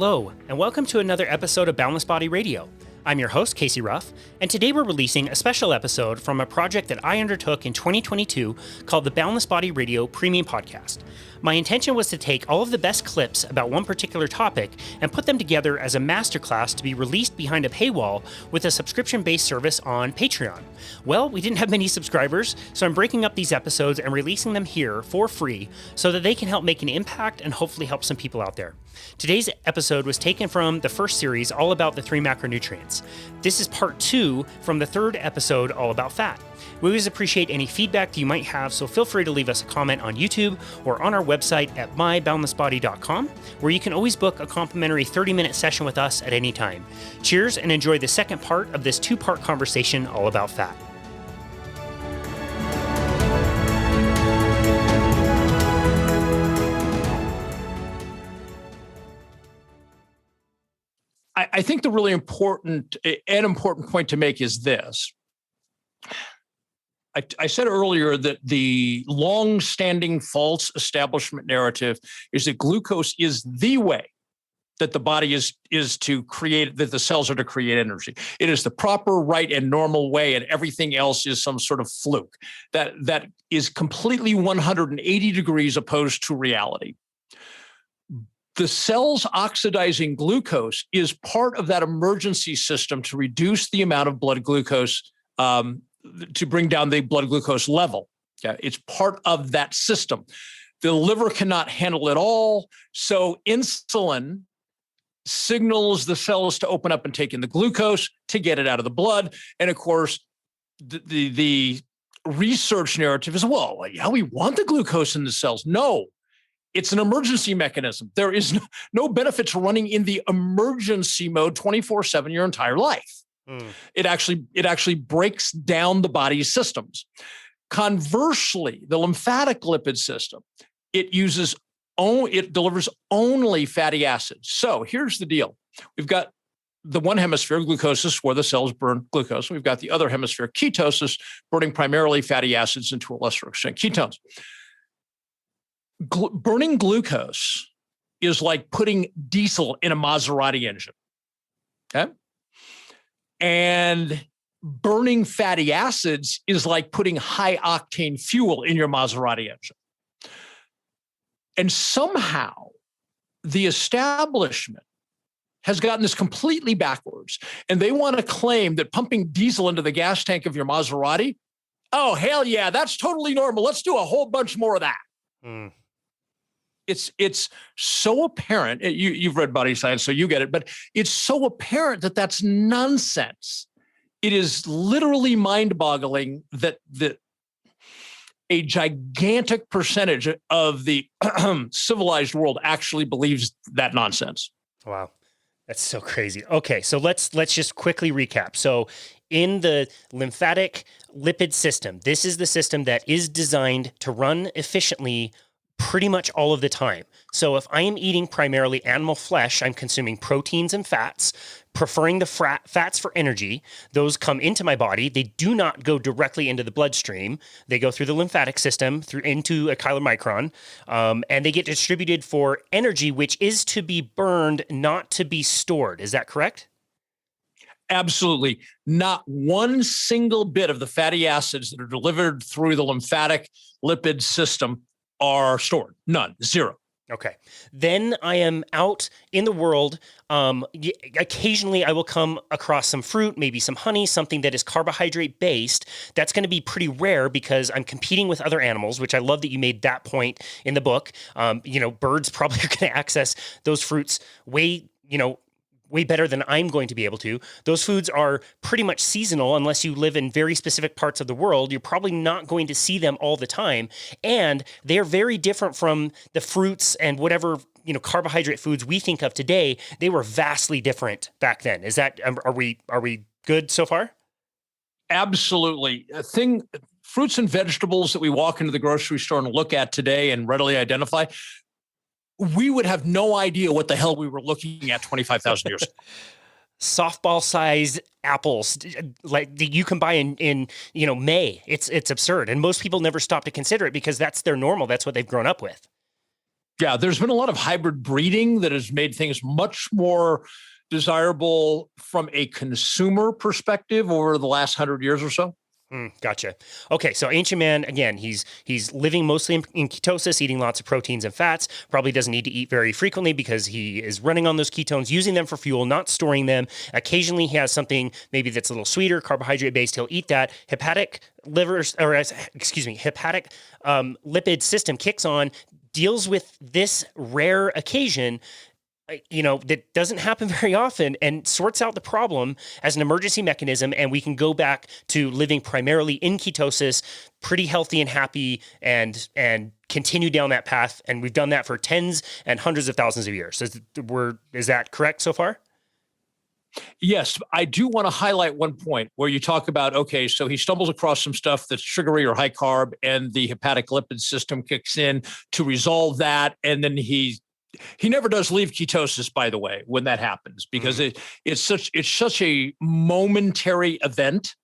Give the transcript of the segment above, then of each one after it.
Hello, and welcome to another episode of Boundless Body Radio. I'm your host, Casey Ruff, and today we're releasing a special episode from a project that I undertook in 2022 called the Boundless Body Radio Premium Podcast. My intention was to take all of the best clips about one particular topic and put them together as a masterclass to be released behind a paywall with a subscription-based service on Patreon. Well, we didn't have many subscribers, so I'm breaking up these episodes and releasing them here for free so that they can help make an impact and hopefully help some people out there. Today's episode was taken from the first series all about the 3 macronutrients. This is part 2 from the third episode all about fat. We always appreciate any feedback that you might have, so feel free to leave us a comment on YouTube or on our website at myboundlessbody.com, where you can always book a complimentary 30-minute session with us at any time. Cheers and enjoy the second part of this 2-part conversation all about fat. I think the really important point to make is this. I said earlier that the long-standing false establishment narrative is that glucose is the way that the body is to create, that the cells are to create energy. It is the proper, right, and normal way, and everything else is some sort of fluke. That is completely 180 degrees opposed to reality. The cells oxidizing glucose is part of that emergency system to reduce the amount of blood glucose, to bring down the blood glucose level. Yeah, it's part of that system. The liver cannot handle it all, so insulin signals the cells to open up and take in the glucose to get it out of the blood. And of course, the research narrative is, well, yeah, we want the glucose in the cells. No. It's an emergency mechanism. There is no benefit to running in the emergency mode 24/7 your entire life. It actually breaks down the body's systems. Conversely, the lymphatic lipid system, it delivers only fatty acids. So here's the deal. We've got the one hemisphere, glucosis, where the cells burn glucose. We've got the other hemisphere, ketosis, burning primarily fatty acids and to a lesser extent ketones. Burning glucose is like putting diesel in a Maserati engine, okay? And burning fatty acids is like putting high-octane fuel in your Maserati engine. And somehow, the establishment has gotten this completely backwards, and they want to claim that pumping diesel into the gas tank of your Maserati, oh, hell yeah, that's totally normal. Let's do a whole bunch more of that. It's so apparent. You've read Body Science, so you get it. But it's so apparent that that's nonsense. It is literally mind-boggling that a gigantic percentage of the civilized world actually believes that nonsense. Wow, that's so crazy. Okay, so let's just quickly recap. So in the lymphatic lipid system, this is the system that is designed to run efficiently pretty much all of the time. So if I am eating primarily animal flesh, I'm consuming proteins and fats, preferring the fats for energy. Those come into my body. They do not go directly into the bloodstream. They go through the lymphatic system, into a chylomicron, and they get distributed for energy, which is to be burned, not to be stored. Is that correct? Absolutely. Not one single bit of the fatty acids that are delivered through the lymphatic lipid system are stored. None. Zero. Okay. Then I am out in the world. Occasionally I will come across some fruit, maybe some honey, something that is carbohydrate based. That's going to be pretty rare because I'm competing with other animals, which I love that you made that point in the book. Birds probably are going to access those fruits way better than I'm going to be able to. Those foods are pretty much seasonal unless you live in very specific parts of the world. You're probably not going to see them all the time. And they're very different from the fruits and whatever, carbohydrate foods we think of today. They were vastly different back then. Is that, are we good so far? Absolutely. Fruits and vegetables that we walk into the grocery store and look at today and readily identify, we would have no idea what the hell we were looking at 25,000 years ago. Softball-sized apples like you can buy in May. It's absurd. And most people never stop to consider it because that's their normal. That's what they've grown up with. Yeah, there's been a lot of hybrid breeding that has made things much more desirable from a consumer perspective over the last 100 years or so. Gotcha. Okay, so ancient man, again, he's living mostly in ketosis, eating lots of proteins and fats, probably doesn't need to eat very frequently because he is running on those ketones, using them for fuel, not storing them. Occasionally he has something maybe that's a little sweeter, carbohydrate-based, he'll eat that. Hepatic lipid system kicks on, deals with this rare occasion, that doesn't happen very often, and sorts out the problem as an emergency mechanism. And we can go back to living primarily in ketosis, pretty healthy and happy, and continue down that path. And we've done that for tens and hundreds of thousands of years. Is that correct so far? Yes, I do want to highlight one point where you talk about, okay, so he stumbles across some stuff that's sugary or high carb, and the hepatic lipid system kicks in to resolve that. And then he never does leave ketosis, by the way, when that happens, because it's such a momentary event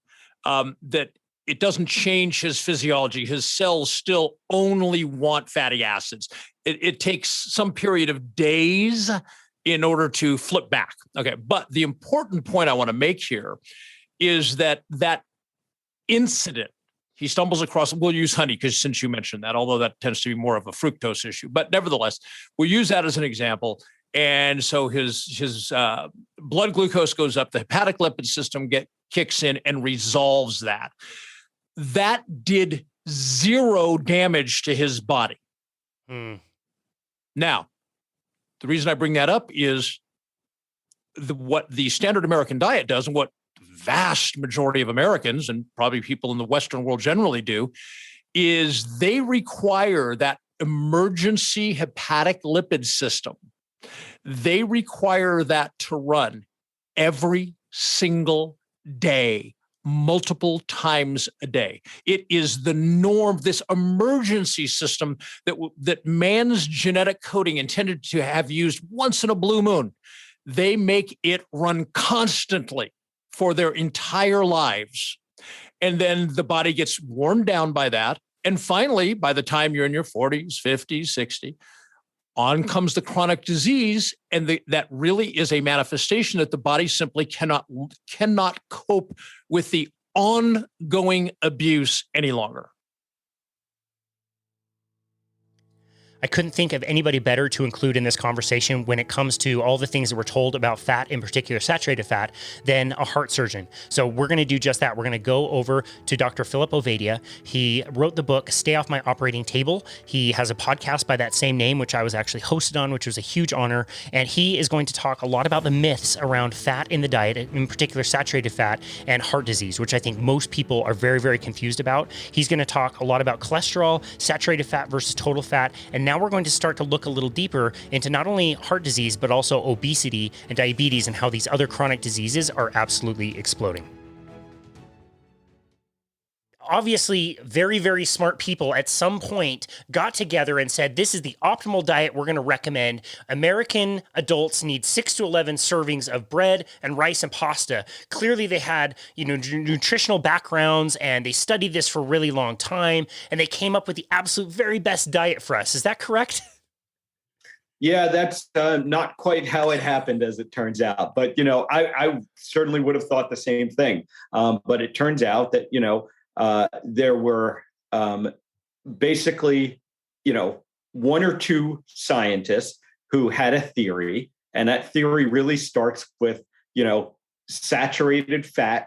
that it doesn't change his physiology. His cells still only want fatty acids. It takes some period of days in order to flip back. Okay, but the important point I want to make here is that incident, he stumbles across, we'll use honey because since you mentioned that, although that tends to be more of a fructose issue, but nevertheless, we'll use that as an example. And so his blood glucose goes up, the hepatic lipid system kicks in and resolves that. That did zero damage to his body. Now, the reason I bring that up is what the standard American diet does, and what vast majority of Americans and probably people in the Western world generally do, is they require that emergency hepatic lipid system. They require that to run every single day, multiple times a day. It is the norm, this emergency system that man's genetic coding intended to have used once in a blue moon. They make it run constantly for their entire lives. And then the body gets worn down by that. And finally, by the time you're in your 40s, 50s, 60s, on comes the chronic disease. And that really is a manifestation that the body simply cannot cope with the ongoing abuse any longer. I couldn't think of anybody better to include in this conversation when it comes to all the things that we're told about fat, in particular saturated fat, than a heart surgeon. So we're going to do just that. We're going to go over to Dr. Philip Ovadia. He wrote the book, Stay Off My Operating Table. He has a podcast by that same name, which I was actually hosted on, which was a huge honor. And he is going to talk a lot about the myths around fat in the diet, in particular saturated fat and heart disease, which I think most people are very, very confused about. He's going to talk a lot about cholesterol, saturated fat versus total fat, and now we're going to start to look a little deeper into not only heart disease, but also obesity and diabetes and how these other chronic diseases are absolutely exploding. Obviously, very, very smart people at some point got together and said, this is the optimal diet we're going to recommend. American adults need 6 to 11 servings of bread and rice and pasta. Clearly, they had, nutritional backgrounds, and they studied this for a really long time, and they came up with the absolute very best diet for us. Is that correct? Yeah, that's not quite how it happened, as it turns out. But, I certainly would have thought the same thing. But it turns out that, there were basically, one or two scientists who had a theory, and that theory really starts with, saturated fat,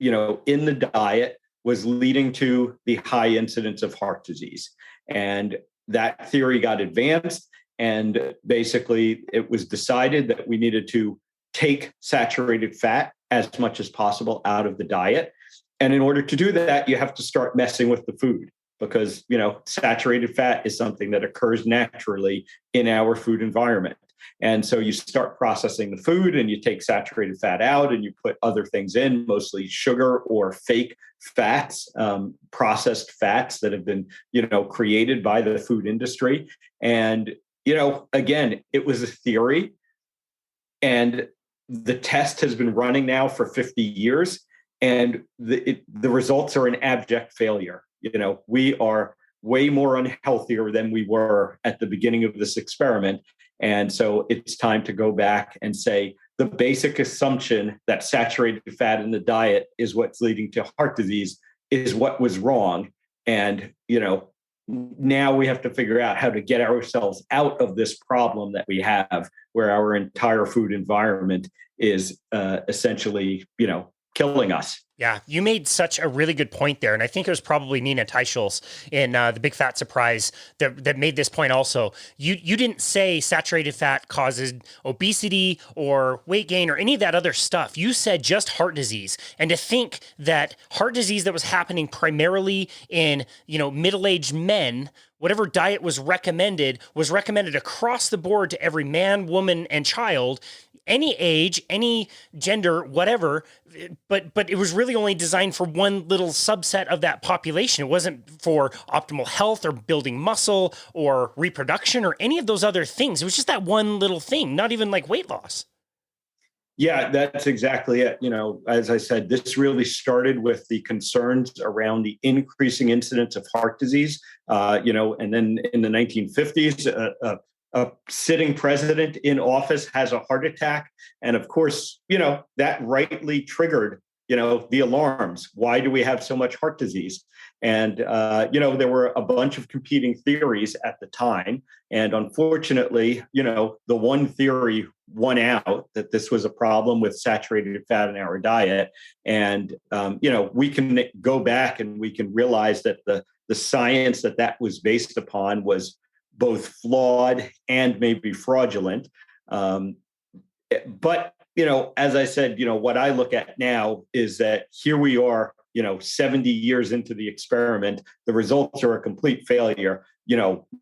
in the diet was leading to the high incidence of heart disease. And that theory got advanced, and basically it was decided that we needed to take saturated fat as much as possible out of the diet. And in order to do that, you have to start messing with the food, because, saturated fat is something that occurs naturally in our food environment. And so you start processing the food, and you take saturated fat out and you put other things in, mostly sugar or fake fats, processed fats that have been, created by the food industry. And, again, it was a theory, and the test has been running now for 50 years. And the results are an abject failure. We are way more unhealthier than we were at the beginning of this experiment. And so it's time to go back and say the basic assumption that saturated fat in the diet is what's leading to heart disease is what was wrong. And, now we have to figure out how to get ourselves out of this problem that we have where our entire food environment is essentially, killing us. Yeah, you made such a really good point there. And I think it was probably Nina Teicholz in The Big Fat Surprise that made this point also. You didn't say saturated fat causes obesity or weight gain or any of that other stuff. You said just heart disease. And to think that heart disease that was happening primarily in, middle-aged men, whatever diet was recommended across the board to every man, woman, and child, any age, any gender, whatever, but it was really only designed for one little subset of that population. It wasn't for optimal health or building muscle or reproduction or any of those other things. It was just that one little thing, not even like weight loss. Yeah, that's exactly it. As I said, this really started with the concerns around the increasing incidence of heart disease, and then in the 1950s, a sitting president in office has a heart attack. And of course, that rightly triggered, the alarms. Why do we have so much heart disease? And, there were a bunch of competing theories at the time. And unfortunately, the one theory won out that this was a problem with saturated fat in our diet. And, we can go back and we can realize that the science that was based upon was both flawed and maybe fraudulent. But, as I said, what I look at now is that here we are, 70 years into the experiment, the results are a complete failure.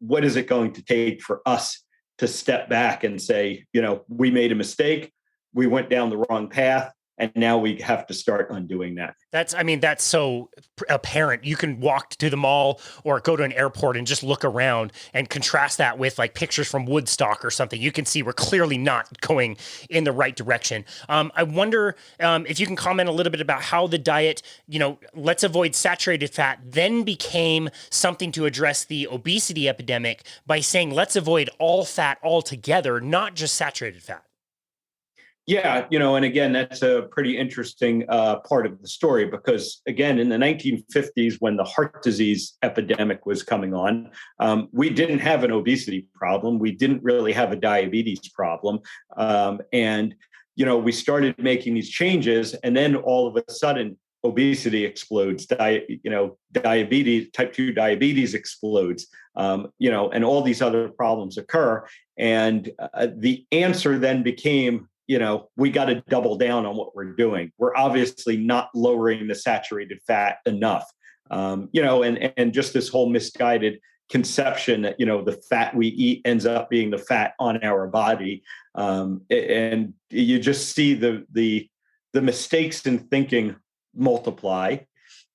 What is it going to take for us to step back and say, we made a mistake, we went down the wrong path, and now we have to start undoing that. That's so apparent. You can walk to the mall or go to an airport and just look around and contrast that with like pictures from Woodstock or something. You can see we're clearly not going in the right direction. I wonder if you can comment a little bit about how the diet, let's avoid saturated fat, then became something to address the obesity epidemic by saying, let's avoid all fat altogether, not just saturated fat. Yeah, and again, that's a pretty interesting part of the story because, again, in the 1950s, when the heart disease epidemic was coming on, we didn't have an obesity problem. We didn't really have a diabetes problem. And we started making these changes, and then all of a sudden, obesity explodes, diabetes, type 2 diabetes explodes, and all these other problems occur. And the answer then became, we got to double down on what we're doing. We're obviously not lowering the saturated fat enough, and just this whole misguided conception that, the fat we eat ends up being the fat on our body. And you just see the mistakes in thinking multiply.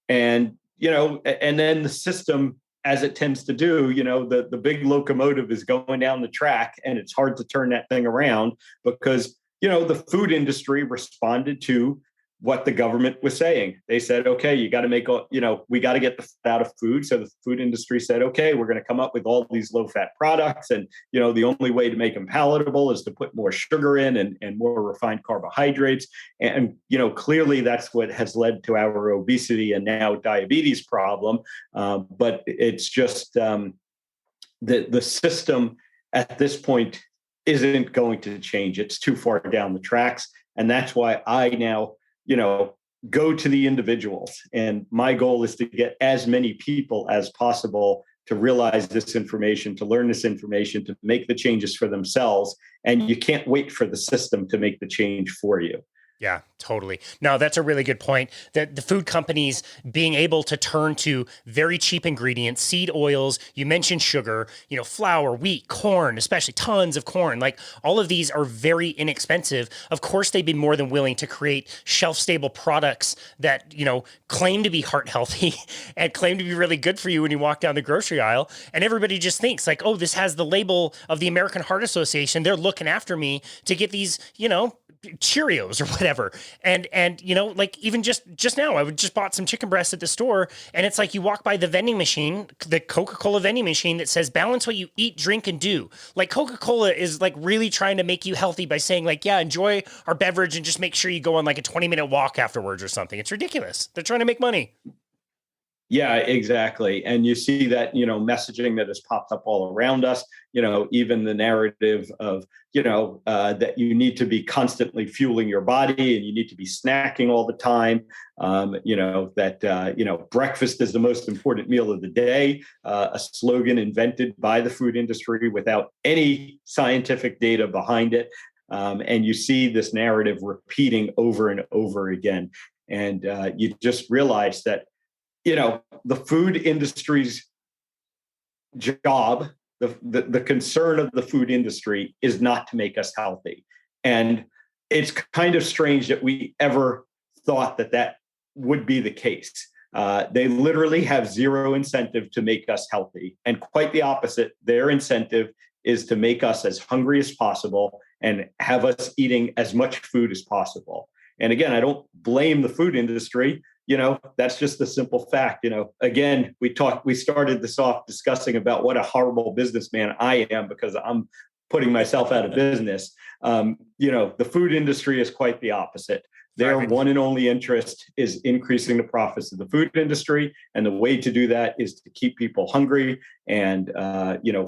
And, and then the system, as it tends to do, the big locomotive is going down the track and it's hard to turn that thing around because the food industry responded to what the government was saying. They said, okay, you got to we got to get the fat out of food. So the food industry said, okay, we're going to come up with all these low fat products. And, the only way to make them palatable is to put more sugar in and more refined carbohydrates. And, clearly that's what has led to our obesity and now diabetes problem. But it's just the system at this point isn't going to change. It's too far down the tracks. And that's why I now, go to the individuals. And my goal is to get as many people as possible to realize this information, to learn this information, to make the changes for themselves. And you can't wait for the system to make the change for you. Yeah, totally. No, that's a really good point. That the food companies being able to turn to very cheap ingredients, seed oils, you mentioned sugar, flour, wheat, corn, especially tons of corn. Like all of these are very inexpensive. Of course, they'd be more than willing to create shelf-stable products that, claim to be heart healthy and claim to be really good for you when you walk down the grocery aisle. And everybody just thinks like, oh, this has the label of the American Heart Association. They're looking after me to get these, Cheerios or whatever. And you know, like even just now, I just bought some chicken breasts at the store, and it's like you walk by the vending machine, the Coca-Cola vending machine that says balance what you eat, drink, and do. Like Coca-Cola is like really trying to make you healthy by saying like, yeah, enjoy our beverage and just make sure you go on like a 20-minute walk afterwards or something. It's ridiculous. They're trying to make money. Yeah, exactly. And you see that, messaging that has popped up all around us, even the narrative of, that you need to be constantly fueling your body and you need to be snacking all the time. Breakfast is the most important meal of the day, a slogan invented by the food industry without any scientific data behind it. And you see this narrative repeating over and over again. And you just realize that, the food industry's job, the concern of the food industry is not to make us healthy. And it's kind of strange that we ever thought that would be the case. They literally have zero incentive to make us healthy. And quite the opposite, their incentive is to make us as hungry as possible and have us eating as much food as possible. And again, I don't blame the food industry. That's just a simple fact. Again, we started this off discussing about what a horrible businessman I am because I'm putting myself out of business. The food industry is quite the opposite. Their one and only interest is increasing the profits of the food industry. And the way to do that is to keep people hungry and,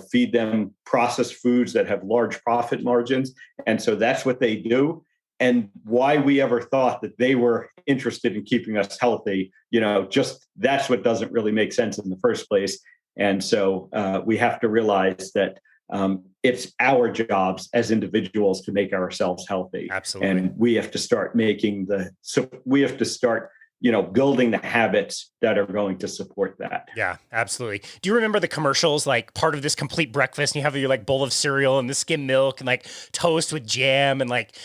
feed them processed foods that have large profit margins. And so that's what they do. And why we ever thought that they were interested in keeping us healthy, just that's what doesn't really make sense in the first place. And so we have to realize that it's our jobs as individuals to make ourselves healthy. Absolutely. And we have to start building the habits that are going to support that. Yeah, absolutely. Do you remember the commercials, like part of this complete breakfast, and you have your like bowl of cereal and the skim milk and like toast with jam and like,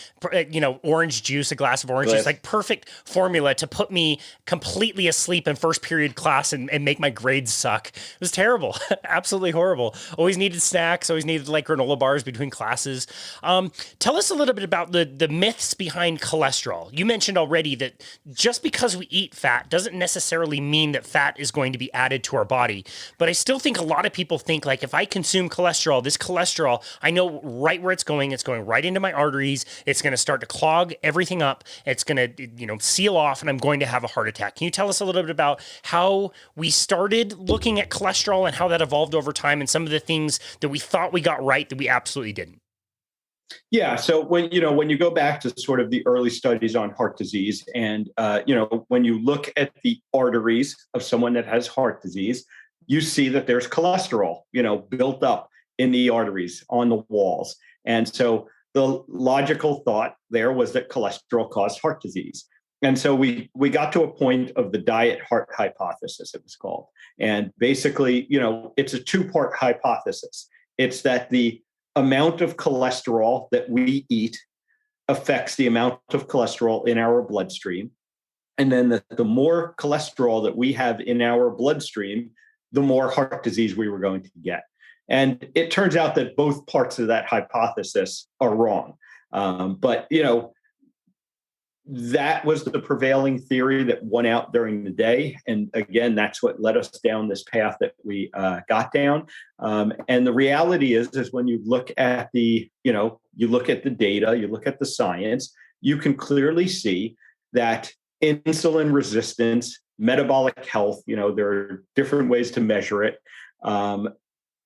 orange juice, a glass of orange juice, like perfect formula to put me completely asleep in first period class and make my grades suck. It was terrible. Absolutely horrible. Always needed snacks, always needed like granola bars between classes. Tell us a little bit about the myths behind cholesterol. You mentioned already that just because we eat fat doesn't necessarily mean that fat is going to be added to our body. But I still think a lot of people think like if I consume cholesterol, this cholesterol, I know right where it's going. It's going right into my arteries. It's going to start to clog everything up. It's going to, seal off and I'm going to have a heart attack. Can you tell us a little bit about how we started looking at cholesterol and how that evolved over time and some of the things that we thought we got right that we absolutely didn't? Yeah. So when you go back to sort of the early studies on heart disease and, when you look at the arteries of someone that has heart disease, you see that there's cholesterol, built up in the arteries on the walls. And so the logical thought there was that cholesterol caused heart disease. And so we got to a point of the diet heart hypothesis, it was called. And basically, it's a two-part hypothesis. It's that the amount of cholesterol that we eat affects the amount of cholesterol in our bloodstream. And then the more cholesterol that we have in our bloodstream, the more heart disease we were going to get. And it turns out that both parts of that hypothesis are wrong. But that was the prevailing theory that won out during the day. And again, that's what led us down this path that we got down. And the reality is when you look at you look at the data, you look at the science, you can clearly see that insulin resistance, metabolic health, there are different ways to measure it,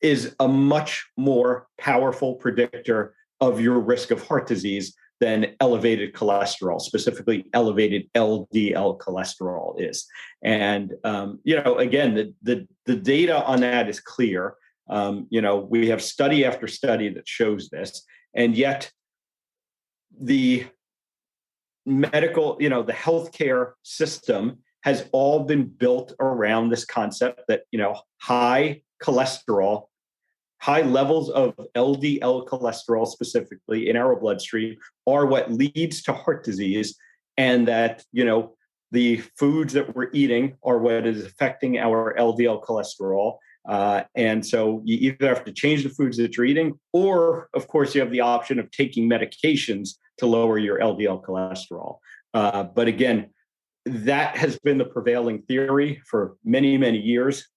is a much more powerful predictor of your risk of heart disease than elevated cholesterol, specifically elevated LDL cholesterol is. And, again, the data on that is clear. We have study after study that shows this, and yet the medical, the healthcare system has all been built around this concept that, high cholesterol, high levels of LDL cholesterol specifically in our bloodstream are what leads to heart disease, and that, the foods that we're eating are what is affecting our LDL cholesterol. And so you either have to change the foods that you're eating, or of course you have the option of taking medications to lower your LDL cholesterol. But again, that has been the prevailing theory for many, many years.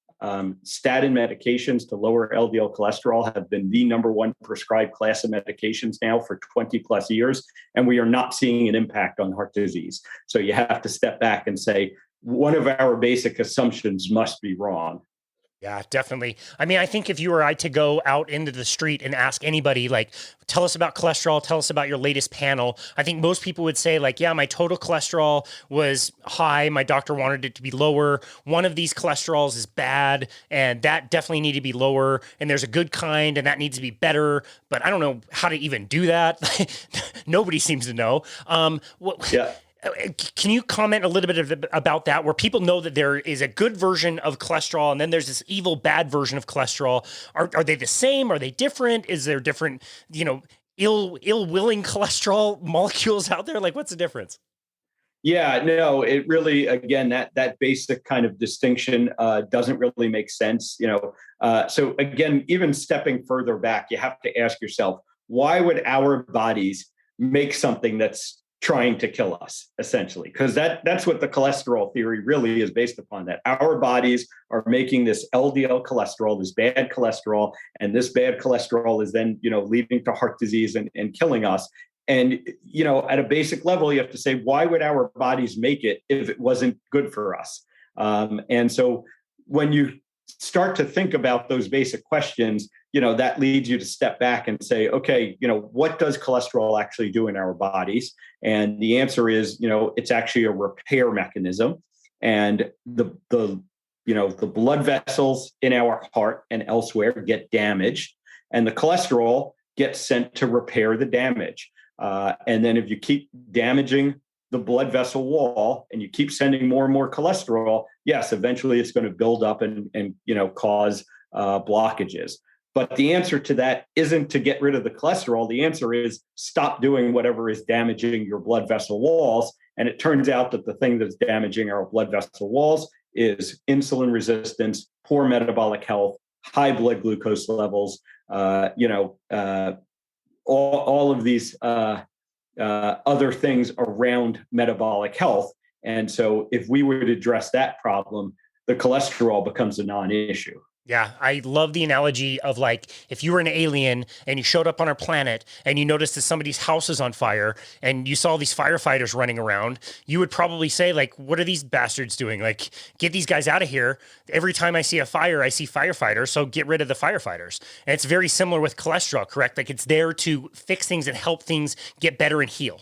Statin medications to lower LDL cholesterol have been the number one prescribed class of medications now for 20 plus years, and we are not seeing an impact on heart disease. So you have to step back and say, one of our basic assumptions must be wrong. Yeah, definitely. I mean, I think if you or I to go out into the street and ask anybody, like, tell us about cholesterol, tell us about your latest panel, I think most people would say, like, yeah, my total cholesterol was high. My doctor wanted it to be lower. One of these cholesterols is bad, and that definitely need to be lower. And there's a good kind, and that needs to be better. But I don't know how to even do that. Nobody seems to know. Yeah. Can you comment a little bit about that, where people know that there is a good version of cholesterol and then there's this evil, bad version of cholesterol? Are they the same? Are they different? Is there different, ill-willing cholesterol molecules out there? Like, what's the difference? Yeah, no, it really, again, that basic kind of distinction doesn't really make sense. So again, even stepping further back, you have to ask yourself, why would our bodies make something that's trying to kill us, essentially? Because that's what the cholesterol theory really is based upon, that our bodies are making this LDL cholesterol, this bad cholesterol, and this bad cholesterol is then, leading to heart disease and killing us. And, at a basic level, you have to say, why would our bodies make it if it wasn't good for us? And so when you start to think about those basic questions, that leads you to step back and say, okay, what does cholesterol actually do in our bodies? And the answer is, it's actually a repair mechanism. And the blood vessels in our heart and elsewhere get damaged, and the cholesterol gets sent to repair the damage. And then if you keep damaging the blood vessel wall and you keep sending more and more cholesterol, yes, eventually it's going to build up and cause blockages. But the answer to that isn't to get rid of the cholesterol. The answer is stop doing whatever is damaging your blood vessel walls. And it turns out that the thing that's damaging our blood vessel walls is insulin resistance, poor metabolic health, high blood glucose levels, all of these other things around metabolic health. And so if we were to address that problem, the cholesterol becomes a non-issue. Yeah, I love the analogy of, like, if you were an alien and you showed up on our planet and you noticed that somebody's house is on fire and you saw these firefighters running around, you would probably say, like, what are these bastards doing? Like, get these guys out of here. Every time I see a fire, I see firefighters, so get rid of the firefighters. And it's very similar with cholesterol, correct? Like, it's there to fix things and help things get better and heal.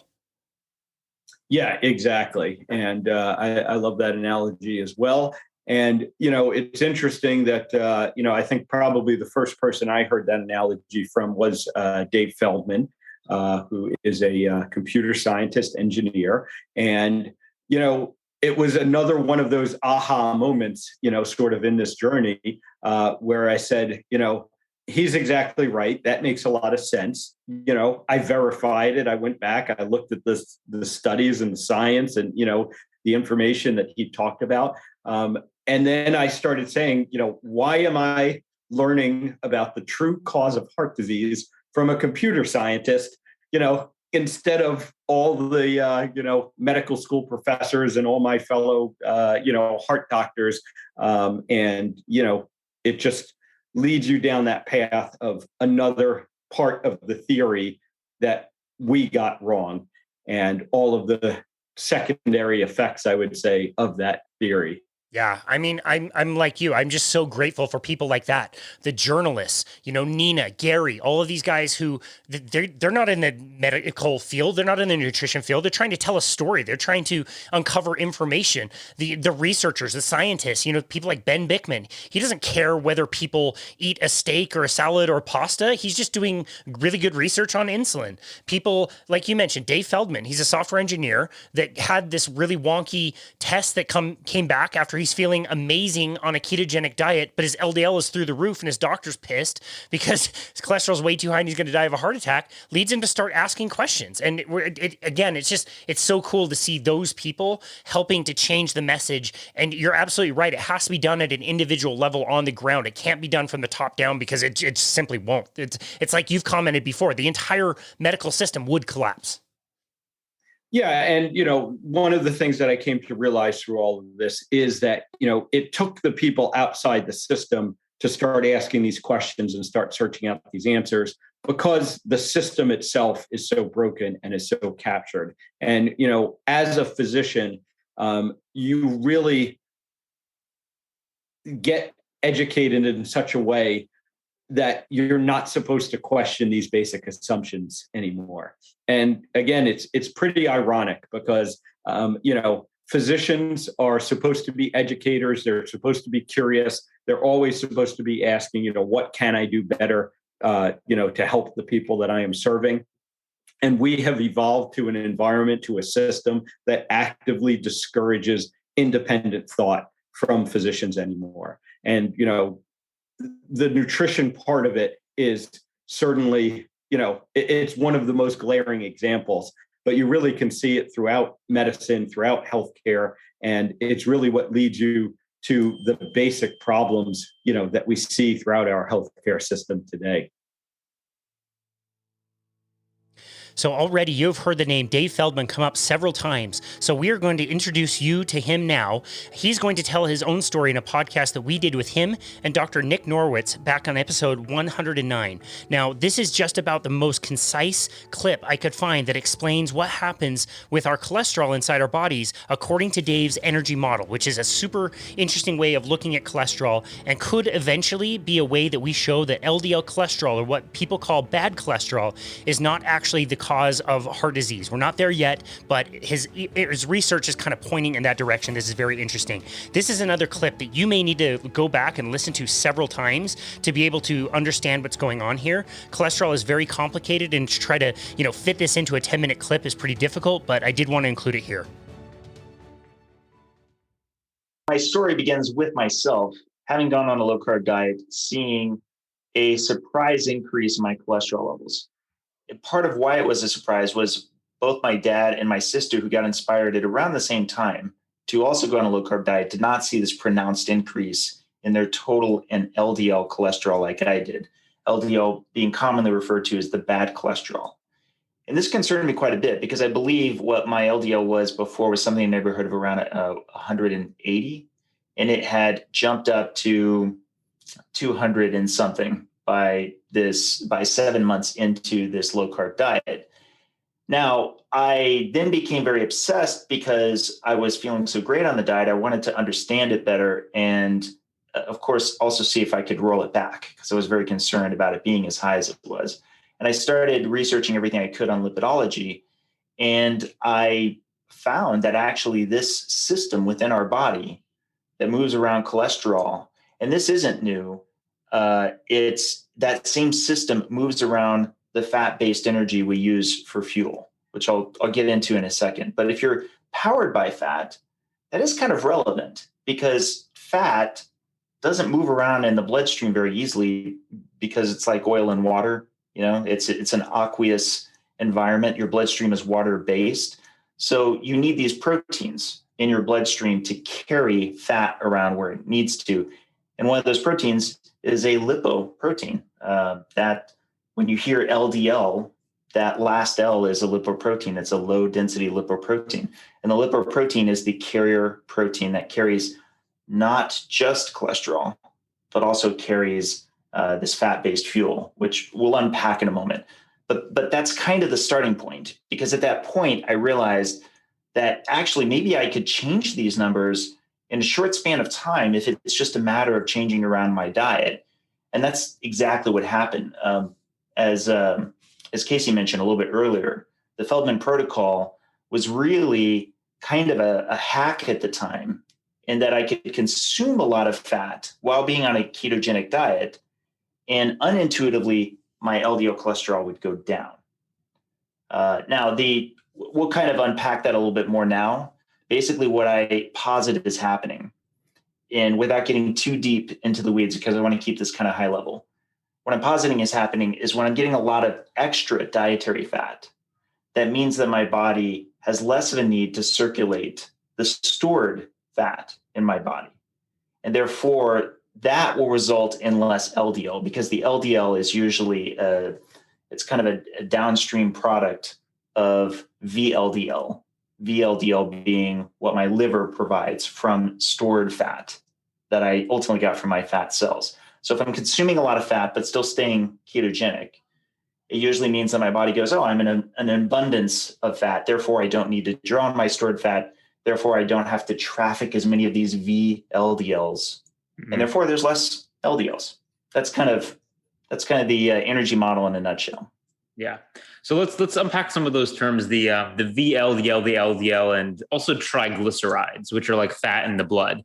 Yeah, exactly. And I love that analogy as well. And, it's interesting that, I think probably the first person I heard that analogy from was Dave Feldman, who is a computer scientist engineer. And, it was another one of those aha moments, sort of in this journey where I said, he's exactly right. That makes a lot of sense. I verified it. I went back, I looked at the studies and the science and, the information that he talked about. And then I started saying, why am I learning about the true cause of heart disease from a computer scientist, instead of all the, medical school professors and all my fellow, heart doctors. And, it just leads you down that path of another part of the theory that we got wrong and all of the secondary effects, I would say, of that theory. Yeah, I mean, I'm like you. I'm just so grateful for people like that. The journalists, Nina, Gary, all of these guys who they're not in the medical field, they're not in the nutrition field. They're trying to tell a story. They're trying to uncover information. The researchers, the scientists, people like Ben Bickman. He doesn't care whether people eat a steak or a salad or pasta. He's just doing really good research on insulin. People like you mentioned, Dave Feldman. He's a software engineer that had this really wonky test that came back after he's feeling amazing on a ketogenic diet, but his LDL is through the roof and his doctor's pissed because his cholesterol is way too high and he's going to die of a heart attack, leads him to start asking questions. And it's so cool to see those people helping to change the message. And you're absolutely right. It has to be done at an individual level on the ground. It can't be done from the top down because it simply won't. It's like you've commented before, the entire medical system would collapse. Yeah. And, one of the things that I came to realize through all of this is that, it took the people outside the system to start asking these questions and start searching out these answers, because the system itself is so broken and is so captured. And, as a physician, you really get educated in such a way that you're not supposed to question these basic assumptions anymore. And again, it's pretty ironic because physicians are supposed to be educators. They're supposed to be curious. They're always supposed to be asking, what can I do better, to help the people that I am serving. And we have evolved to an environment, to a system that actively discourages independent thought from physicians anymore. And, the nutrition part of it is certainly, it's one of the most glaring examples, but you really can see it throughout medicine, throughout healthcare. And it's really what leads you to the basic problems, that we see throughout our healthcare system today. So already you've heard the name Dave Feldman come up several times. So we are going to introduce you to him now. He's going to tell his own story in a podcast that we did with him and Dr. Nick Norwitz back on episode 109. Now, this is just about the most concise clip I could find that explains what happens with our cholesterol inside our bodies according to Dave's energy model, which is a super interesting way of looking at cholesterol and could eventually be a way that we show that LDL cholesterol, or what people call bad cholesterol, is not actually the cause of heart disease. We're not there yet, but his research is kind of pointing in that direction. This is very interesting. This is another clip that you may need to go back and listen to several times to be able to understand what's going on here. Cholesterol is very complicated, and to try to, fit this into a 10-minute clip is pretty difficult, but I did want to include it here. My story begins with myself having gone on a low-carb diet, seeing a surprise increase in my cholesterol levels. Part of why it was a surprise was both my dad and my sister, who got inspired at around the same time to also go on a low carb diet, did not see this pronounced increase in their total and LDL cholesterol like I did. LDL being commonly referred to as the bad cholesterol. And this concerned me quite a bit because I believe what my LDL was before was something in the neighborhood of around 180, and it had jumped up to 200 and something by 7 months into this low carb diet. Now, I then became very obsessed because I was feeling so great on the diet. I wanted to understand it better and, of course, also see if I could roll it back because I was very concerned about it being as high as it was. And I started researching everything I could on lipidology, and I found that actually this system within our body that moves around cholesterol, and this isn't new, it's that same system moves around the fat-based energy we use for fuel, which I'll get into in a second. But if you're powered by fat, that is kind of relevant because fat doesn't move around in the bloodstream very easily because it's like oil and water. It's an aqueous environment. Your bloodstream is water-based. So you need these proteins in your bloodstream to carry fat around where it needs to. And one of those proteins is a lipoprotein. That when you hear LDL, that last L is a lipoprotein. It's a low density lipoprotein. And the lipoprotein is the carrier protein that carries not just cholesterol, but also carries this fat-based fuel, which we'll unpack in a moment. But that's kind of the starting point, because at that point, I realized that actually maybe I could change these numbers in a short span of time if it's just a matter of changing around my diet. And that's exactly what happened. As Casey mentioned a little bit earlier, the Feldman protocol was really kind of a hack at the time, in that I could consume a lot of fat while being on a ketogenic diet, and unintuitively, my LDL cholesterol would go down. Now, we'll kind of unpack that a little bit more now. Basically, what I posit is happening, and without getting too deep into the weeds, because I want to keep this kind of high level, what I'm positing is happening is when I'm getting a lot of extra dietary fat, that means that my body has less of a need to circulate the stored fat in my body. And therefore, that will result in less LDL, because the LDL is usually it's kind of a downstream product of VLDL. VLDL being what my liver provides from stored fat that I ultimately got from my fat cells. So if I'm consuming a lot of fat, but still staying ketogenic, it usually means that my body goes, oh, I'm in an abundance of fat. Therefore, I don't need to draw on my stored fat. Therefore, I don't have to traffic as many of these VLDLs. And therefore, there's less LDLs. That's kind of the energy model in a nutshell. Yeah. So let's unpack some of those terms, the VLDL, the LDL, and also triglycerides, which are like fat in the blood.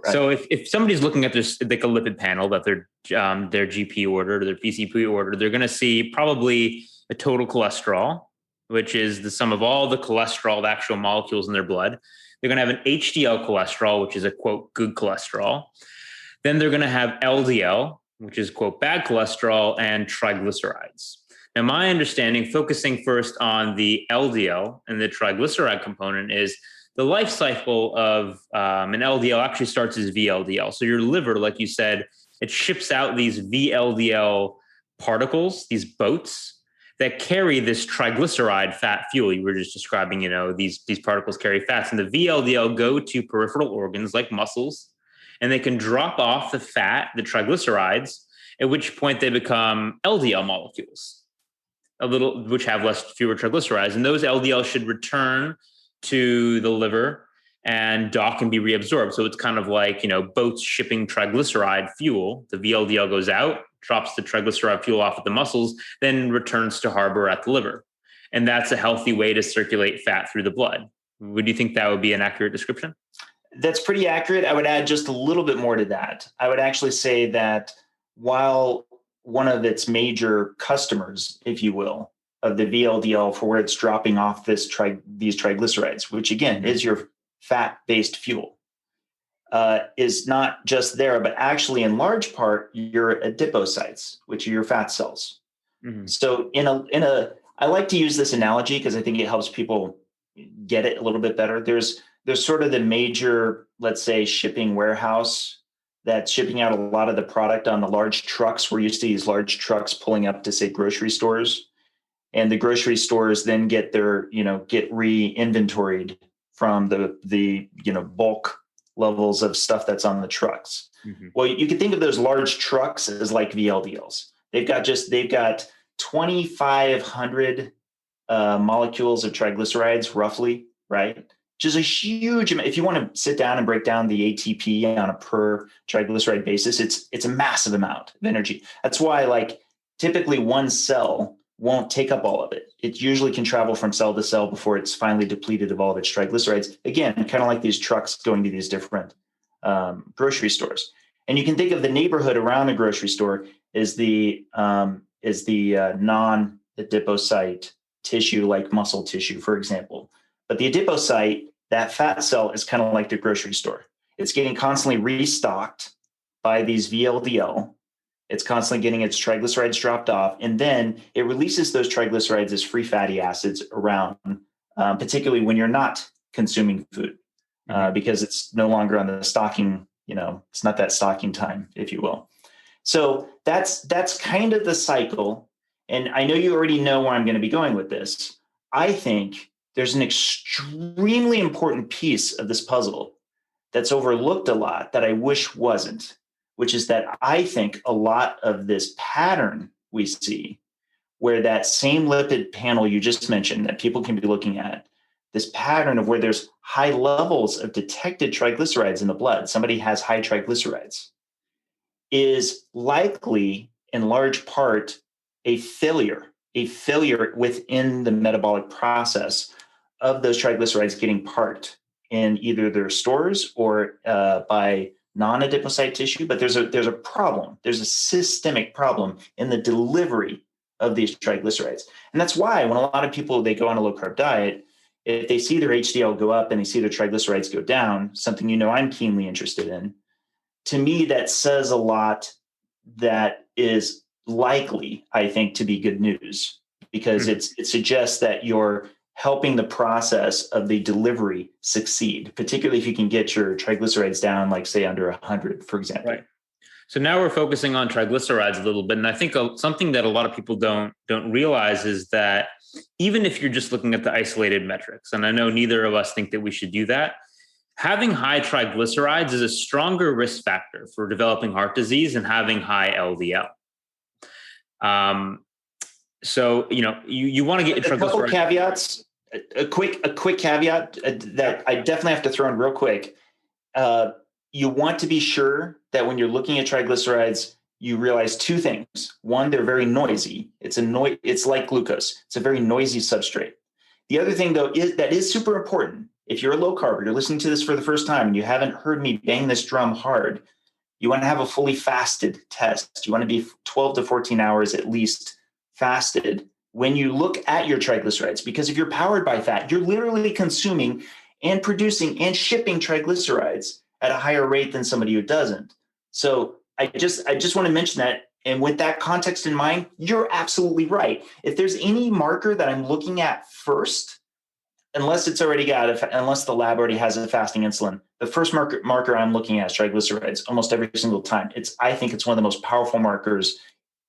Right. So if somebody's looking at this, like a lipid panel that their GP ordered or their PCP ordered, they're going to see probably a total cholesterol, which is the sum of all the cholesterol, the actual molecules in their blood. They're going to have an HDL cholesterol, which is a quote good cholesterol. Then they're going to have LDL, which is quote bad cholesterol, and triglycerides. Now, my understanding, focusing first on the LDL and the triglyceride component, is the life cycle of an LDL actually starts as VLDL. So your liver, like you said, it ships out these VLDL particles, these boats that carry this triglyceride fat fuel. You were just describing, these particles carry fats, and the VLDL go to peripheral organs like muscles, and they can drop off the fat, the triglycerides, at which point they become LDL molecules, which have fewer triglycerides. And those LDL should return to the liver and dock and be reabsorbed. So it's kind of like, boats shipping triglyceride fuel. The VLDL goes out, drops the triglyceride fuel off at the muscles, then returns to harbor at the liver. And that's a healthy way to circulate fat through the blood. Would you think that would be an accurate description? That's pretty accurate. I would add just a little bit more to that. I would actually say that while one of its major customers, if you will, of the VLDL for where it's dropping off these triglycerides, which again is your fat-based fuel, is not just there, but actually in large part your adipocytes, which are your fat cells. Mm-hmm. So I like to use this analogy because I think it helps people get it a little bit better. There's sort of the major, let's say, shipping warehouse that's shipping out a lot of the product on the large trucks. We're used to these large trucks pulling up to, say, grocery stores. And the grocery stores then get re-inventoried from the bulk levels of stuff that's on the trucks. Mm-hmm. Well, you can think of those large trucks as like VLDLs. They've got 2,500 molecules of triglycerides, roughly, right? Which is a huge amount. If you want to sit down and break down the ATP on a per triglyceride basis, it's a massive amount of energy. That's why, typically one cell won't take up all of it. It usually can travel from cell to cell before it's finally depleted of all of its triglycerides. Again, kind of like these trucks going to these different grocery stores. And you can think of the neighborhood around the grocery store as the non-adipocyte tissue, like muscle tissue, for example. But the adipocyte, that fat cell, is kind of like the grocery store. It's getting constantly restocked by these VLDL. It's constantly getting its triglycerides dropped off, and then it releases those triglycerides as free fatty acids around, particularly when you're not consuming food, because it's no longer on the stocking, it's not that stocking time, if you will. So that's kind of the cycle. And I know you already know where I'm going to be going with this. I think there's an extremely important piece of this puzzle that's overlooked a lot that I wish wasn't, which is that I think a lot of this pattern we see, where that same lipid panel you just mentioned that people can be looking at, this pattern of where there's high levels of detected triglycerides in the blood, somebody has high triglycerides, is likely in large part a failure within the metabolic process of those triglycerides getting parked in either their stores or by non-adipocyte tissue. But there's a problem. There's a systemic problem in the delivery of these triglycerides. And that's why when a lot of people, they go on a low carb diet, if they see their HDL go up and they see their triglycerides go down, something I'm keenly interested in, to me, that says a lot that is likely, I think, to be good news, because it suggests that you're helping the process of the delivery succeed, particularly if you can get your triglycerides down, like say under 100, for example. Right. So now we're focusing on triglycerides a little bit. And I think something that a lot of people don't realize is that even if you're just looking at the isolated metrics, and I know neither of us think that we should do that, having high triglycerides is a stronger risk factor for developing heart disease and having high LDL. So, you want to get your triglycerides. A couple caveats, a quick caveat that I definitely have to throw in real quick. You want to be sure that when you're looking at triglycerides, you realize two things. One, they're very noisy. It's like glucose. It's a very noisy substrate. The other thing, though, is super important. If you're a low carb, you're listening to this for the first time and you haven't heard me bang this drum hard, you want to have a fully fasted test. You want to be 12 to 14 hours at least fasted when you look at your triglycerides, because if you're powered by fat, you're literally consuming and producing and shipping triglycerides at a higher rate than somebody who doesn't. So I just want to mention that. And with that context in mind, you're absolutely right. If there's any marker that I'm looking at first, unless the lab already has a fasting insulin, the first marker I'm looking at is triglycerides almost every single time. I think it's one of the most powerful markers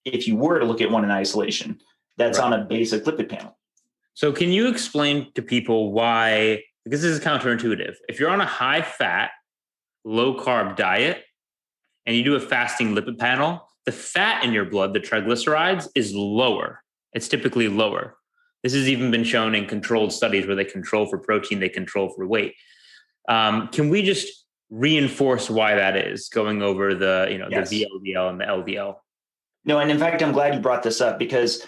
if you were to look at one in isolation that's on a basic lipid panel. So can you explain to people why, because this is counterintuitive, if you're on a high fat, low carb diet and you do a fasting lipid panel, the fat in your blood, the triglycerides, is lower. It's typically lower. This has even been shown in controlled studies where they control for protein, they control for weight. Can we just reinforce why that is, going over the VLDL and the LDL? No, and in fact, I'm glad you brought this up, because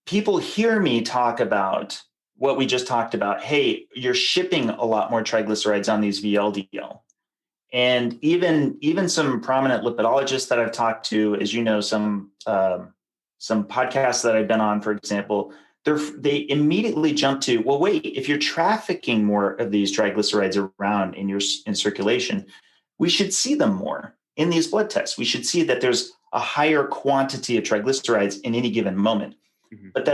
people hear me talk about what we just talked about. Hey, you're shipping a lot more triglycerides on these VLDL. And even some prominent lipidologists that I've talked to, as you know, some podcasts that I've been on, for example, they immediately jump to, well, wait, if you're trafficking more of these triglycerides around in circulation, we should see them more in these blood tests. We should see that there's a higher quantity of triglycerides in any given moment. Mm-hmm. But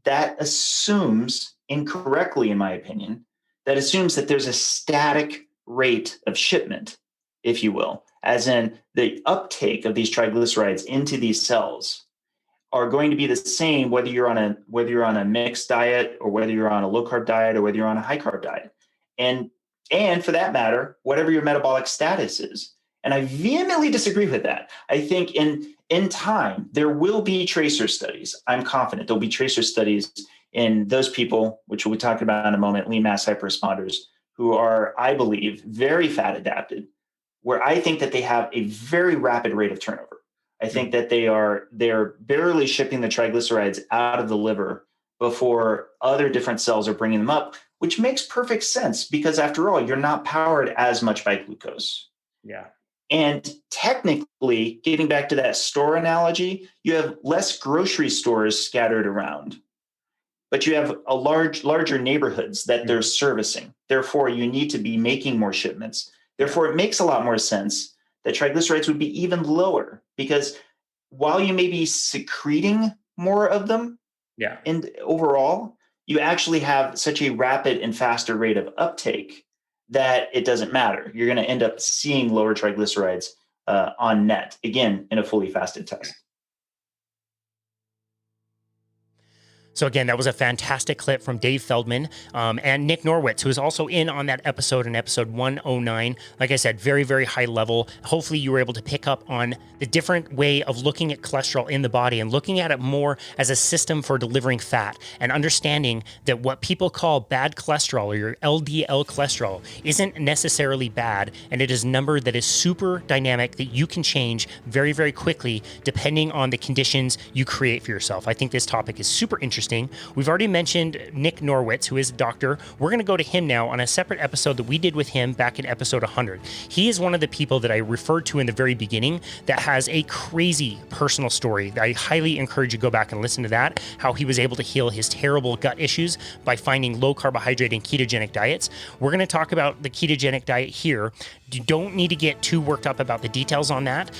that assumes incorrectly, in my opinion, that assumes that there's a static rate of shipment, if you will, as in the uptake of these triglycerides into these cells are going to be the same whether you're on a mixed diet or whether you're on a low carb diet or whether you're on a high carb diet, and for that matter, whatever your metabolic status is. And I vehemently disagree with that. I think in time there will be tracer studies. I'm confident there'll be tracer studies in those people, which we'll be talking about in a moment, lean mass hyperresponders, who are, I believe, very fat adapted, where I think that they have a very rapid rate of turnover. I think that they're barely shipping the triglycerides out of the liver before other different cells are bringing them up, which makes perfect sense because after all, you're not powered as much by glucose. Yeah. And technically, getting back to that store analogy, you have less grocery stores scattered around, but you have larger neighborhoods that they're servicing. Therefore, you need to be making more shipments. Therefore, it makes a lot more sense that triglycerides would be even lower, because while you may be secreting more of them, and overall, you actually have such a rapid and faster rate of uptake that it doesn't matter. You're going to end up seeing lower triglycerides on net, again, in a fully fasted test. So again, that was a fantastic clip from Dave Feldman and Nick Norwitz, who was also in on that episode in episode 109. Like I said, very, very high level. Hopefully you were able to pick up on the different way of looking at cholesterol in the body and looking at it more as a system for delivering fat, and understanding that what people call bad cholesterol or your LDL cholesterol isn't necessarily bad, and it is a number that is super dynamic that you can change very, very quickly depending on the conditions you create for yourself. I think this topic is super interesting. We've already mentioned Nick Norwitz, who is a doctor. We're going to go to him now on a separate episode that we did with him back in episode 100. He is one of the people that I referred to in the very beginning that has a crazy personal story. I highly encourage you to go back and listen to that, how he was able to heal his terrible gut issues by finding low carbohydrate and ketogenic diets. We're going to talk about the ketogenic diet here. You don't need to get too worked up about the details on that.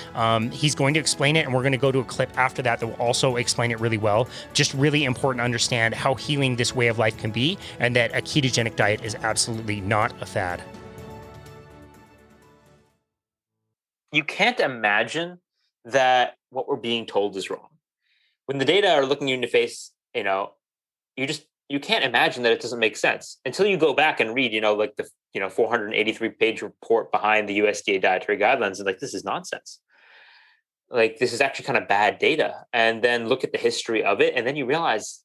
He's going to explain it, and we're going to go to a clip after that will also explain it really well. Just really important to understand how healing this way of life can be, and that a ketogenic diet is absolutely not a fad. You can't imagine that what we're being told is wrong. When the data are looking you in the face, you can't imagine that it doesn't make sense until you go back and read, like the 483-page report behind the USDA dietary guidelines, and like, this is nonsense. Like, this is actually kind of bad data. And then look at the history of it, and then you realize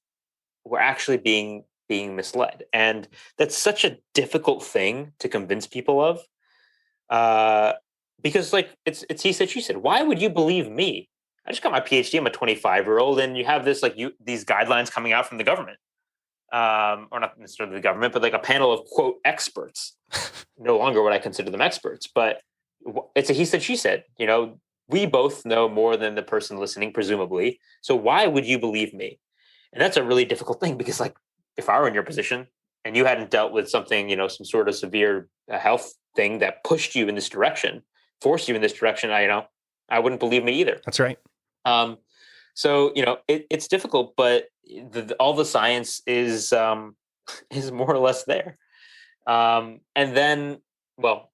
we're actually being misled. And that's such a difficult thing to convince people of, because like it's he said, she said. Why would you believe me? I just got my PhD. I'm a 25-year-old, and you have this these guidelines coming out from the government, or not necessarily the government, but like a panel of quote experts. No longer would I consider them experts, but it's a he said, she said. We both know more than the person listening, presumably. So why would you believe me? And that's a really difficult thing, because like, if I were in your position and you hadn't dealt with something, some sort of severe health thing that pushed you in this direction, forced you in this direction, I wouldn't believe me either. That's right. So, it's difficult, but all the science is more or less there. And then, well,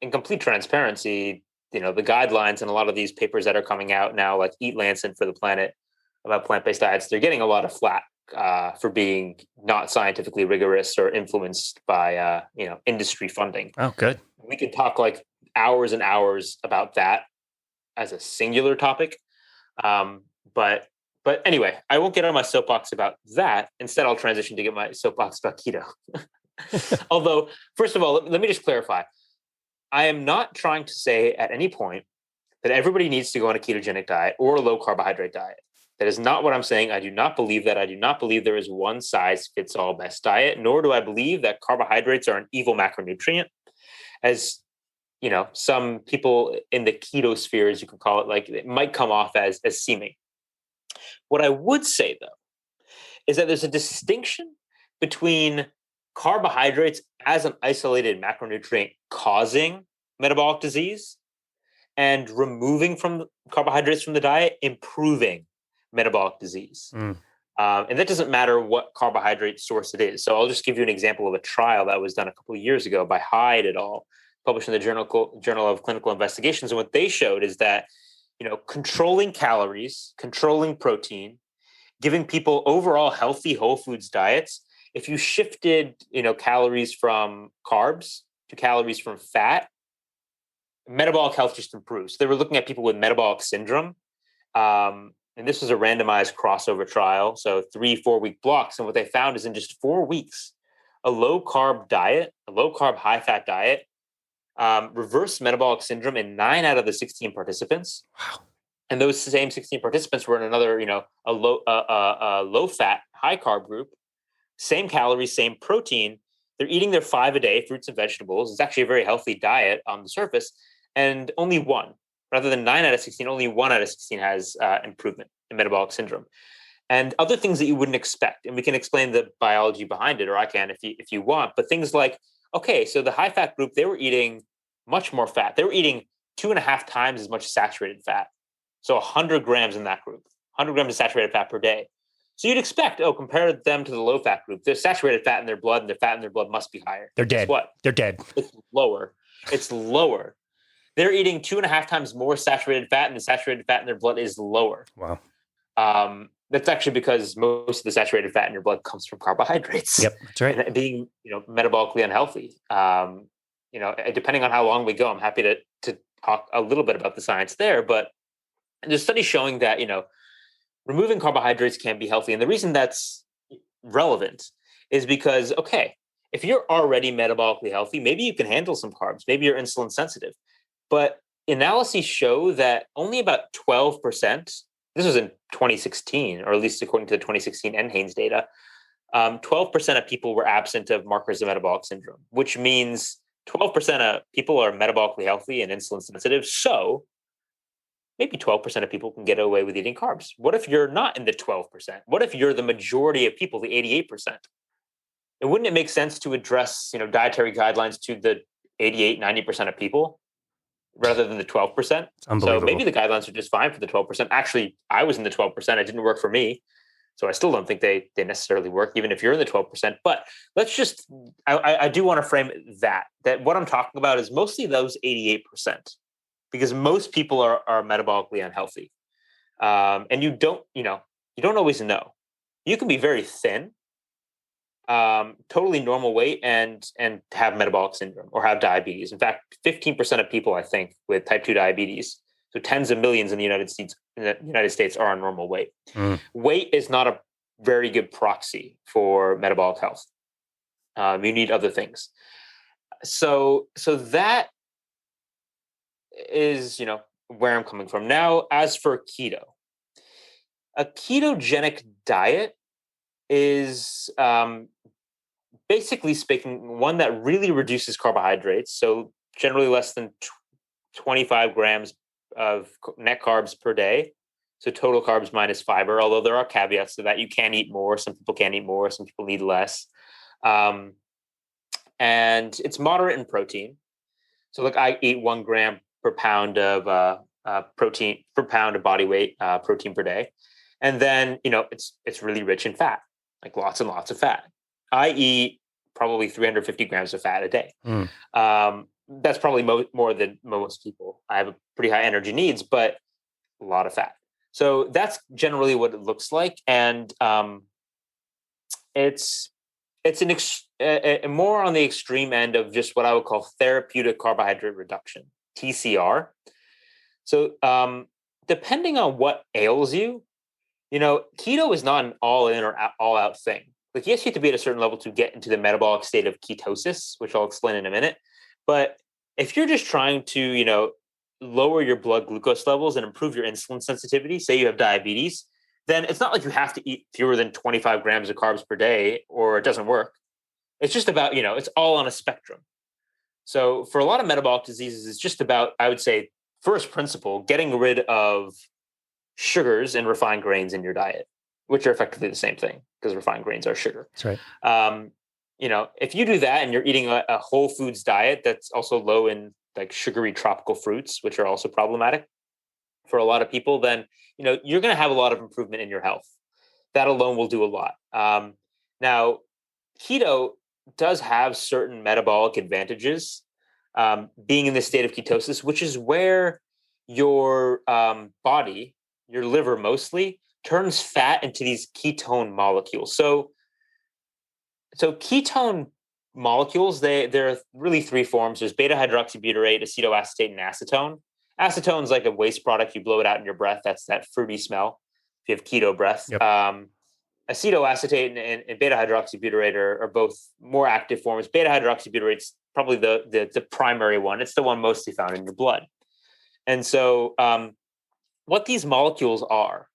in complete transparency, the guidelines and a lot of these papers that are coming out now, like Eat Lancet for the Planet about plant-based diets, they're getting a lot of flack for being not scientifically rigorous or influenced by, industry funding. Oh, good. We could talk like hours and hours about that as a singular topic. But anyway, I won't get on my soapbox about that. Instead, I'll transition to get my soapbox about keto. Although, first of all, let me just clarify. I am not trying to say at any point that everybody needs to go on a ketogenic diet or a low carbohydrate diet. That is not what I'm saying. I do not believe that. I do not believe there is one size fits all best diet, nor do I believe that carbohydrates are an evil macronutrient. As some people in the keto sphere, as you can call it, like it might come off as seeming. What I would say, though, is that there's a distinction between carbohydrates as an isolated macronutrient causing metabolic disease and removing from carbohydrates from the diet, improving metabolic disease. And that doesn't matter what carbohydrate source it is. So I'll just give you an example of a trial that was done a couple of years ago by Hyde et al., published in the Journal of Clinical Investigations. And what they showed is that, controlling calories, controlling protein, giving people overall healthy whole foods diets, if you shifted, calories from carbs to calories from fat, metabolic health just improves. They were looking at people with metabolic syndrome. And this was a randomized crossover trial. So 3-4 week blocks. And what they found is in just 4 weeks, a low carb diet, a low carb, high fat diet, reversed metabolic syndrome in 9 out of the 16 participants. Wow. And those same 16 participants were in another, a low fat, high carb group, same calories, same protein. They're eating their 5 a day, fruits and vegetables. It's actually a very healthy diet on the surface. And only one, rather than 9 out of 16, only 1 out of 16 has improvement in metabolic syndrome. And other things that you wouldn't expect. And we can explain the biology behind it, or I can if you want. But things like, okay, so the high fat group, they were eating much more fat. They were eating 2.5 times as much saturated fat. So 100 grams in that group, 100 grams of saturated fat per day. So you'd expect, compare them to the low fat group. There's saturated fat in their blood, and their fat in their blood must be higher. They're dead. Guess what? They're dead. It's lower. It's lower. They're eating 2.5 times more saturated fat, and the saturated fat in their blood is lower. Wow. That's actually because most of the saturated fat in your blood comes from carbohydrates. Yep, that's right. And being, metabolically unhealthy. Depending on how long we go, I'm happy to talk a little bit about the science there. But there's studies showing that, removing carbohydrates can be healthy. And the reason that's relevant is because, okay, if you're already metabolically healthy, maybe you can handle some carbs. Maybe you're insulin sensitive. But analyses show that only about 12%, this was in 2016, or at least according to the 2016 NHANES data, 12% of people were absent of markers of metabolic syndrome, which means 12% of people are metabolically healthy and insulin sensitive. So maybe 12% of people can get away with eating carbs. What if you're not in the 12%? What if you're the majority of people, the 88%? And wouldn't it make sense to address, dietary guidelines to the 88, 90% of people rather than the 12%? So maybe the guidelines are just fine for the 12%. Actually, I was in the 12%. It didn't work for me. So I still don't think they necessarily work, even if you're in the 12%. But let's just, I do want to frame that what I'm talking about is mostly those 88%. because most people are metabolically unhealthy. And you don't always know. You can be very thin, totally normal weight, and have metabolic syndrome or have diabetes. In fact, 15% of people, I think, with type 2 diabetes, so tens of millions in the United States are on normal weight. Weight is not a very good proxy for metabolic health. You need other things. So that is, where I'm coming from. Now, as for keto, a ketogenic diet is basically speaking one that really reduces carbohydrates. So generally less than 25 grams of net carbs per day. So total carbs minus fiber, although there are caveats to that. You can eat more. Some people can't eat more. Some people need less. And it's moderate in protein. So like I eat 1 gram per pound of protein per pound of body weight protein per day. And then, it's really rich in fat, like lots and lots of fat. I eat probably 350 grams of fat a day. That's probably more than most people. I have a pretty high energy needs, but a lot of fat. So that's generally what it looks like. And it's more on the extreme end of just what I would call therapeutic carbohydrate reduction, TCR. So depending on what ails you, keto is not an all in or all out thing. Like, yes, you have to be at a certain level to get into the metabolic state of ketosis, which I'll explain in a minute. But if you're just trying to, lower your blood glucose levels and improve your insulin sensitivity, say you have diabetes, then it's not like you have to eat fewer than 25 grams of carbs per day or it doesn't work. It's just about, it's all on a spectrum. So for a lot of metabolic diseases, it's just about, I would say, first principle, getting rid of sugars and refined grains in your diet, which are effectively the same thing because refined grains are sugar. That's right. If you do that and you're eating a whole foods diet that's also low in like sugary tropical fruits, which are also problematic for a lot of people, then, you're going to have a lot of improvement in your health. That alone will do a lot. Now, keto does have certain metabolic advantages, being in the state of ketosis, which is where your body, your liver mostly, turns fat into these ketone molecules. So ketone molecules, there are really 3 forms. There's beta hydroxybutyrate, acetoacetate, and acetone. Acetone is like a waste product. You blow it out in your breath. That's that fruity smell if you have keto breath. Yep. Acetoacetate and beta hydroxybutyrate are both more active forms. Beta hydroxybutyrate is probably the primary one. It's the one mostly found in your blood. And so what these molecules are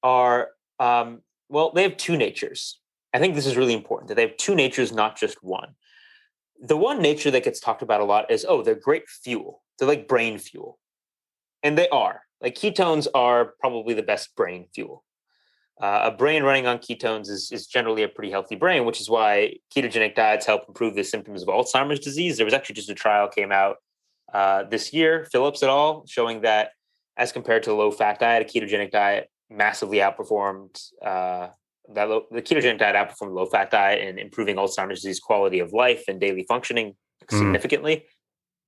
they have 2 natures. I think this is really important, that they have 2 natures, not just one. The one nature that gets talked about a lot is, they're great fuel. They're like brain fuel. And they are. Like ketones are probably the best brain fuel. A brain running on ketones is generally a pretty healthy brain, which is why ketogenic diets help improve the symptoms of Alzheimer's disease. There was actually just a trial came out this year, Phillips et al., showing that as compared to a low-fat diet, a ketogenic diet massively outperformed the ketogenic diet outperformed the low-fat diet in improving Alzheimer's disease quality of life and daily functioning significantly.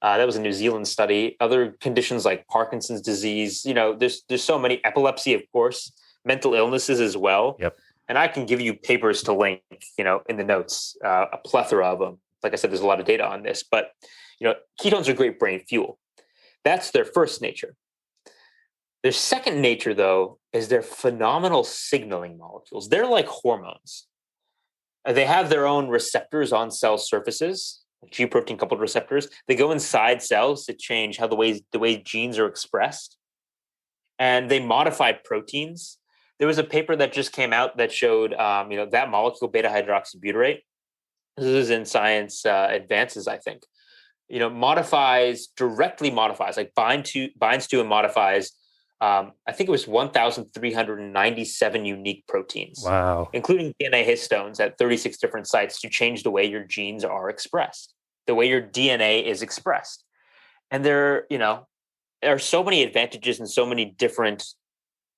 That was a New Zealand study. Other conditions like Parkinson's disease, there's so many, epilepsy, of course, mental illnesses as well. Yep. And I can give you papers to link, in the notes, a plethora of them. Like I said, there's a lot of data on this, but, ketones are great brain fuel. That's their first nature. Their second nature, though, is they're phenomenal signaling molecules. They're like hormones. They have their own receptors on cell surfaces, G protein coupled receptors. They go inside cells to change how the way genes are expressed, and they modify proteins. There was a paper that just came out that showed, that molecule beta hydroxybutyrate. This is in Science Advances, I think. Directly modifies, like binds to and modifies. I think it was 1,397 unique proteins. Wow. Including DNA histones at 36 different sites to change the way your genes are expressed, the way your DNA is expressed. And there are so many advantages in so many different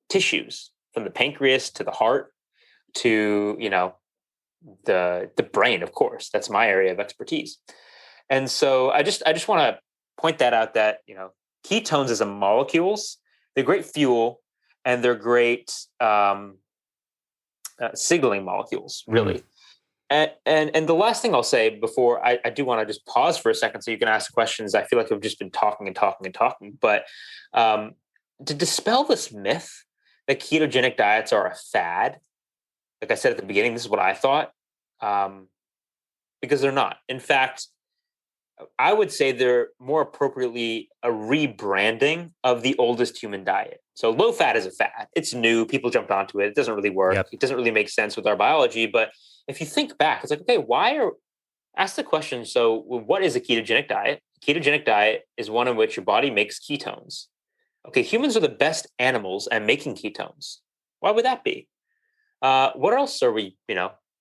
tissues, from the pancreas to the heart to, the brain, of course. That's my area of expertise. And so I just want to point that out that, ketones as a molecules, they're great fuel and they're great signaling molecules, really. And the last thing I'll say before I do want to just pause for a second so you can ask questions. I feel like I've just been talking and talking and talking, but to dispel this myth that ketogenic diets are a fad, like I said at the beginning, this is what I thought, because they're not. In fact, I would say they're more appropriately a rebranding of the oldest human diet. So low fat is a fad. It's new. People jumped onto it. It doesn't really work. Yep. It doesn't really make sense with our biology. But if you think back, it's like, okay, ask the question. So what is a ketogenic diet? A ketogenic diet is one in which your body makes ketones. Okay, humans are the best animals at making ketones. Why would that be? What else are we,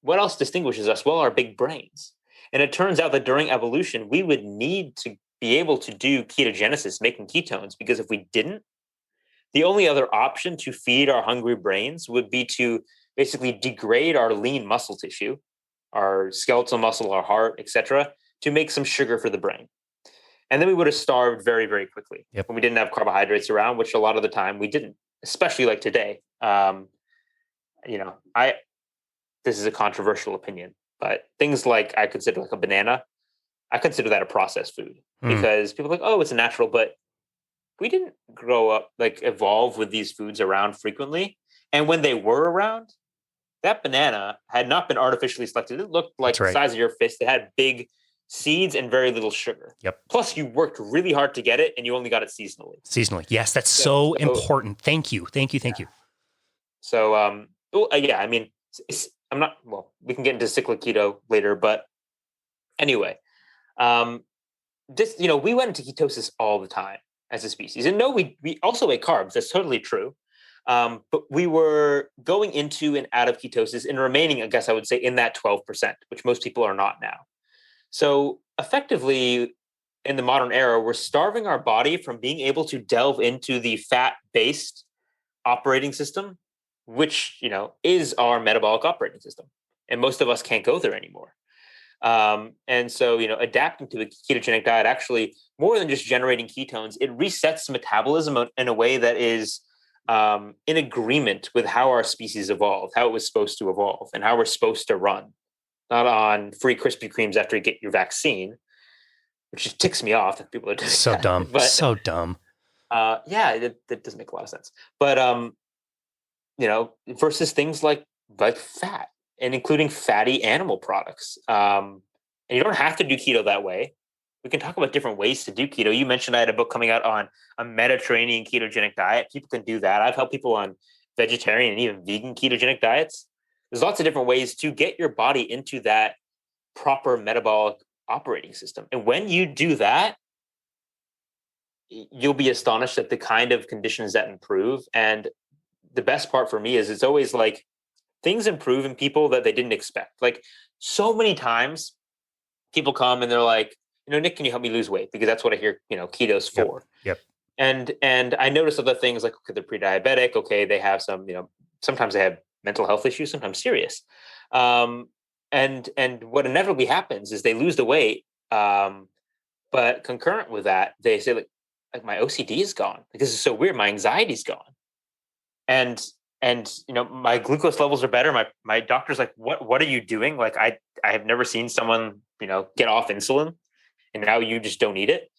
what else distinguishes us? Well, our big brains. And it turns out that during evolution, we would need to be able to do ketogenesis, making ketones, because if we didn't, the only other option to feed our hungry brains would be to basically degrade our lean muscle tissue, our skeletal muscle, our heart, etc., to make some sugar for the brain. And then we would have starved very, very quickly when we didn't have carbohydrates around, which a lot of the time we didn't, especially like today. This is a controversial opinion, but things like I consider like a banana, I consider that a processed food because people are like, oh, it's natural, but we didn't grow up, evolve with these foods around frequently. And when they were around, that banana had not been artificially selected. It looked like the size of your fist. It had big seeds and very little sugar. Yep. Plus, you worked really hard to get it, and you only got it seasonally. Seasonally. Yes, that's so important. Thank you. So, I'm not, we can get into cyclic keto later, but anyway, we went into ketosis all the time as a species. And no, we also ate carbs. That's totally true. But we were going into and out of ketosis and remaining, I guess I would say, in that 12%, which most people are not now. So effectively, in the modern era, we're starving our body from being able to delve into the fat-based operating system, which, is our metabolic operating system. And most of us can't go there anymore. And so, adapting to a ketogenic diet, actually, more than just generating ketones, it resets metabolism in a way that is in agreement with how our species evolved, how it was supposed to evolve, and how we're supposed to run. Not on free Krispy Kremes after you get your vaccine, which just ticks me off that people are doing so that. dumb. But, so dumb. That doesn't make a lot of sense. But versus things like fat and including fatty animal products. And you don't have to do keto that way. We can talk about different ways to do keto. You mentioned I had a book coming out on a Mediterranean ketogenic diet. People can do that. I've helped people on vegetarian and even vegan ketogenic diets. There's lots of different ways to get your body into that proper metabolic operating system. And when you do that, you'll be astonished at the kind of conditions that improve. And the best part for me is it's always like things improve in people that they didn't expect. Like so many times people come and they're like, Nick, can you help me lose weight? Because that's what I hear, keto's for. Yep. And I notice other things like, okay, they're pre-diabetic. Okay, they have some, sometimes they have mental health issues, sometimes serious. And what inevitably happens is they lose the weight. But concurrent with that, they say like my OCD is gone. Like, this is so weird. My anxiety's gone. And my glucose levels are better. My doctor's like, what are you doing? Like, I have never seen someone, get off insulin and now you just don't need it.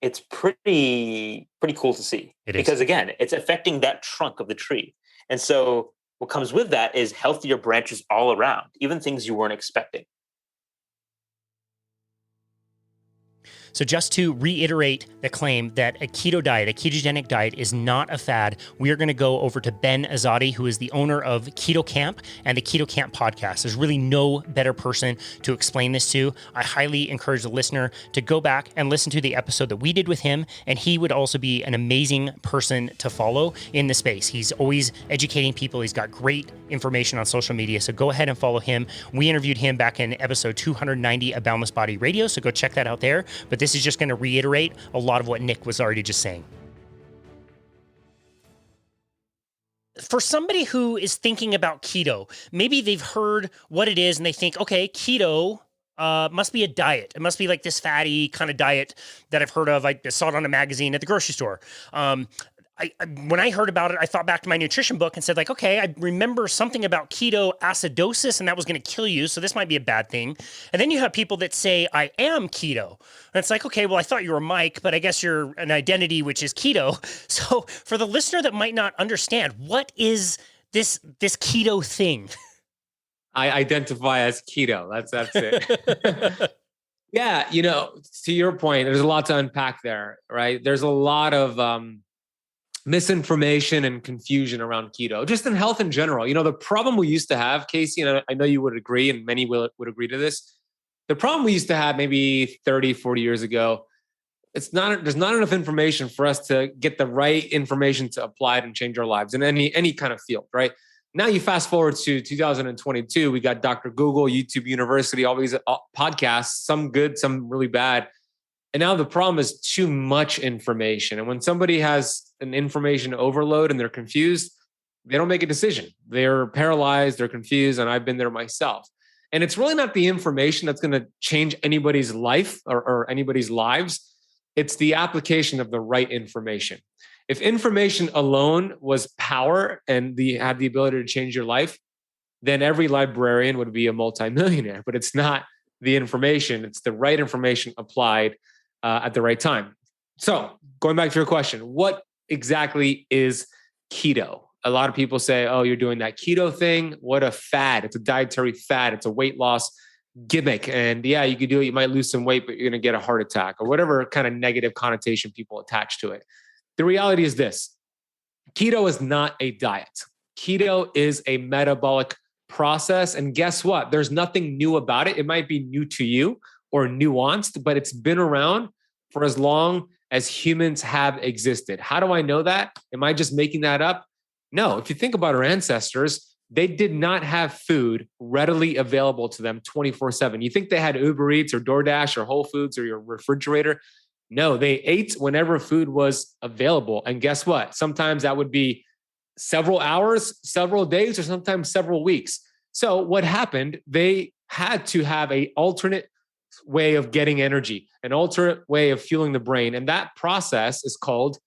It's pretty cool to see. Because again, it's affecting that trunk of the tree. And so what comes with that is healthier branches all around, even things you weren't expecting. So just to reiterate the claim that a keto diet, a ketogenic diet is not a fad, we are going to go over to Ben Azadi, who is the owner of Keto Camp and the Keto Camp podcast. There's really no better person to explain this to. I highly encourage the listener to go back and listen to the episode that we did with him, and he would also be an amazing person to follow in the space. He's always educating people. He's got great information on social media, so go ahead and follow him. We interviewed him back in episode 290 of Boundless Body Radio, so go check that out there. But this is just going to reiterate a lot of what Nick was already just saying. For somebody who is thinking about keto, maybe they've heard what it is and they think, okay, keto, must be a diet. It must be like this fatty kind of diet that I've heard of. I saw it on a magazine at the grocery store. When I heard about it, I thought back to my nutrition book and said like, okay, I remember something about ketoacidosis and that was going to kill you. So this might be a bad thing. And then you have people that say, I am keto. And it's like, okay, well, I thought you were Mike, but I guess you're an identity, which is keto. So for the listener that might not understand, what is this keto thing? I identify as keto. That's it. Yeah. To your point, there's a lot to unpack there, right? There's a lot of, misinformation and confusion around keto, just in health in general. The problem we used to have, Casey, and I know you would agree, and many would agree to this. The problem we used to have maybe 30, 40 years ago, there's not enough information for us to get the right information to apply it and change our lives in any kind of field, right? Now you fast forward to 2022, we got Dr. Google, YouTube University, all these podcasts, some good, some really bad. And now the problem is too much information. And when somebody has an information overload and they're confused, they don't make a decision. They're paralyzed, they're confused, and I've been there myself. And it's really not the information that's going to change anybody's life or anybody's lives. It's the application of the right information. If information alone was power and had the ability to change your life, then every librarian would be a multimillionaire. But it's not the information. It's the right information applied at the right time. So going back to your question, what exactly is keto? A lot of people say, oh, you're doing that keto thing. What a fad. It's a dietary fad. It's a weight loss gimmick. And yeah, you could do it. You might lose some weight, but you're going to get a heart attack or whatever kind of negative connotation people attach to it. The reality is this: keto is not a diet. Keto is a metabolic process. And guess what? There's nothing new about it. It might be new to you or nuanced, but it's been around for as long as humans have existed. How do I know that? Am I just making that up? No. If you think about our ancestors, they did not have food readily available to them 24/7. You think they had Uber Eats or DoorDash or Whole Foods or your refrigerator? No, they ate whenever food was available. And guess what? Sometimes that would be several hours, several days, or sometimes several weeks. So what happened? They had to have an alternate way of getting energy, an alternate way of fueling the brain. And that process is called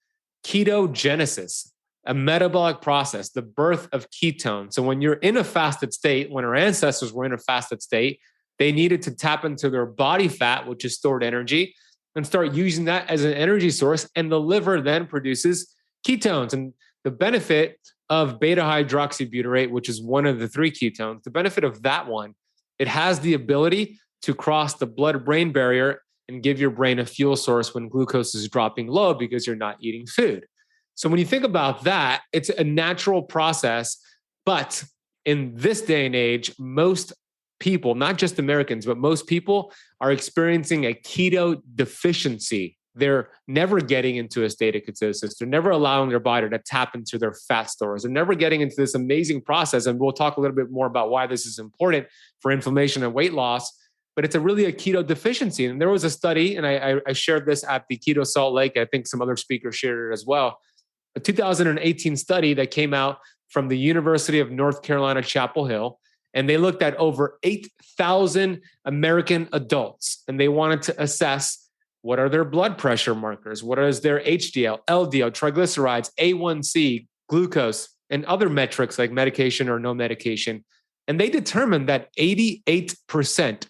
ketogenesis, a metabolic process, the birth of ketones. So when you're in a fasted state, when our ancestors were in a fasted state, they needed to tap into their body fat, which is stored energy, and start using that as an energy source. And the liver then produces ketones. And the benefit of beta hydroxybutyrate, which is one of the three ketones, the benefit of that one, it has the ability to cross the blood-brain barrier and give your brain a fuel source when glucose is dropping low because you're not eating food. So when you think about that, it's a natural process. But in this day and age, most people, not just Americans, but most people are experiencing a keto deficiency. They're never getting into a state of ketosis. They're never allowing their body to tap into their fat stores. They're never getting into this amazing process. And we'll talk a little bit more about why this is important for inflammation and weight loss. But it's really a keto deficiency. And there was a study, and I shared this at the Keto Salt Lake. I think some other speakers shared it as well. A 2018 study that came out from the University of North Carolina, Chapel Hill. And they looked at over 8,000 American adults. And they wanted to assess what are their blood pressure markers? What is their HDL, LDL, triglycerides, A1C, glucose, and other metrics like medication or no medication. And they determined that 88%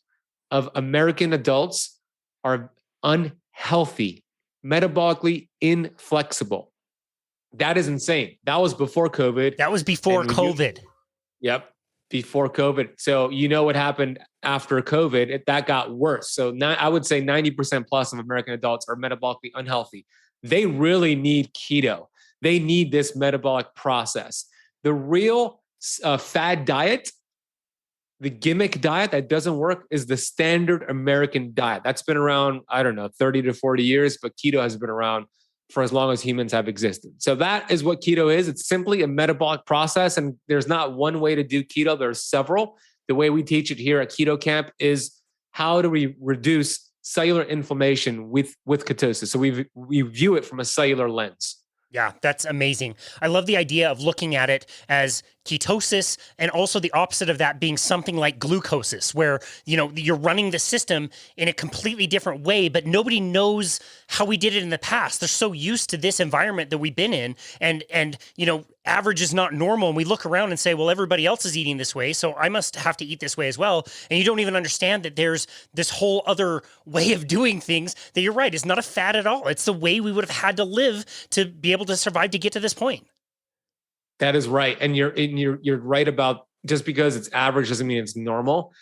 of American adults are unhealthy, metabolically inflexible. That is insane. That was before COVID. That was before COVID. Yep. Before COVID. So you know what happened after COVID, that got worse. So now I would say 90% plus of American adults are metabolically unhealthy. They really need keto. They need this metabolic process. The real fad diet, the gimmick diet that doesn't work, is the standard American diet. That's been around, 30 to 40 years, but keto has been around for as long as humans have existed. So that is what keto is. It's simply a metabolic process. And there's not one way to do keto. There's several. The way we teach it here at Keto Camp is how do we reduce cellular inflammation with ketosis. So we view it from a cellular lens. Yeah, that's amazing. I love the idea of looking at it as ketosis, and also the opposite of that being something like glucosis, where, you're running the system in a completely different way, but nobody knows how we did it in the past. They're so used to this environment that we've been in, and average is not normal. And we look around and say, well, everybody else is eating this way, so I must have to eat this way as well. And you don't even understand that there's this whole other way of doing things that, you're right, is not a fad at all. It's the way we would have had to live to be able to survive to get to this point. That is right. And you're right about, just because it's average doesn't mean it's normal.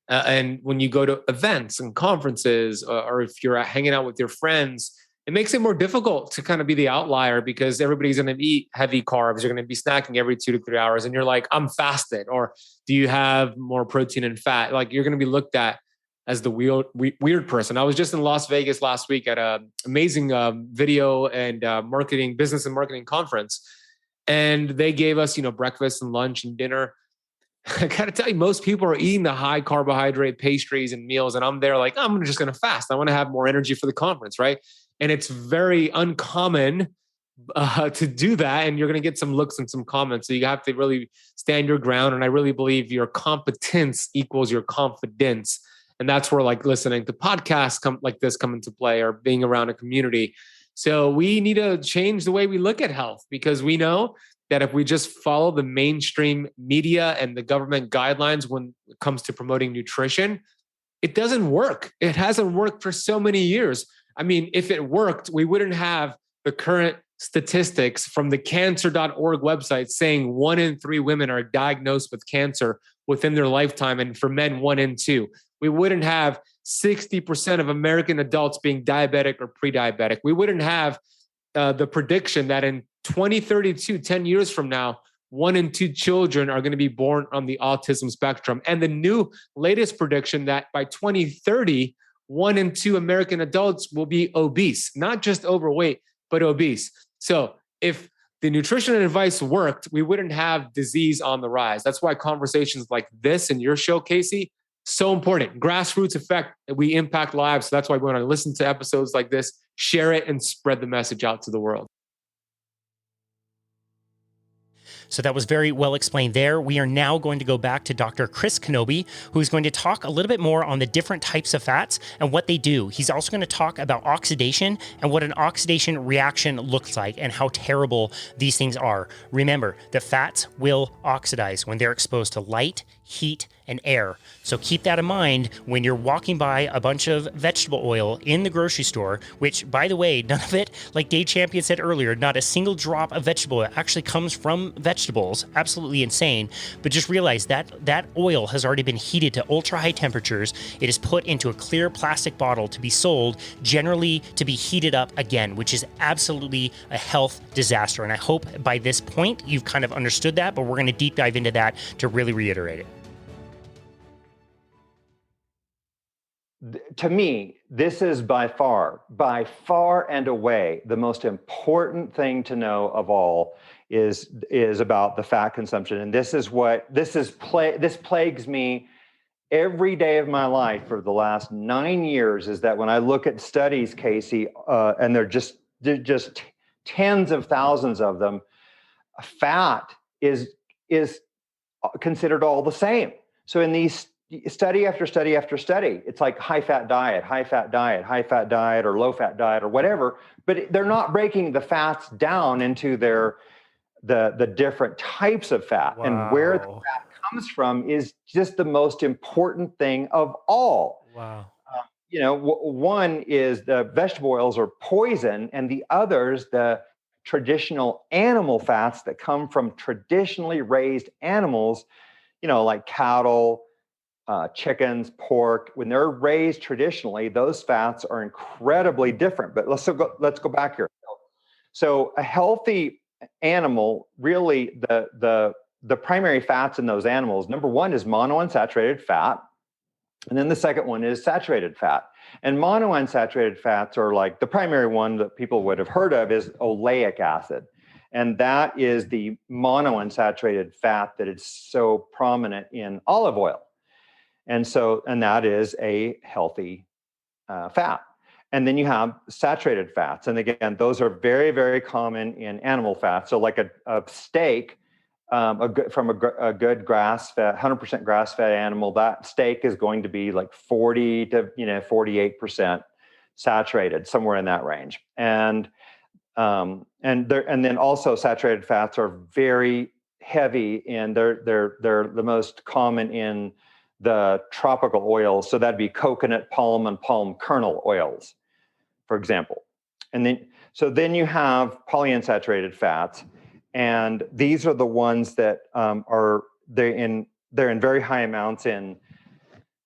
And when you go to events and conferences, or if you're hanging out with your friends, it makes it more difficult to kind of be the outlier, because everybody's going to eat heavy carbs. You're going to be snacking every 2 to 3 hours. And you're like, I'm fasted. Or do you have more protein and fat? Like, you're going to be looked at as the weird person. I was just in Las Vegas last week at an amazing video and business and marketing conference. And they gave us, breakfast and lunch and dinner. I got to tell you, most people are eating the high carbohydrate pastries and meals. And I'm there like, I'm just going to fast. I want to have more energy for the conference, right? And it's very uncommon to do that. And you're going to get some looks and some comments. So you have to really stand your ground. And I really believe your competence equals your confidence. And that's where, like, listening to podcasts like this come into play, or being around a community. So we need to change the way we look at health, because we know that if we just follow the mainstream media and the government guidelines when it comes to promoting nutrition, it doesn't work. It hasn't worked for so many years. I mean, if it worked, we wouldn't have the current statistics from the cancer.org website saying 1 in 3 women are diagnosed with cancer within their lifetime, and for men, 1 in 2. We wouldn't have 60% of American adults being diabetic or pre-diabetic. We wouldn't have the prediction that in 2032, 10 years from now, 1 in 2 children are going to be born on the autism spectrum. And the new latest prediction that by 2030, 1 in 2 American adults will be obese, not just overweight, but obese. So if the nutrition advice worked, we wouldn't have disease on the rise. That's why conversations like this in your show, Casey, so important. Grassroots effect, we impact lives. So that's why we want to listen to episodes like this, share it, and spread the message out to the world. So that was very well explained there. We are now going to go back to Dr. Chris Kenobi, who's going to talk a little bit more on the different types of fats and what they do. He's also going to talk about oxidation and what an oxidation reaction looks like and how terrible these things are. Remember that fats will oxidize when they're exposed to light, heat, and air. So keep that in mind when you're walking by a bunch of vegetable oil in the grocery store, which, by the way, none of it, like Dave Champion said earlier, not a single drop of vegetable oil actually comes from vegetables. Absolutely insane. But just realize that that oil has already been heated to ultra high temperatures. It is put into a clear plastic bottle to be sold, generally to be heated up again, which is absolutely a health disaster. And I hope by this point you've kind of understood that, but we're going to deep dive into that to really reiterate it. To me, this is by far and away, the most important thing to know of all is about the fat consumption. And this plagues me every day of my life for the last 9 years, is that when I look at studies, Casey, and they're just tens of thousands of them, fat is considered all the same. So in these study after study after study, it's like high fat diet, or low fat diet, or whatever, but they're not breaking the fats down into the different types of fat. Wow. And where the fat comes from is just the most important thing of all. Wow. One is the vegetable oils are poison, and the others, the traditional animal fats that come from traditionally raised animals, like cattle, chickens, pork. When they're raised traditionally, those fats are incredibly different. But let's go back here. So a healthy animal, really, the primary fats in those animals, number one is monounsaturated fat, and then the second one is saturated fat. And monounsaturated fats are like the primary one that people would have heard of is oleic acid. And that is the monounsaturated fat that is so prominent in olive oil. And that is a healthy fat. And then you have saturated fats. And again, those are very, very common in animal fats. So like a steak a good grass-fed, 100% grass-fed animal, that steak is going to be like 40 to 48% saturated, somewhere in that range. And then also saturated fats are very heavy, and they're the most common in the tropical oils. So that'd be coconut, palm, and palm kernel oils, for example. And then you have polyunsaturated fats, and these are the ones that they're in very high amounts in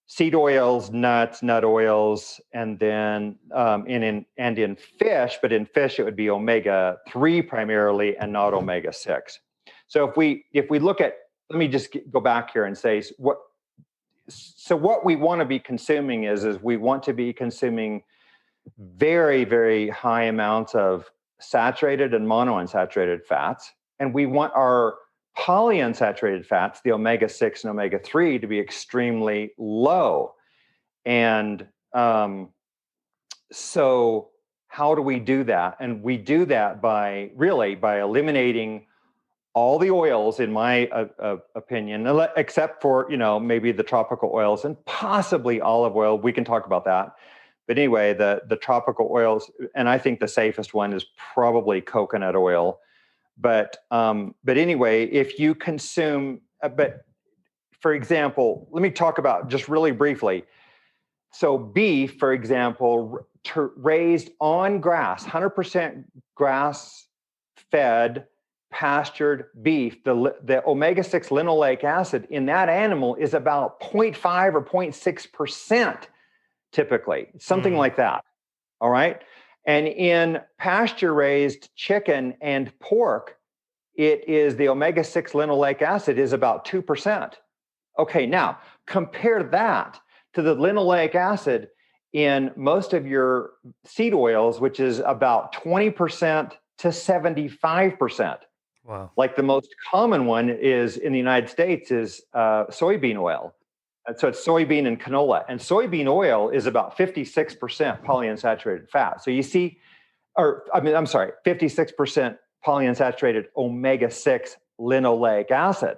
seed oils, nuts, nut oils, and then in fish. But in fish, it would be omega-3 primarily, and not omega-6. So if we look at, let me just go back here and say what we want to be consuming is we want to be consuming very, very high amounts of saturated and monounsaturated fats, and we want our polyunsaturated fats, the omega-6 and omega-3, to be extremely low. And so how do we do that? And we do that by eliminating all the oils, in my opinion, except for, maybe the tropical oils and possibly olive oil. We can talk about that. But anyway, the tropical oils, and I think the safest one is probably coconut oil. But anyway, if you consume, but for example, let me talk about just really briefly. So beef, for example, raised on grass, 100% grass-fed, pastured beef, the omega-6 linoleic acid in that animal is about 0.5 or 0.6%, typically, something like that. All right. And in pasture-raised chicken and pork, it is the omega-6 linoleic acid is about 2%. Okay, now compare that to the linoleic acid in most of your seed oils, which is about 20% to 75%. Wow. Like the most common one is in the United States is soybean oil. And so it's soybean and canola. And soybean oil is about 56% polyunsaturated fat. So you see, 56% polyunsaturated omega-6 linoleic acid,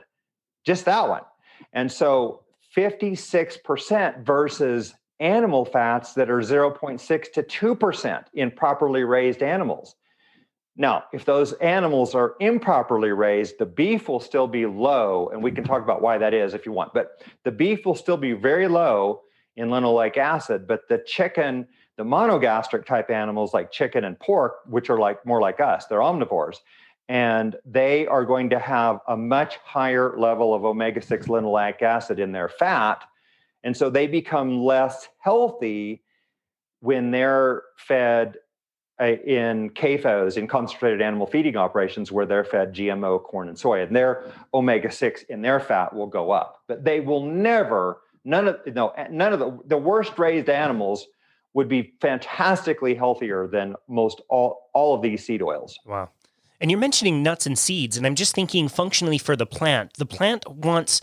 just that one. And so 56% versus animal fats that are 0.6 to 2% in properly raised animals. Now, if those animals are improperly raised, the beef will still be low, and we can talk about why that is if you want, but the beef will still be very low in linoleic acid, but the chicken, the monogastric type animals like chicken and pork, which are more like us, they're omnivores, and they are going to have a much higher level of omega-6 linoleic acid in their fat, and so they become less healthy when they're fed in CAFOs, in concentrated animal feeding operations, where they're fed GMO corn and soy, and their omega-6 in their fat will go up. But they will never, none of the worst raised animals would be fantastically healthier than most all of these seed oils. Wow. And you're mentioning nuts and seeds, and I'm just thinking functionally for the plant. The plant wants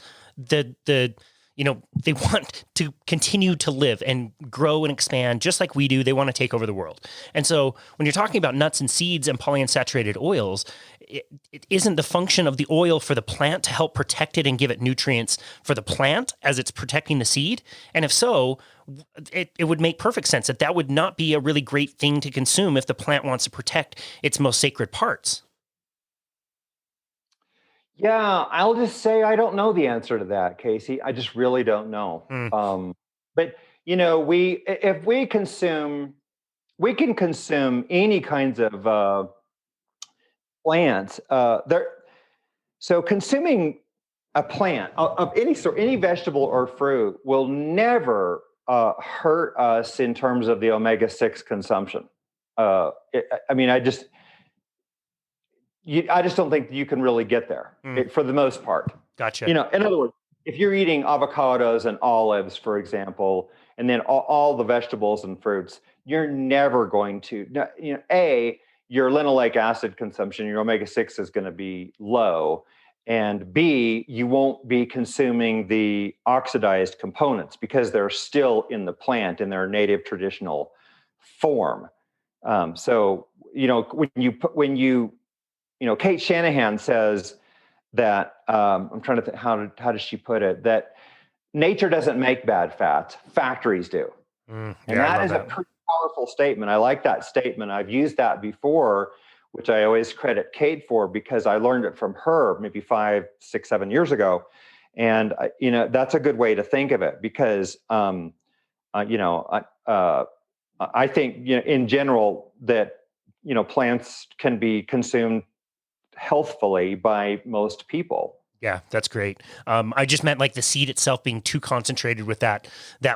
they want to continue to live and grow and expand just like we do. They want to take over the world. And so when you're talking about nuts and seeds and polyunsaturated oils, it isn't the function of the oil for the plant to help protect it and give it nutrients for the plant as it's protecting the seed? And if so, it would make perfect sense that would not be a really great thing to consume if the plant wants to protect its most sacred parts. Yeah, I'll just say I don't know the answer to that, Casey. I just really don't know. But we can consume any kinds of plants. So consuming a plant of any sort, any vegetable or fruit, will never hurt us in terms of the omega-6 consumption. I just don't think you can really get there for the most part. Gotcha. In other words, if you're eating avocados and olives, for example, and then all the vegetables and fruits, you're never going to, your linoleic acid consumption, your omega-6 is going to be low. And B, you won't be consuming the oxidized components because they're still in the plant in their native traditional form. Kate Shanahan says that I'm trying to think, how does she put it? That nature doesn't make bad fats, factories do. And that is a pretty powerful statement. I like that statement. I've used that before, which I always credit Kate for, because I learned it from her maybe 5, 6, 7 years ago. And, that's a good way to think of it, because, I think, in general that, plants can be consumed healthfully by most people. Yeah, that's great. I just meant like the seed itself being too concentrated with that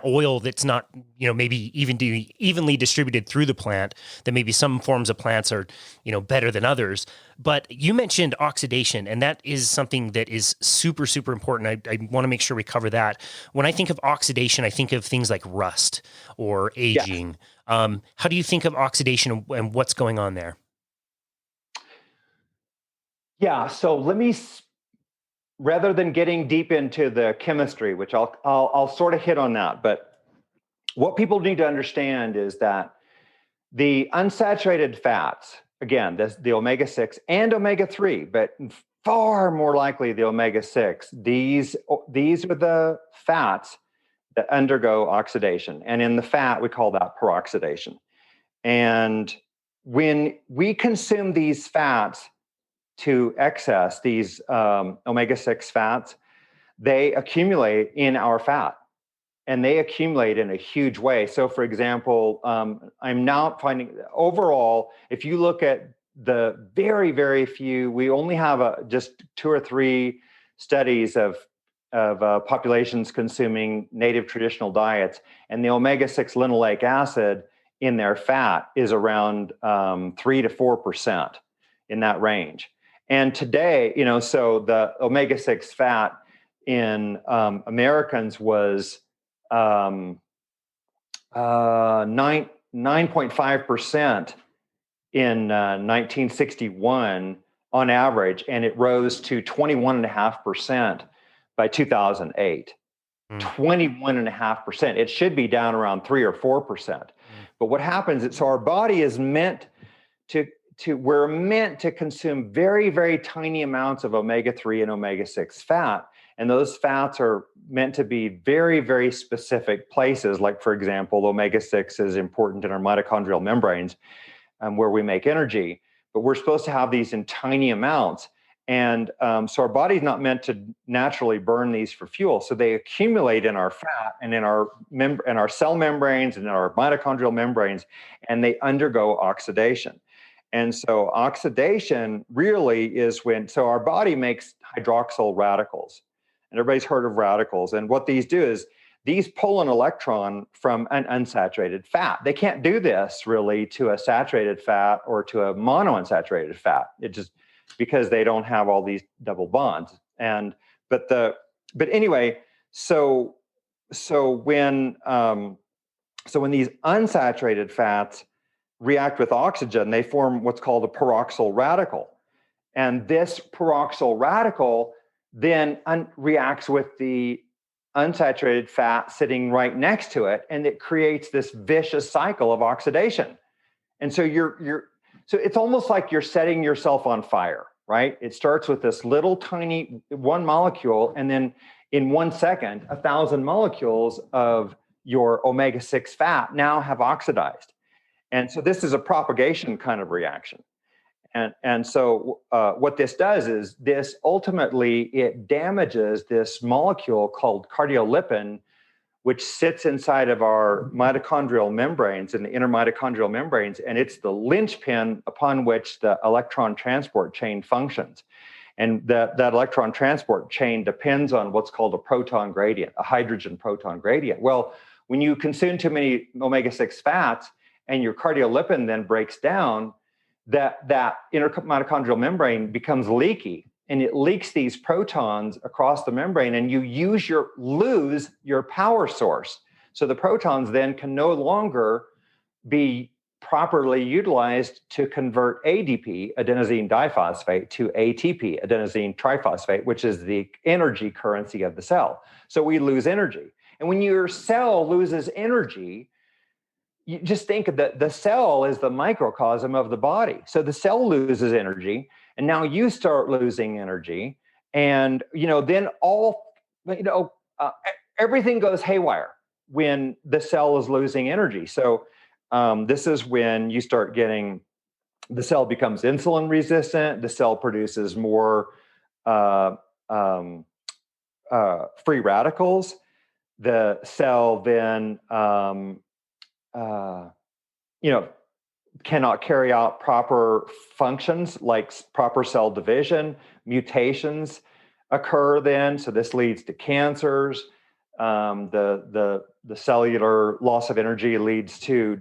oil that's not, maybe evenly distributed through the plant, that maybe some forms of plants are, better than others. But you mentioned oxidation, and that is something that is super, super important. I want to make sure we cover that. When I think of oxidation, I think of things like rust or aging. Yes. How do you think of oxidation and what's going on there? Yeah, so let me, rather than getting deep into the chemistry, which I'll sort of hit on that, but what people need to understand is that the unsaturated fats, again, the omega-6 and omega-3, but far more likely the omega-6, these are the fats that undergo oxidation. And in the fat, we call that peroxidation. And when we consume these fats to excess, these omega-6 fats, they accumulate in our fat, and they accumulate in a huge way. So for example, I'm now finding overall, if you look at the very, very few, we only have just 2 or 3 studies of populations consuming native traditional diets, and the omega-6 linoleic acid in their fat is around 3 to 4%, in that range. And today, so the omega-6 fat in Americans was 9.5% in 1961 on average, and it rose to 21.5% by 2008. 21.5%. It should be down around 3 or 4%. But what happens is, so our body is meant we're meant to consume very, very tiny amounts of omega-3 and omega-6 fat. And those fats are meant to be very, very specific places. Like, for example, omega-6 is important in our mitochondrial membranes, where we make energy. But we're supposed to have these in tiny amounts. And so our body's not meant to naturally burn these for fuel. So they accumulate in our fat and in our cell membranes and in our mitochondrial membranes, and they undergo oxidation. And so oxidation really is so our body makes hydroxyl radicals. And everybody's heard of radicals. And what these do is these pull an electron from an unsaturated fat. They can't do this really to a saturated fat or to a monounsaturated fat. It just, because they don't have all these double bonds. But anyway, so when these unsaturated fats react with oxygen, they form what's called a peroxyl radical. And this peroxyl radical then reacts with the unsaturated fat sitting right next to it, and it creates this vicious cycle of oxidation. And so so it's almost like you're setting yourself on fire, right? It starts with this little tiny one molecule, and then in 1 second, 1,000 molecules of your omega-6 fat now have oxidized. And so this is a propagation kind of reaction. And so what this does is this ultimately, it damages this molecule called cardiolipin, which sits inside of our mitochondrial membranes and the inner mitochondrial membranes. And it's the linchpin upon which the electron transport chain functions. And that electron transport chain depends on what's called a proton gradient, a hydrogen proton gradient. Well, when you consume too many omega-6 fats and your cardiolipin then breaks down, that inner mitochondrial membrane becomes leaky, and it leaks these protons across the membrane, and you lose your power source. So the protons then can no longer be properly utilized to convert ADP, adenosine diphosphate, to ATP, adenosine triphosphate, which is the energy currency of the cell. So we lose energy. And when your cell loses energy, you just think that the cell is the microcosm of the body. So the cell loses energy, and now you start losing energy. And, then everything goes haywire when the cell is losing energy. So this is when you start getting, the cell becomes insulin resistant, the cell produces more free radicals. The cell then, cannot carry out proper functions like proper cell division. Mutations occur then, so this leads to cancers. The cellular loss of energy leads to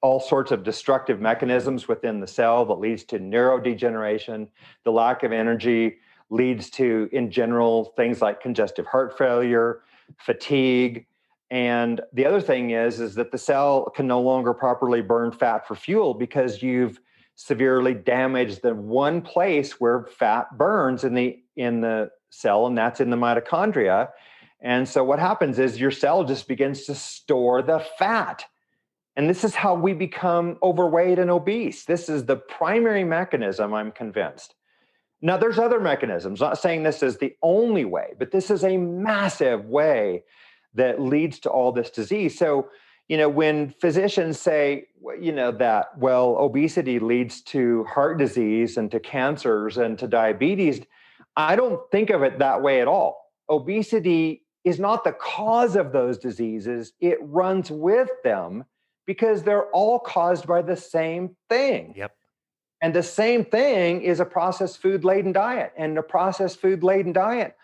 all sorts of destructive mechanisms within the cell that leads to neurodegeneration. The lack of energy leads to, in general, things like congestive heart failure, fatigue. And the other thing is that the cell can no longer properly burn fat for fuel because you've severely damaged the one place where fat burns in the cell, and that's in the mitochondria. And so what happens is your cell just begins to store the fat. And this is how we become overweight and obese. This is the primary mechanism, I'm convinced. Now, there's other mechanisms. I'm not saying this is the only way, but this is a massive way that leads to all this disease. So, when physicians say, that, obesity leads to heart disease and to cancers and to diabetes, I don't think of it that way at all. Obesity is not the cause of those diseases. It runs with them because they're all caused by the same thing. Yep. And the same thing is a processed food-laden diet. And the processed food-laden diet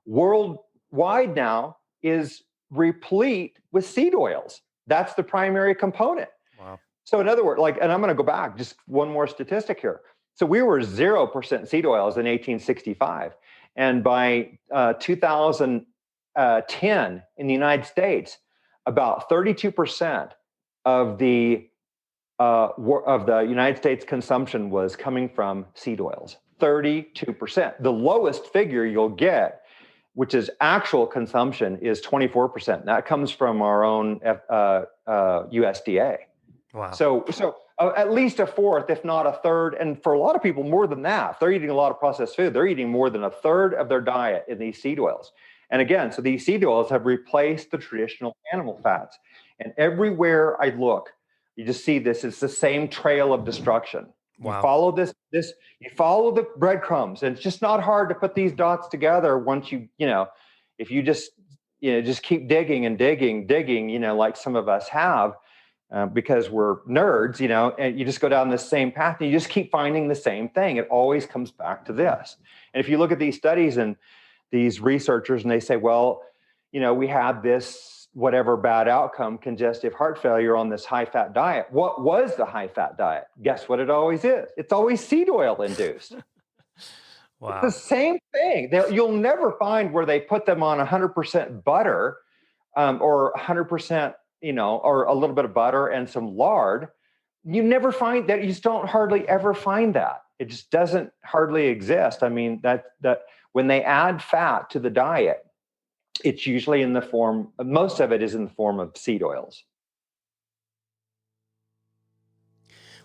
worldwide now is replete with seed oils. That's the primary component. Wow. So in other words, and I'm going to go back, just one more statistic here. So we were 0% seed oils in 1865. And by 2010 in the United States, about 32% of the United States consumption was coming from seed oils. 32%. The lowest figure you'll get, which is actual consumption, is 24%. That comes from our own USDA. Wow. So at least a fourth, if not a third, and for a lot of people, more than that. If they're eating a lot of processed food, they're eating more than a third of their diet in these seed oils. And again, so these seed oils have replaced the traditional animal fats. And everywhere I look, you just see this. It's the same trail of destruction. Wow. You follow you follow the breadcrumbs, and it's just not hard to put these dots together once if you just keep digging and digging, like some of us have, because we're nerds, and you just go down this same path and you just keep finding the same thing. It always comes back to this. And if you look at these studies and these researchers, and they say, we had this whatever bad outcome, congestive heart failure, on this high-fat diet. What was the high-fat diet? Guess what it always is? It's always seed oil induced. Wow. It's the same thing. You'll never find where they put them on 100% butter or 100%, or a little bit of butter and some lard. You never find that. You just don't hardly ever find that. It just doesn't hardly exist. I mean, that when they add fat to the diet, it's usually most of it is in the form of seed oils.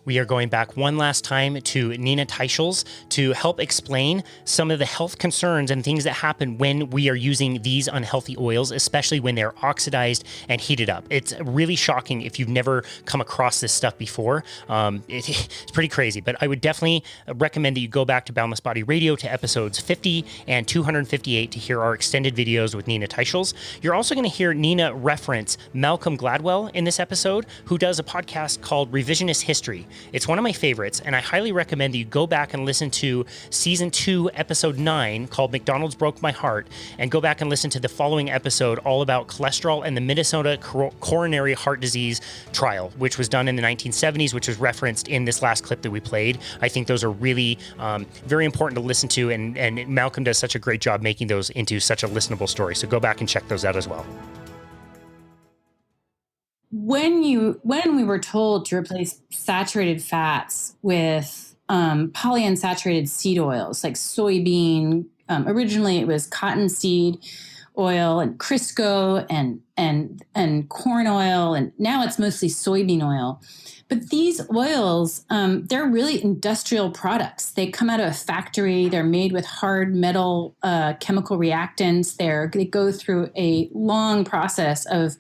We are going back one last time to Nina Teichels to help explain some of the health concerns and things that happen when we are using these unhealthy oils, especially when they're oxidized and heated up. It's really shocking if you've never come across this stuff before. It's pretty crazy, but I would definitely recommend that you go back to Boundless Body Radio to episodes 50 and 258 to hear our extended videos with Nina Teichels. You're also going to hear Nina reference Malcolm Gladwell in this episode, who does a podcast called Revisionist History. It's one of my favorites, and I highly recommend that you go back and listen to season 2, episode 9, called McDonald's Broke My Heart, and go back and listen to the following episode all about cholesterol and the Minnesota coronary heart disease trial, which was done in the 1970s, which was referenced in this last clip that we played. I think those are really very important to listen to, and Malcolm does such a great job making those into such a listenable story. So go back and check those out as well. When we were told to replace saturated fats with polyunsaturated seed oils like soybean, originally it was cottonseed oil and Crisco and corn oil, and now it's mostly soybean oil. But these oils, they're really industrial products. They come out of a factory. They're made with hard metal chemical reactants. They go through a long process of,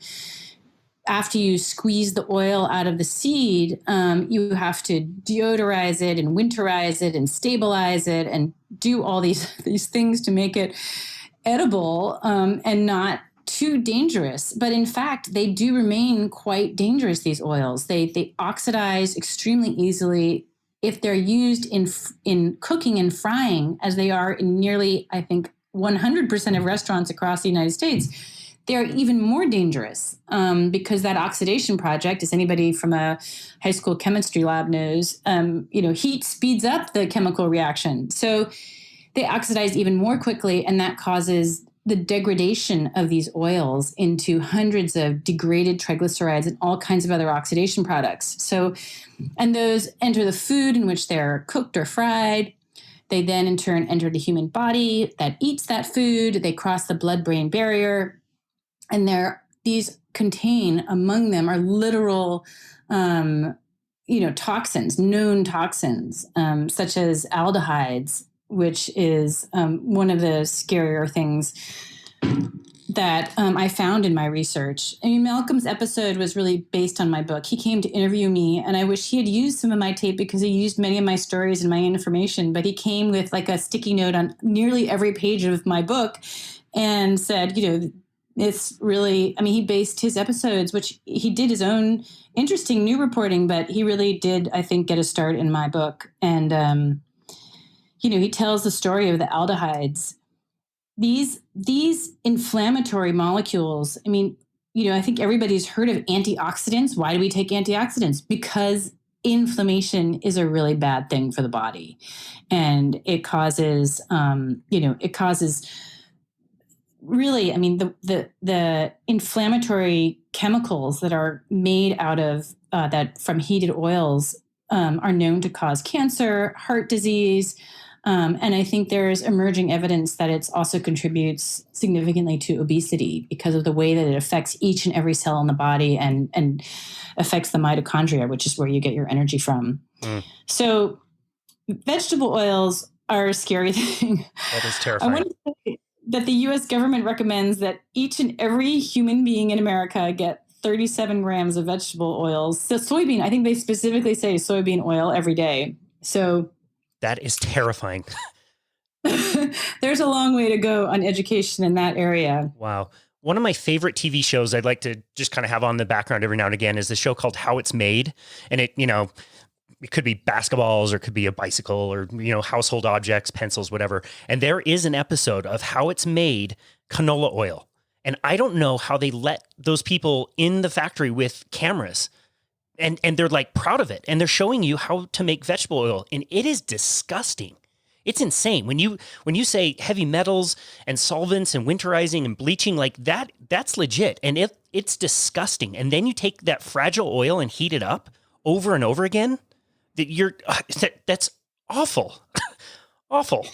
after you squeeze the oil out of the seed, you have to deodorize it and winterize it and stabilize it and do all these things to make it edible and not too dangerous. But in fact, they do remain quite dangerous, these oils. They oxidize extremely easily if they're used in cooking and frying, as they are in nearly, I think, 100% of restaurants across the United States. They're even more dangerous because that oxidation project, as anybody from a high school chemistry lab knows, heat speeds up the chemical reaction. So they oxidize even more quickly, and that causes the degradation of these oils into hundreds of degraded triglycerides and all kinds of other oxidation products. So, and those enter the food in which they're cooked or fried. They then in turn enter the human body that eats that food. They cross the blood-brain barrier. And these contain, among them are literal, toxins, known toxins, such as aldehydes, which is one of the scarier things that I found in my research. I mean, Malcolm's episode was really based on my book. He came to interview me, and I wish he had used some of my tape because he used many of my stories and my information, but he came with like a sticky note on nearly every page of my book and said, it's really, he based his episodes, which he did his own interesting new reporting, but he really did, I think, get a start in my book. And, he tells the story of the aldehydes. These inflammatory molecules, I think everybody's heard of antioxidants. Why do we take antioxidants? Because inflammation is a really bad thing for the body. And it causes, really, the inflammatory chemicals that are made out of that from heated oils are known to cause cancer, heart disease, and I think there's emerging evidence that it also contributes significantly to obesity because of the way that it affects each and every cell in the body and affects the mitochondria, which is where you get your energy from. So vegetable oils are a scary thing. That is terrifying. I want to say that the U.S. government recommends that each and every human being in America get 37 grams of vegetable oils. So soybean, I think they specifically say soybean oil every day. So that is terrifying. There's a long way to go on education in that area. Wow. One of my favorite TV shows I'd like to just kind of have on the background every now and again is the show called How It's Made. And it could be basketballs or it could be a bicycle or, household objects, pencils, whatever. And there is an episode of How It's Made canola oil. And I don't know how they let those people in the factory with cameras and they're like proud of it. And they're showing you how to make vegetable oil. And it is disgusting. It's insane. When you say heavy metals and solvents and winterizing and bleaching like that, that's legit. And it's disgusting. And then you take that fragile oil and heat it up over and over again. That's awful. Awful.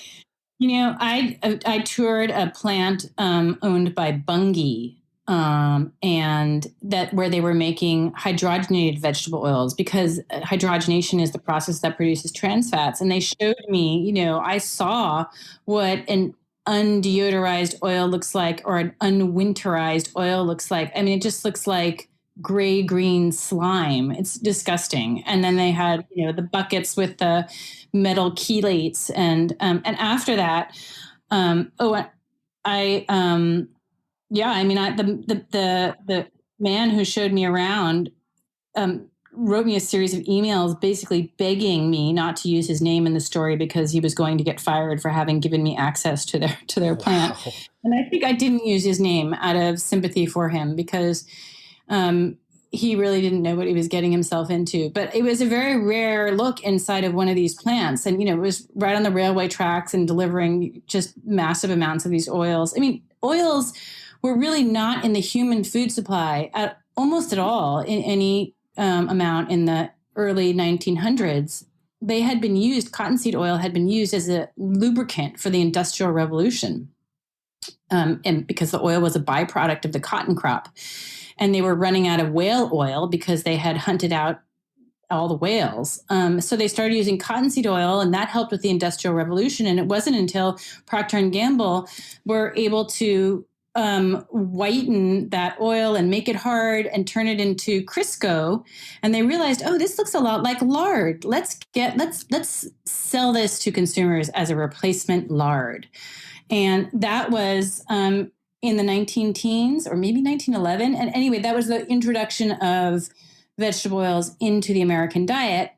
I toured a plant owned by Bunge, and that where they were making hydrogenated vegetable oils because hydrogenation is the process that produces trans fats. And they showed me, I saw what an undeodorized oil looks like or an unwinterized oil looks like. It just looks like gray-green slime. It's disgusting. And then they had, the buckets with the metal chelates. And after that, the man who showed me around wrote me a series of emails basically begging me not to use his name in the story because he was going to get fired for having given me access to their plant. Wow. And I think I didn't use his name out of sympathy for him because he really didn't know what he was getting himself into. But it was a very rare look inside of one of these plants. And, it was right on the railway tracks and delivering just massive amounts of these oils. Oils were really not in the human food supply almost at all in any amount in the early 1900s. They had been used, cottonseed oil had been used as a lubricant for the Industrial Revolution. and because the oil was a byproduct of the cotton crop. And they were running out of whale oil because they had hunted out all the whales. So they started using cottonseed oil, and that helped with the Industrial Revolution. And it wasn't until Procter & Gamble were able to whiten that oil and make it hard and turn it into Crisco. And they realized, oh, this looks a lot like lard. Let's sell this to consumers as a replacement lard. And that was in the 19-teens or maybe 1911. And anyway, that was the introduction of vegetable oils into the American diet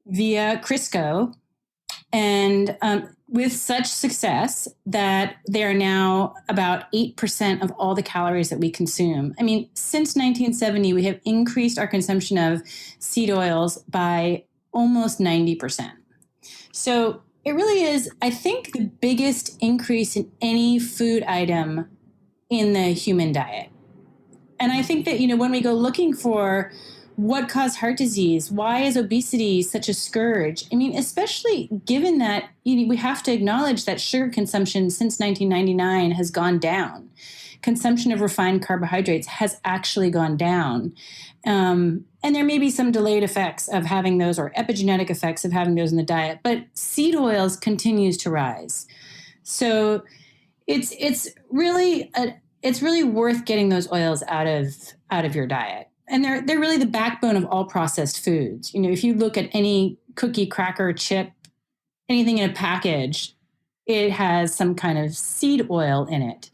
via Crisco. And with such success that they are now about 8% of all the calories that we consume. I mean, since 1970, we have increased our consumption of seed oils by almost 90%. So it really is, I think, the biggest increase in any food item in the human diet. And I think that, when we go looking for what caused heart disease, why is obesity such a scourge? I mean, especially given that we have to acknowledge that sugar consumption since 1999 has gone down. Consumption of refined carbohydrates has actually gone down. And there may be some delayed effects of having those, or epigenetic effects of having those in the diet, but seed oils continues to rise. So it's really worth getting those oils out of your diet. And they're really the backbone of all processed foods. If you look at any cookie, cracker, chip, anything in a package, it has some kind of seed oil in it,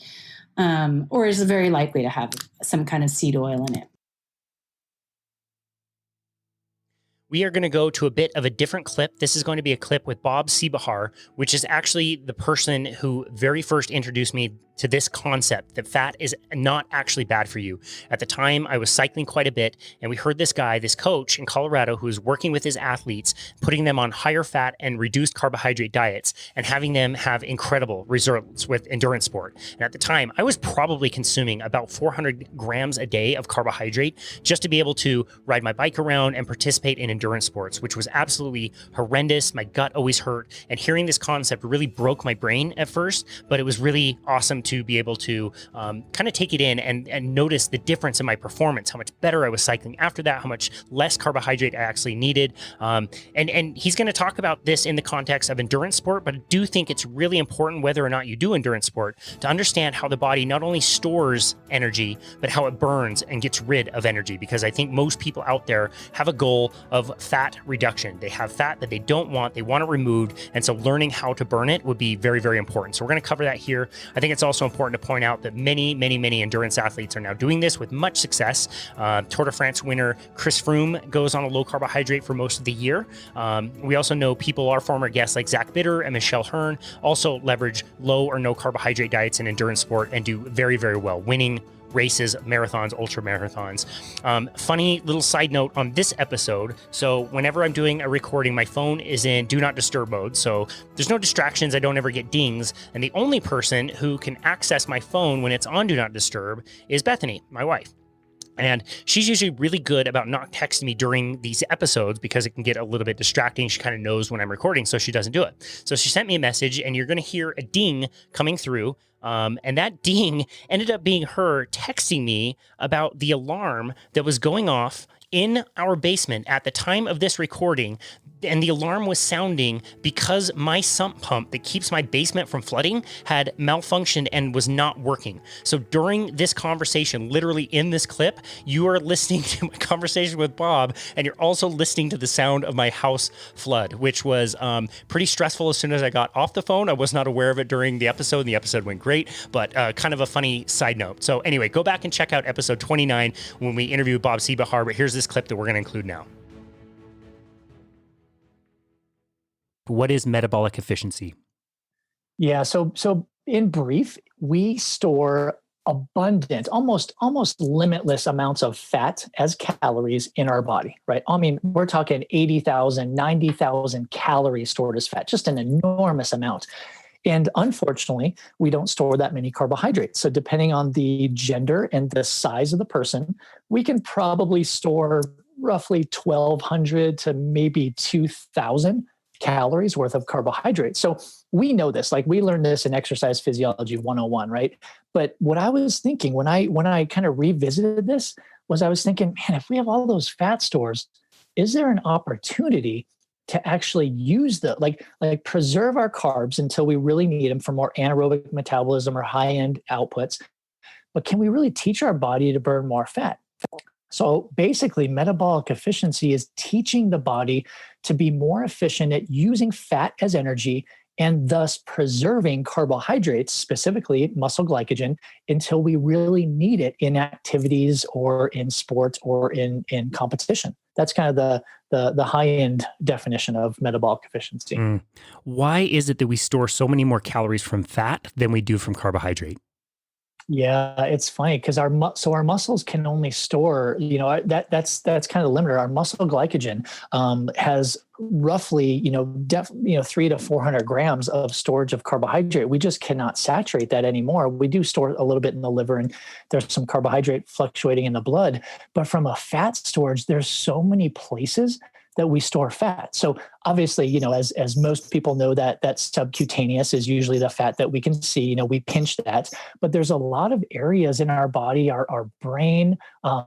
or is very likely to have some kind of seed oil in it. We are going to go to a bit of a different clip. This is going to be a clip with Bob Seebahar, which is actually the person who very first introduced me to this concept that fat is not actually bad for you. At the time, I was cycling quite a bit, and we heard this guy, this coach in Colorado, who was working with his athletes, putting them on higher fat and reduced carbohydrate diets and having them have incredible results with endurance sport. And at the time, I was probably consuming about 400 grams a day of carbohydrate just to be able to ride my bike around and participate in endurance sports, which was absolutely horrendous. My gut always hurt. And hearing this concept really broke my brain at first, but it was really awesome to be able to kind of take it in and notice the difference in my performance, how much better I was cycling after that, how much less carbohydrate I actually needed. And he's going to talk about this in the context of endurance sport, but I do think it's really important, whether or not you do endurance sport, to understand how the body not only stores energy, but how it burns and gets rid of energy. Because I think most people out there have a goal of fat reduction. They have fat that they don't want, they want it removed. And so learning how to burn it would be very, very important. So we're going to cover that here. I think it's also important to point out that many endurance athletes are now doing this with much success. Tour de France winner Chris Froome goes on a low carbohydrate for most of the year. We also know people, our former guests like Zach Bitter and Michelle Hearn, also leverage low or no carbohydrate diets in endurance sport and do very, very well, winning races, marathons, ultra marathons. Funny little side note on this episode. So whenever I'm doing a recording, my phone is in do not disturb mode. So there's no distractions. I don't ever get dings. And the only person who can access my phone when it's on do not disturb is Bethany, my wife. And she's usually really good about not texting me during these episodes because it can get a little bit distracting. She kind of knows when I'm recording, so she doesn't do it. So she sent me a message, and you're going to hear a ding coming through. And that ding ended up being her texting me about the alarm that was going off in our basement at the time of this recording. And the alarm was sounding because my sump pump that keeps my basement from flooding had malfunctioned and was not working. So during this conversation, literally in this clip, you are listening to my conversation with Bob, and you're also listening to the sound of my house flood, which was pretty stressful as soon as I got off the phone. I was not aware of it during the episode, and the episode went great, but kind of a funny side note. So anyway, go back and check out episode 29 when we interviewed Bob Seebahar, but here's this clip that we're going to include now. What is metabolic efficiency? Yeah, so in brief, we store abundant, almost limitless amounts of fat as calories in our body, right? I mean, we're talking 80,000, 90,000 calories stored as fat, just an enormous amount. And unfortunately, we don't store that many carbohydrates. So depending on the gender and the size of the person, we can probably store roughly 1,200 to maybe 2,000 calories worth of carbohydrates. So we know this, like we learned this in exercise physiology 101, right? But what I was thinking when I kind of revisited this was I was thinking, man, if we have all those fat stores, is there an opportunity to actually use like preserve our carbs until we really need them for more anaerobic metabolism or high-end outputs? But can we really teach our body to burn more fat? So basically, metabolic efficiency is teaching the body to be more efficient at using fat as energy and thus preserving carbohydrates, specifically muscle glycogen, until we really need it in activities or in sports or in competition. That's kind of the high-end definition of metabolic efficiency. Why is it that we store so many more calories from fat than we do from carbohydrate? Yeah, it's funny because our muscles can only store, that's kind of limited. Our muscle glycogen has roughly, 300 to 400 grams of storage of carbohydrate. We just cannot saturate that anymore. We do store a little bit in the liver, and there's some carbohydrate fluctuating in the blood. But from a fat storage, there's so many places that we store fat. So obviously, as most people know, that subcutaneous is usually the fat that we can see, we pinch that, but there's a lot of areas in our body, our brain,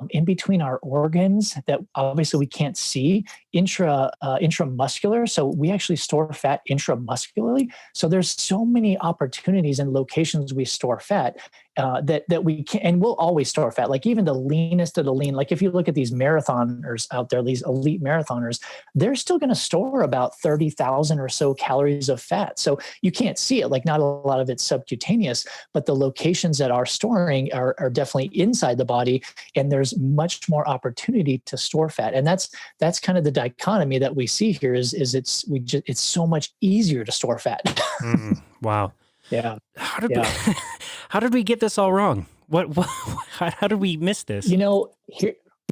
in between our organs that obviously we can't see, intramuscular. So we actually store fat intramuscularly. So there's so many opportunities and locations we store fat. That we can, and we'll always store fat. Like even the leanest of the lean, like if you look at these marathoners out there, these elite marathoners, they're still going to store about 30,000 or so calories of fat. So you can't see it, like not a lot of it's subcutaneous, but the locations that are storing are definitely inside the body, and there's much more opportunity to store fat. And that's kind of the dichotomy that we see here is it's so much easier to store fat. Wow. Yeah. How did we get this all wrong? How did we miss this?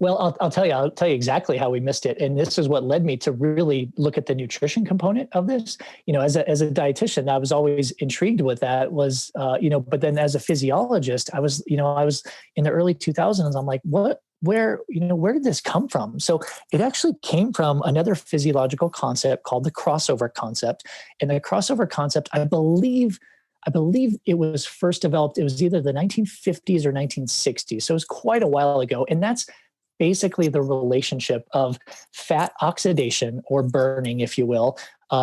Well, I'll tell you exactly how we missed it. And this is what led me to really look at the nutrition component of this. As a dietitian, I was always intrigued with that but then as a physiologist, I was in the early 2000s. I'm like, where did this come from? So it actually came from another physiological concept called the crossover concept. And the crossover concept, I believe it was first developed, it was either the 1950s or 1960s. So it was quite a while ago. And that's basically the relationship of fat oxidation or burning, if you will,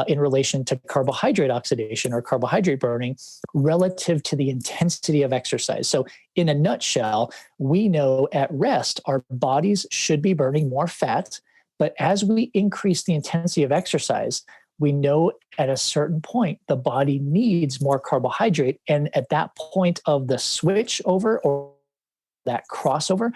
in relation to carbohydrate oxidation or carbohydrate burning relative to the intensity of exercise. So in a nutshell, we know at rest, our bodies should be burning more fat, but as we increase the intensity of exercise, we know at a certain point, the body needs more carbohydrate. And at that point of the switch over or that crossover,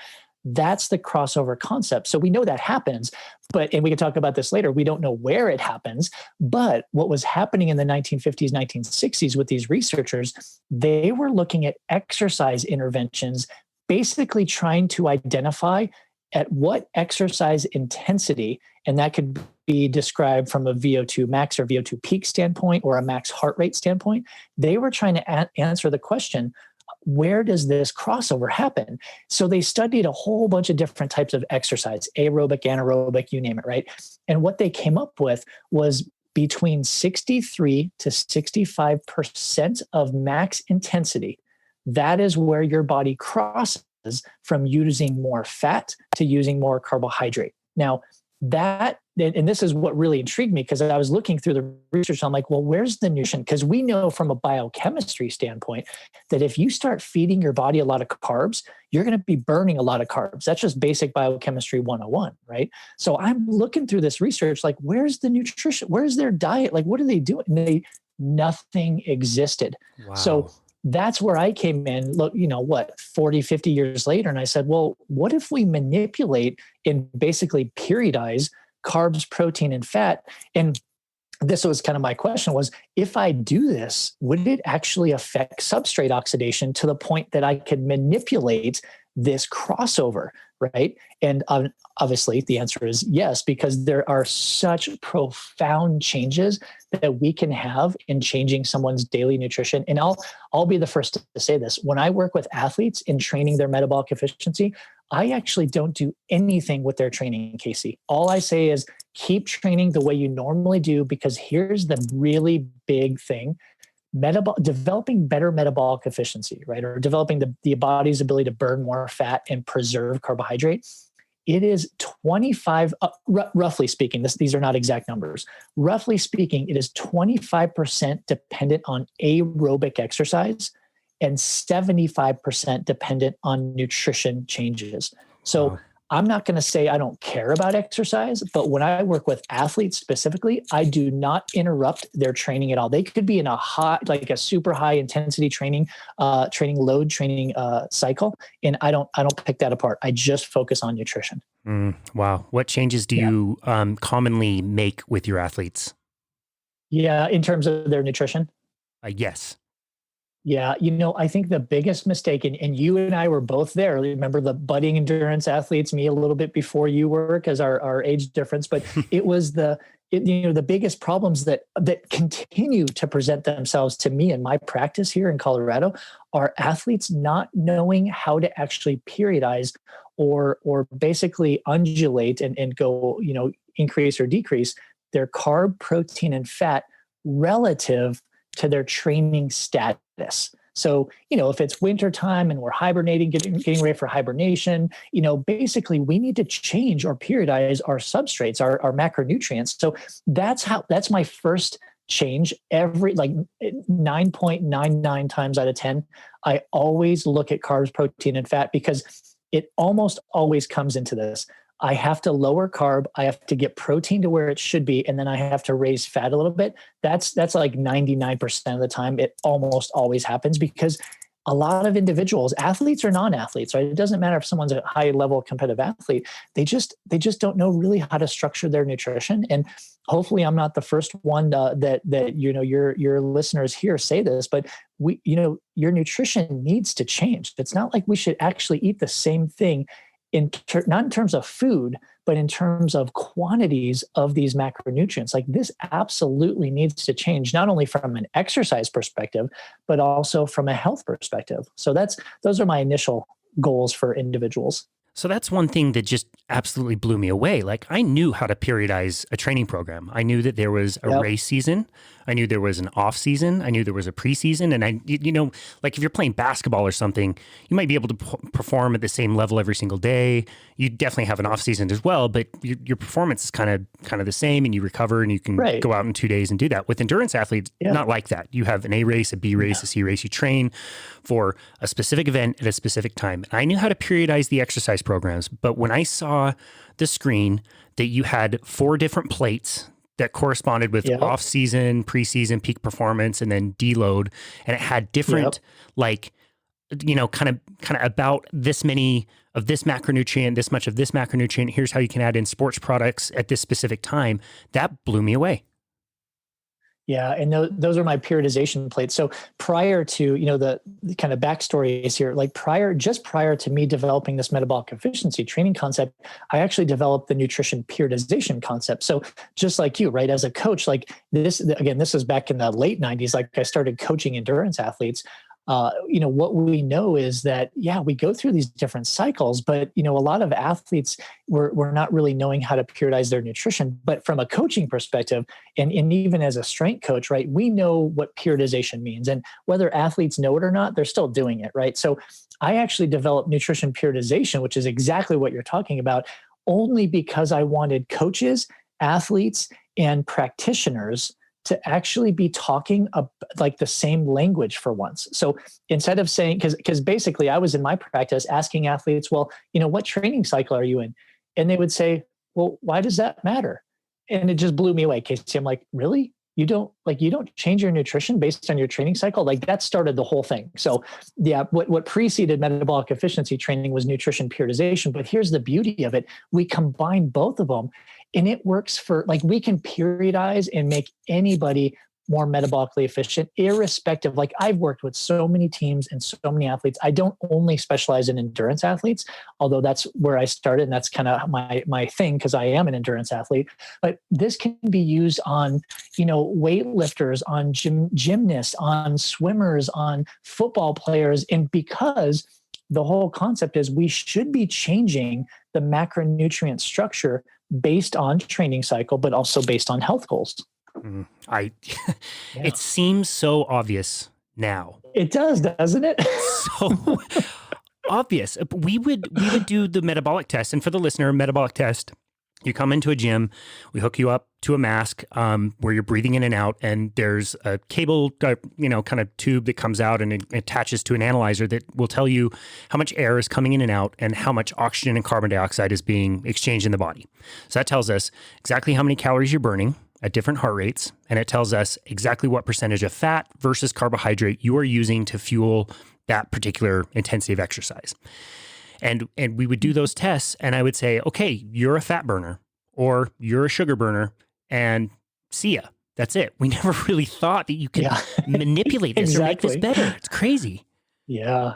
that's the crossover concept. So we know that happens, and we can talk about this later. We don't know where it happens, but what was happening in the 1950s, 1960s with these researchers, they were looking at exercise interventions, basically trying to identify at what exercise intensity, and that could be described from a VO2 max or VO2 peak standpoint or a max heart rate standpoint. They were trying to answer the question, where does this crossover happen? So they studied a whole bunch of different types of exercise, aerobic, anaerobic, you name it, right? And what they came up with was between 63 to 65% of max intensity. That is where your body crosses from using more fat to using more carbohydrate. Now, and this is what really intrigued me, because I was looking through the research. I'm like, well, where's the nutrition? Because we know from a biochemistry standpoint that if you start feeding your body a lot of carbs, you're going to be burning a lot of carbs. That's just basic biochemistry 101, right? So I'm looking through this research, like, where's the nutrition? Where's their diet? Like, what are they doing? Nothing existed. Wow. So that's where I came in, 40, 50 years later. And I said, well, what if we manipulate and basically periodize carbs, protein, and fat? And this was kind of my question was, if I do this, would it actually affect substrate oxidation to the point that I could manipulate this crossover, right? And obviously the answer is yes, because there are such profound changes that we can have in changing someone's daily nutrition. And I'll be the first to say this. When I work with athletes in training their metabolic efficiency, I actually don't do anything with their training, Casey. All I say is, keep training the way you normally do, because here's the really big thing. Developing better metabolic efficiency, right? Or developing the body's ability to burn more fat and preserve carbohydrate. It is 25, roughly speaking, these are not exact numbers. Roughly speaking, it is 25% dependent on aerobic exercise and 75% dependent on nutrition changes. So wow. I'm not going to say I don't care about exercise, but when I work with athletes specifically, I do not interrupt their training at all. They could be in a super high intensity training cycle, and I don't pick that apart. I just focus on nutrition. Wow. What changes do you commonly make with your athletes? Yeah, in terms of their nutrition? Yes. Yeah, I think the biggest mistake, and you and I were both there. Remember the budding endurance athletes, me a little bit before you were, because our age difference, but it was the biggest problems that continue to present themselves to me in my practice here in Colorado are athletes not knowing how to actually periodize or basically undulate and go, increase or decrease their carb, protein, and fat relative to their training status. So, if it's winter time and we're hibernating, getting ready for hibernation, basically we need to change or periodize our substrates, our macronutrients. So that's my first change. Every 9.99 times out of 10, I always look at carbs, protein, and fat, because it almost always comes into this. I have to lower carb, I have to get protein to where it should be, and then I have to raise fat a little bit. That's like 99% of the time. It almost always happens, because a lot of individuals, athletes or non-athletes, right? It doesn't matter if someone's a high level competitive athlete, they just don't know really how to structure their nutrition. And hopefully I'm not the first one that your listeners here say this, but your nutrition needs to change. It's not like we should actually eat the same thing not in terms of food, but in terms of quantities of these macronutrients. Like, this absolutely needs to change, not only from an exercise perspective, but also from a health perspective. So those are my initial goals for individuals. So that's one thing that just absolutely blew me away. Like, I knew how to periodize a training program. I knew that there was a race season. I knew there was an off season. I knew there was a preseason. And like if you're playing basketball or something, you might be able to perform at the same level every single day. You definitely have an off season as well, but your performance is kind of the same, and you recover and you can go out in 2 days and do that. With endurance athletes, not like that. You have an A race, a B race, a C race. You train for a specific event at a specific time. And I knew how to periodize the exercise programs, but when I saw the screen that you had 4 different plates that corresponded with off season, preseason, peak performance, and then deload, and it had different kind of about this many of this macronutrient, this much of this macronutrient, here's how you can add in sports products at this specific time, that blew me away. Yeah, and those are my periodization plates. So prior to, the kind of backstory is here, like prior to me developing this metabolic efficiency training concept, I actually developed the nutrition periodization concept. So just like you, right, as a coach, like this is back in the late 90s, like I started coaching endurance athletes. What we know is that, we go through these different cycles, but, a lot of athletes were not really knowing how to periodize their nutrition. But from a coaching perspective, and even as a strength coach, right, we know what periodization means, and whether athletes know it or not, they're still doing it, right? So I actually developed nutrition periodization, which is exactly what you're talking about, only because I wanted coaches, athletes, and practitioners to actually be talking like the same language for once. So instead of saying, because basically I was in my practice asking athletes, well, what training cycle are you in? And they would say, well, why does that matter? And it just blew me away, Casey. I'm like, really? You don't change your nutrition based on your training cycle? Like, that started the whole thing. So what preceded metabolic efficiency training was nutrition periodization. But here's the beauty of it. We combine both of them, and it works for, like, we can periodize and make anybody more metabolically efficient, irrespective. Like, I've worked with so many teams and so many athletes. I don't only specialize in endurance athletes, although that's where I started, and that's kind of my thing, because I am an endurance athlete. But this can be used on, weightlifters, on gymnasts, on swimmers, on football players. And because the whole concept is we should be changing the macronutrient structure based on training cycle, but also based on health goals. It seems so obvious now. It does, doesn't it? So obvious. We would do the metabolic test. And for the listener, metabolic test, you come into a gym, we hook you up to a mask where you're breathing in and out, and there's a cable, kind of tube that comes out and it attaches to an analyzer that will tell you how much air is coming in and out and how much oxygen and carbon dioxide is being exchanged in the body. So that tells us exactly how many calories you're burning at different heart rates, and it tells us exactly what percentage of fat versus carbohydrate you are using to fuel that particular intensity of exercise. And we would do those tests, and I would say, okay, you're a fat burner or you're a sugar burner, and see ya. That's it. We never really thought that you could manipulate this or make this better. It's crazy. Yeah.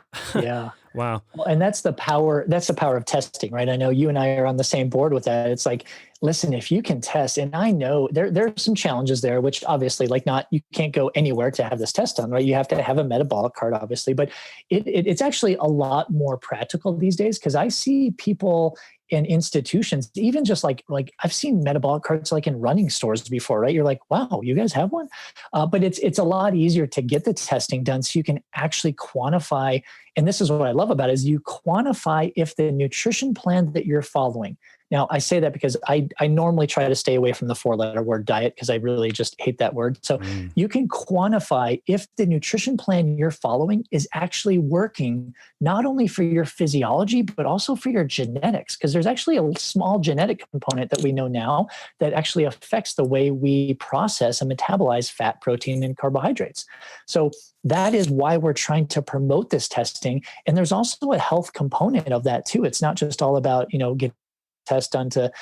Wow. Well, and that's the power of testing, right? I know you and I are on the same board with that. It's like, listen, if you can test, and I know there are some challenges there, which obviously you can't go anywhere to have this test done, right? You have to have a metabolic card, obviously, but it's actually a lot more practical these days, because I see people in institutions, even just like I've seen metabolic cards like in running stores before, right? You're like, wow, you guys have one? But it's a lot easier to get the testing done so you can actually quantify. And this is what I love about it, is you quantify if the nutrition plan that you're following. Now, I say that because I normally try to stay away from the 4-letter word diet, because I really just hate that word. So you can quantify if the nutrition plan you're following is actually working, not only for your physiology, but also for your genetics, because there's actually a small genetic component that we know now that actually affects the way we process and metabolize fat, protein, and carbohydrates. So that is why we're trying to promote this testing. And there's also a health component of that too. It's not just all about, getting test done to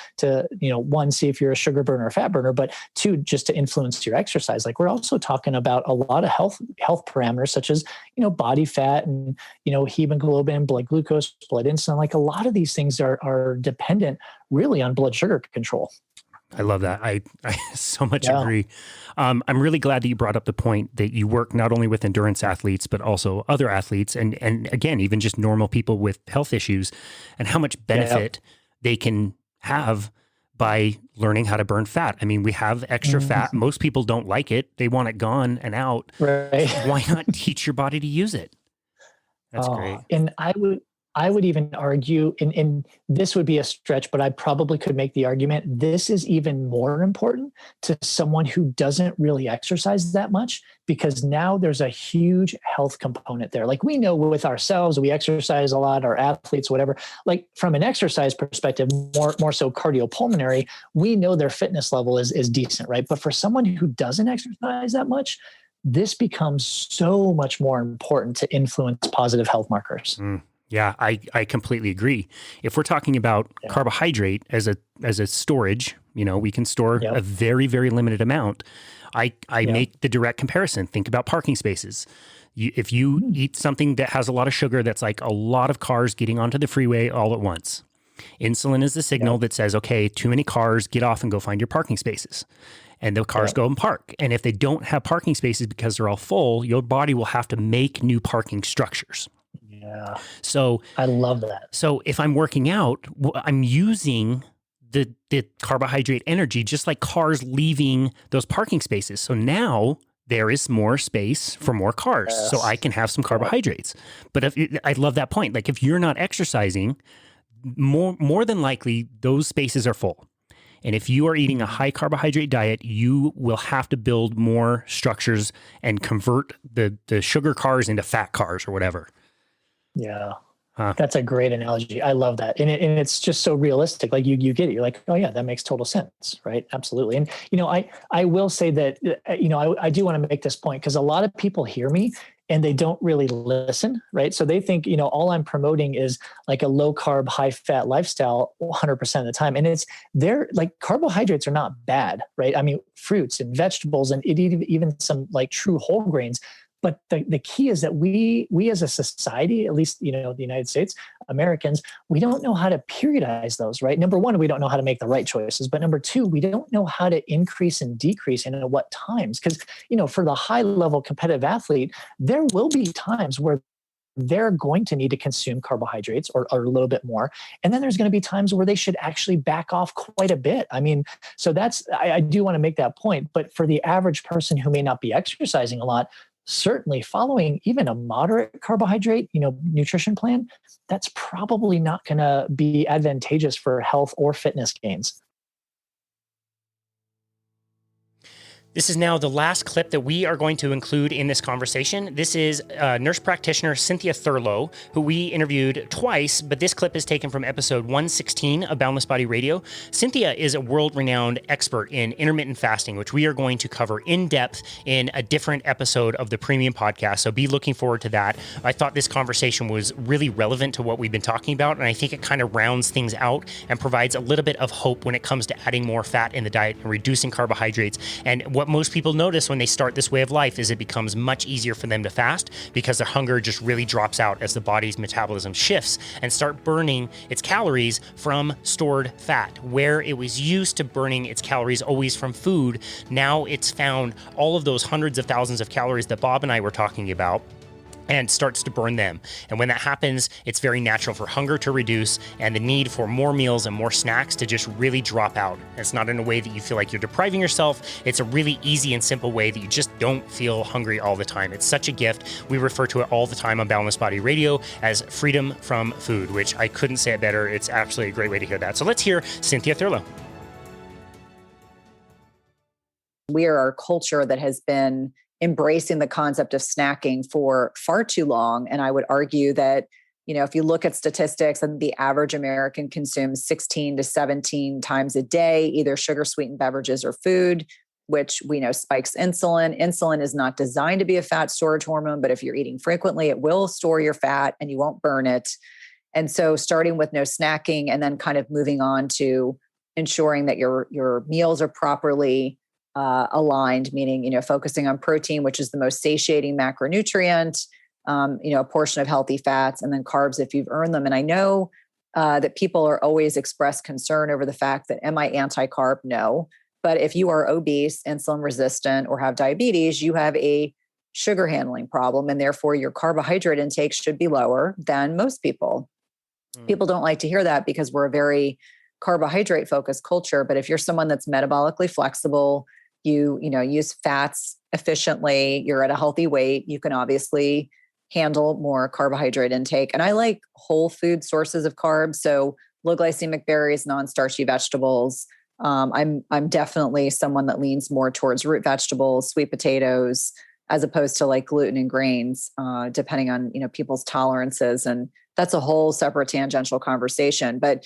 one, see if you're a sugar burner or fat burner, but two, just to influence your exercise. Like, we're also talking about a lot of health parameters, such as, body fat and, hemoglobin, blood glucose, blood insulin. Like, a lot of these things are dependent really on blood sugar control. I love that. I so much agree. I'm really glad that you brought up the point that you work not only with endurance athletes, but also other athletes. And again, even just normal people with health issues, and how much benefit they can have by learning how to burn fat. I mean, we have extra fat. Most people don't like it. They want it gone and out. Right. Why not teach your body to use it? That's great. And I would even argue, and this would be a stretch, but I probably could make the argument, this is even more important to someone who doesn't really exercise that much, because now there's a huge health component there. Like, we know with ourselves, we exercise a lot, our athletes, whatever, like from an exercise perspective, more so cardiopulmonary, we know their fitness level is decent, right? But for someone who doesn't exercise that much, this becomes so much more important to influence positive health markers. Yeah, I completely agree. If we're talking about carbohydrate as a storage, we can store a very, very limited amount. I make the direct comparison. Think about parking spaces. If you eat something that has a lot of sugar, that's like a lot of cars getting onto the freeway all at once. Insulin is the signal that says, okay, too many cars, get off and go find your parking spaces. And the cars go and park. And if they don't have parking spaces because they're all full, your body will have to make new parking structures. Yeah. So I love that. So if I'm working out, I'm using the carbohydrate energy, just like cars leaving those parking spaces. So now there is more space for more cars. So I can have some carbohydrates. But I love that point. Like, if you're not exercising, more than likely those spaces are full. And if you are eating a high carbohydrate diet, you will have to build more structures and convert the sugar cars into fat cars or whatever. Yeah. That's a great analogy. I love that. And it's just so realistic. Like, you get it. You're like, oh yeah, that makes total sense. Right. Absolutely. And, I will say that, I do want to make this point, because a lot of people hear me and they don't really listen. Right. So they think, all I'm promoting is like a low carb, high fat lifestyle 100% of the time. And they're like, carbohydrates are not bad. Right. I mean, fruits and vegetables and even some like true whole grains. But the key is that we as a society, at least, the United States, Americans, we don't know how to periodize those, right? Number one, we don't know how to make the right choices. But number two, we don't know how to increase and decrease and at what times. Because, for the high level competitive athlete, there will be times where they're going to need to consume carbohydrates or a little bit more. And then there's going to be times where they should actually back off quite a bit. I mean, so I do want to make that point. But for the average person who may not be exercising a lot, certainly following even a moderate carbohydrate, nutrition plan, that's probably not going to be advantageous for health or fitness gains. This is now the last clip that we are going to include in this conversation. This is nurse practitioner Cynthia Thurlow, who we interviewed twice, but this clip is taken from episode 116 of Boundless Body Radio. Cynthia is a world-renowned expert in intermittent fasting, which we are going to cover in depth in a different episode of the Premium Podcast, so be looking forward to that. I thought this conversation was really relevant to what we've been talking about, and I think it kind of rounds things out and provides a little bit of hope when it comes to adding more fat in the diet and reducing carbohydrates. And what most people notice when they start this way of life is it becomes much easier for them to fast because their hunger just really drops out as the body's metabolism shifts and start burning its calories from stored fat. Where it was used to burning its calories always from food, now it's found all of those hundreds of thousands of calories that Bob and I were talking about and starts to burn them. And when that happens, it's very natural for hunger to reduce and the need for more meals and more snacks to just really drop out. It's not in a way that you feel like you're depriving yourself. It's a really easy and simple way that you just don't feel hungry all the time. It's such a gift. We refer to it all the time on Boundless Body Radio as freedom from food, which I couldn't say it better. It's absolutely a great way to hear that. So let's hear Cynthia Thurlow. We are a culture that has been embracing the concept of snacking for far too long. And I would argue that, if you look at statistics, and the average American consumes 16 to 17 times a day, either sugar sweetened beverages or food, which we know spikes insulin. Insulin is not designed to be a fat storage hormone, but if you're eating frequently, it will store your fat and you won't burn it. And so starting with no snacking and then kind of moving on to ensuring that your meals are properly aligned, meaning, focusing on protein, which is the most satiating macronutrient, a portion of healthy fats, and then carbs if you've earned them. And I know that people are always express concern over the fact that, am I anti-carb? No. But if you are obese, insulin resistant, or have diabetes, you have a sugar handling problem. And therefore your carbohydrate intake should be lower than most people. People don't like to hear that because we're a very carbohydrate focused culture. But if you're someone that's metabolically flexible, you use fats efficiently, you're at a healthy weight, you can obviously handle more carbohydrate intake. And I like whole food sources of carbs. So low glycemic berries, non-starchy vegetables. I'm definitely someone that leans more towards root vegetables, sweet potatoes, as opposed to like gluten and grains, depending on, people's tolerances. And that's a whole separate tangential conversation. But,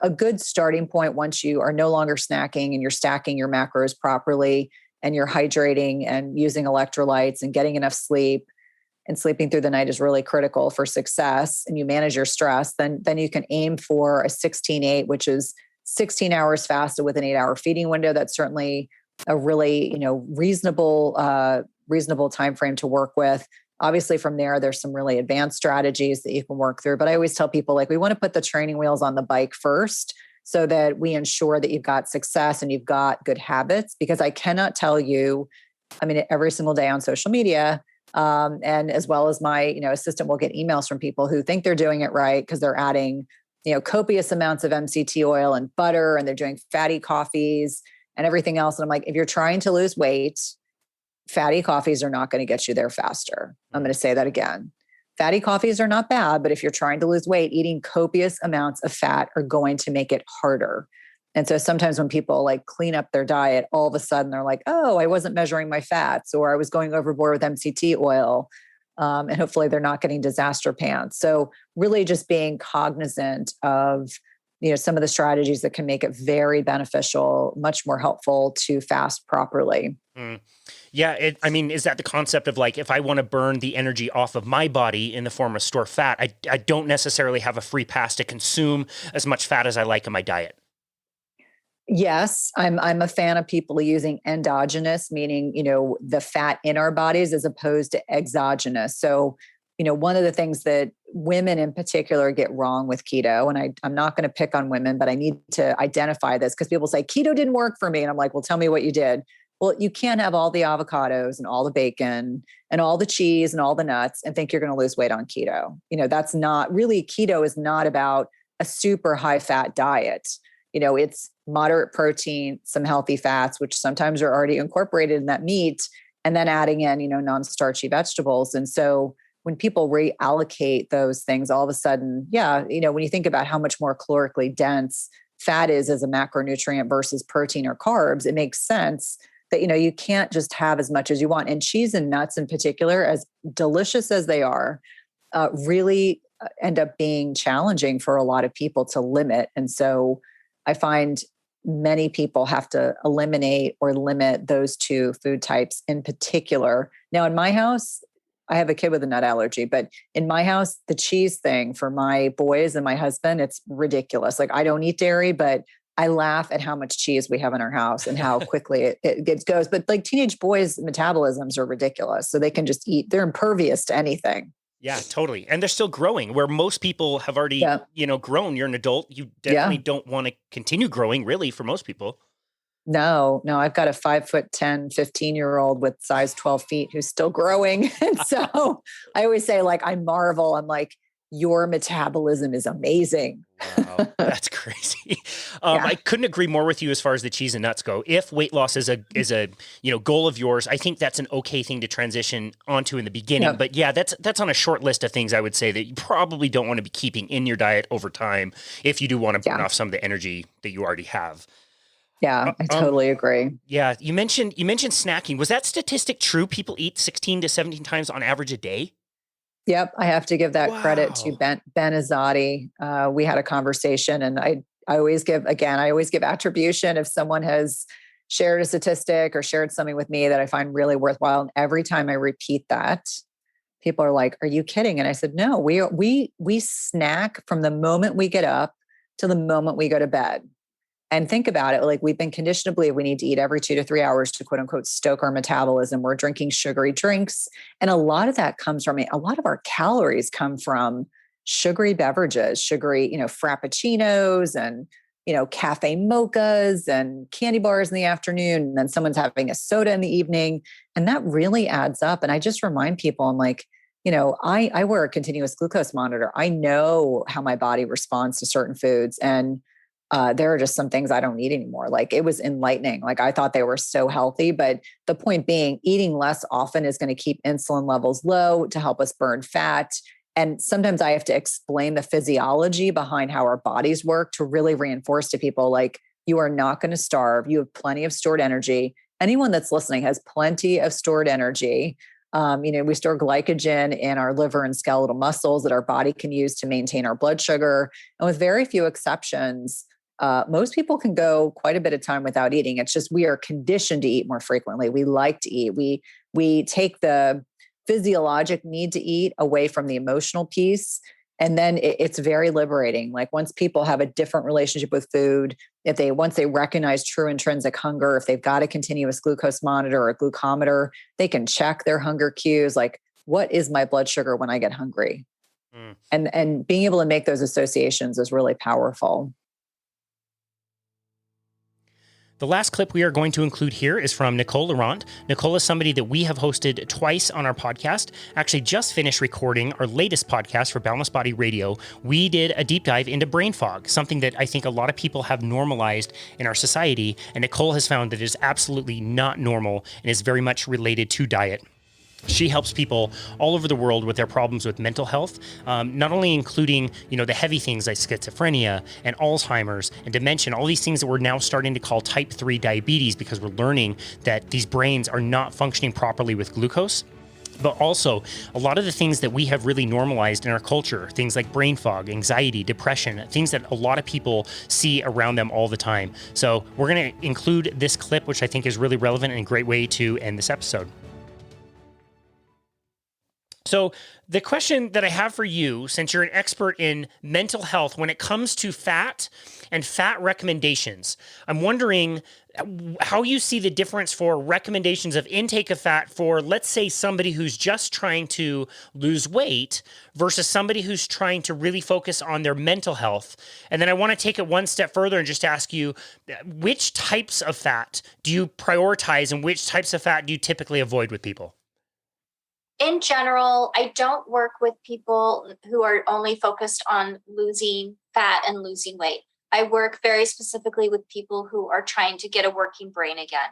a good starting point, once you are no longer snacking and you're stacking your macros properly and you're hydrating and using electrolytes and getting enough sleep, and sleeping through the night is really critical for success, and you manage your stress, then you can aim for a 16-8, which is 16 hours fasted with an 8-hour feeding window. That's certainly a really, reasonable time frame to work with. Obviously, from there's some really advanced strategies that you can work through. But I always tell people, we want to put the training wheels on the bike first so that we ensure that you've got success and you've got good habits. Because I cannot tell you, every single day on social media, and as well as my, assistant will get emails from people who think they're doing it right because they're adding, copious amounts of MCT oil and butter, and they're doing fatty coffees and everything else. And I'm like, if you're trying to lose weight, fatty coffees are not going to get you there faster. I'm going to say that again. Fatty coffees are not bad, but if you're trying to lose weight, eating copious amounts of fat are going to make it harder. And so sometimes when people clean up their diet, all of a sudden they're like, oh, I wasn't measuring my fats, or I was going overboard with MCT oil. And hopefully they're not getting disaster pants. So really just being cognizant of, some of the strategies that can make it very beneficial, much more helpful to fast properly. Yeah. Is that the concept of if I want to burn the energy off of my body in the form of stored fat, I don't necessarily have a free pass to consume as much fat as I like in my diet? Yes, I'm a fan of people using endogenous, meaning, the fat in our bodies as opposed to exogenous. So, one of the things that women in particular get wrong with keto, and I'm not going to pick on women, but I need to identify this because people say keto didn't work for me. And I'm like, well, tell me what you did. Well, you can't have all the avocados and all the bacon and all the cheese and all the nuts and think you're going to lose weight on keto. That's not really, keto is not about a super high fat diet. It's moderate protein, some healthy fats, which sometimes are already incorporated in that meat, and then adding in, non-starchy vegetables. And so when people reallocate those things, all of a sudden, when you think about how much more calorically dense fat is as a macronutrient versus protein or carbs, it makes sense that, you can't just have as much as you want. And cheese and nuts in particular, as delicious as they are, really end up being challenging for a lot of people to limit. And so I find many people have to eliminate or limit those two food types in particular. Now, in my house, I have a kid with a nut allergy, but in my house, the cheese thing for my boys and my husband, it's ridiculous. Like, I don't eat dairy, but I laugh at how much cheese we have in our house and how quickly it goes. But like, teenage boys' metabolisms are ridiculous. So they can just eat, they're impervious to anything. Yeah, totally. And they're still growing, where most people have already, grown. You're an adult. You definitely don't want to continue growing, really, for most people. No, I've got a 5'10", 15-year-old with size 12 feet who's still growing. And so I always say, like, I marvel. I'm like, your metabolism is amazing. Wow, that's crazy. I couldn't agree more with you as far as the cheese and nuts go. If weight loss is a goal of yours, I think that's an okay thing to transition onto in the beginning. Yep. But yeah, that's on a short list of things I would say that you probably don't want to be keeping in your diet over time if you do want to burn off some of the energy that you already have. Yeah, I totally agree. Yeah, you mentioned snacking. Was that statistic true? People eat 16 to 17 times on average a day? Yep, I have to give that credit to Ben Azadi. We had a conversation, and I always give attribution if someone has shared a statistic or shared something with me that I find really worthwhile. And every time I repeat that, people are like, "Are you kidding?" And I said, "No, we snack from the moment we get up to the moment we go to bed." And think about it, like, we've been conditioned to believe we need to eat every 2 to 3 hours to quote unquote stoke our metabolism. We're drinking sugary drinks. And a lot of that comes from a lot of our calories come from sugary beverages, sugary, frappuccinos and, cafe mochas and candy bars in the afternoon. And then someone's having a soda in the evening. And that really adds up. And I just remind people, I'm like, I wear a continuous glucose monitor. I know how my body responds to certain foods. And there are just some things I don't eat anymore. Like, it was enlightening. Like, I thought they were so healthy, but the point being, eating less often is going to keep insulin levels low to help us burn fat. And sometimes I have to explain the physiology behind how our bodies work to really reinforce to people, like, you are not going to starve. You have plenty of stored energy. Anyone that's listening has plenty of stored energy. We store glycogen in our liver and skeletal muscles that our body can use to maintain our blood sugar. And with very few exceptions, most people can go quite a bit of time without eating. It's just, we are conditioned to eat more frequently. We like to eat. We take the physiologic need to eat away from the emotional piece. And then it's very liberating. Like, once people have a different relationship with food, once they recognize true intrinsic hunger, if they've got a continuous glucose monitor or a glucometer, they can check their hunger cues. Like, what is my blood sugar when I get hungry? And being able to make those associations is really powerful. The last clip we are going to include here is from Nicole Laurent. Nicole is somebody that we have hosted twice on our podcast. Actually, just finished recording our latest podcast for Boundless Body Radio. We did a deep dive into brain fog, something that I think a lot of people have normalized in our society. And Nicole has found that it is absolutely not normal and is very much related to diet. She helps people all over the world with their problems with mental health, not only including, the heavy things like schizophrenia and Alzheimer's and dementia, all these things that we're now starting to call type 3 diabetes because we're learning that these brains are not functioning properly with glucose. But also a lot of the things that we have really normalized in our culture, things like brain fog, anxiety, depression, things that a lot of people see around them all the time. So we're going to include this clip, which I think is really relevant and a great way to end this episode. So the question that I have for you, since you're an expert in mental health, when it comes to fat and fat recommendations, I'm wondering how you see the difference for recommendations of intake of fat for, let's say, somebody who's just trying to lose weight versus somebody who's trying to really focus on their mental health. And then I want to take it one step further and just ask you, which types of fat do you prioritize and which types of fat do you typically avoid with people? In general, I don't work with people who are only focused on losing fat and losing weight. I work very specifically with people who are trying to get a working brain again.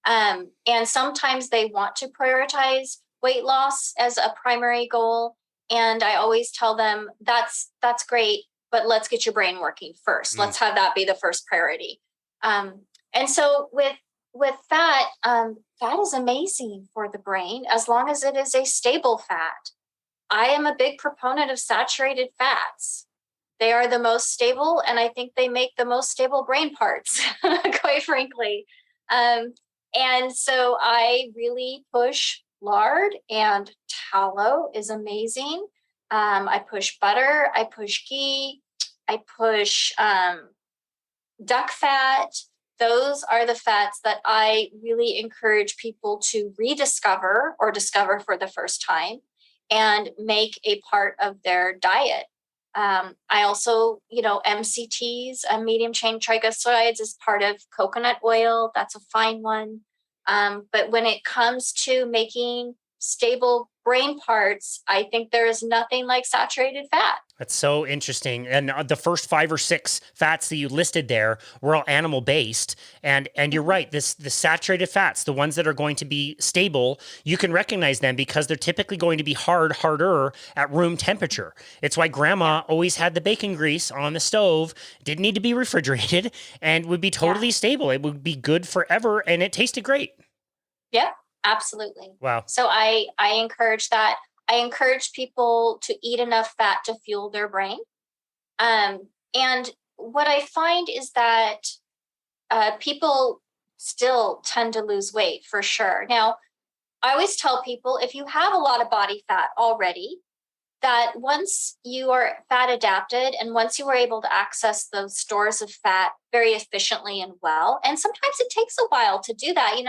And sometimes they want to prioritize weight loss as a primary goal. And I always tell them that's great, but let's get your brain working first. Let's have that be the first priority. And so with fat, fat is amazing for the brain as long as it is a stable fat. I am a big proponent of saturated fats. They are the most stable, and I think they make the most stable brain parts, quite frankly. And so I really push lard, and tallow is amazing. I push butter, I push ghee, I push duck fat. Those are the fats that I really encourage people to rediscover or discover for the first time and make a part of their diet. I also, MCTs, medium chain triglycerides, is part of coconut oil. That's a fine one. But when it comes to making stable brain parts, I think there is nothing like saturated fat. That's so interesting. And the first 5 or 6 fats that you listed there were all animal based. And you're right, the saturated fats, the ones that are going to be stable, you can recognize them because they're typically going to be harder at room temperature. It's why grandma always had the bacon grease on the stove, didn't need to be refrigerated, and would be totally stable. It would be good forever, and it tasted great. Yep, absolutely. Wow. So I encourage that. I encourage people to eat enough fat to fuel their brain. And what I find is that people still tend to lose weight for sure. Now, I always tell people, if you have a lot of body fat already, that once you are fat adapted and once you are able to access those stores of fat very efficiently and well, and sometimes it takes a while to do that.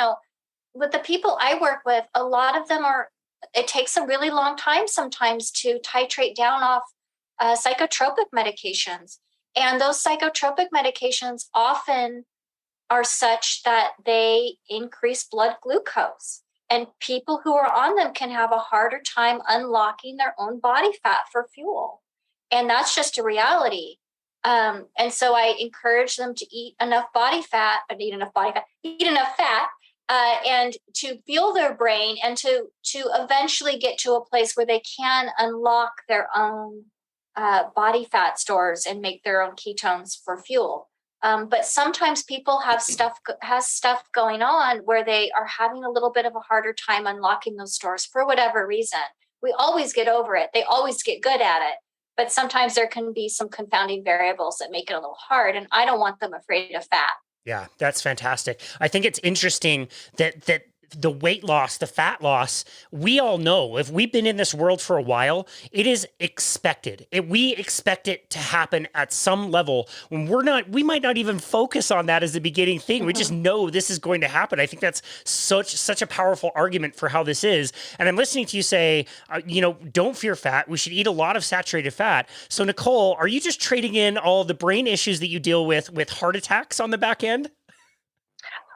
With the people I work with, a lot of them it takes a really long time sometimes to titrate down off psychotropic medications. And those psychotropic medications often are such that they increase blood glucose. And people who are on them can have a harder time unlocking their own body fat for fuel. And that's just a reality. And so I encourage them to eat enough fat, and to fuel their brain and to eventually get to a place where they can unlock their own body fat stores and make their own ketones for fuel. But sometimes people have stuff going on where they are having a little bit of a harder time unlocking those stores for whatever reason. We always get over it. They always get good at it. But sometimes there can be some confounding variables that make it a little hard. And I don't want them afraid of fat. Yeah, that's fantastic. I think it's interesting that the weight loss, the fat loss, we all know, if we've been in this world for a while, it is expected. We expect it to happen at some level when we might not even focus on that as the beginning thing. We just know this is going to happen. I think that's such a powerful argument for how this is. And I'm listening to you say, don't fear fat. We should eat a lot of saturated fat. So Nicole, are you just trading in all the brain issues that you deal with heart attacks on the back end?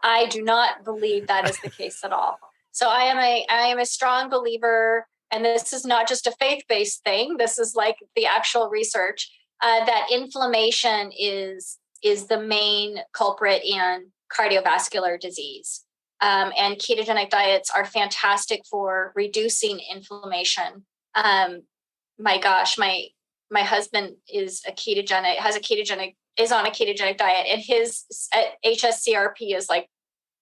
I do not believe that is the case at all. So I am a strong believer, and this is not just a faith-based thing. This is like the actual research that inflammation is the main culprit in cardiovascular disease. And ketogenic diets are fantastic for reducing inflammation. My gosh, my husband is on a ketogenic diet, and his HSCRP is like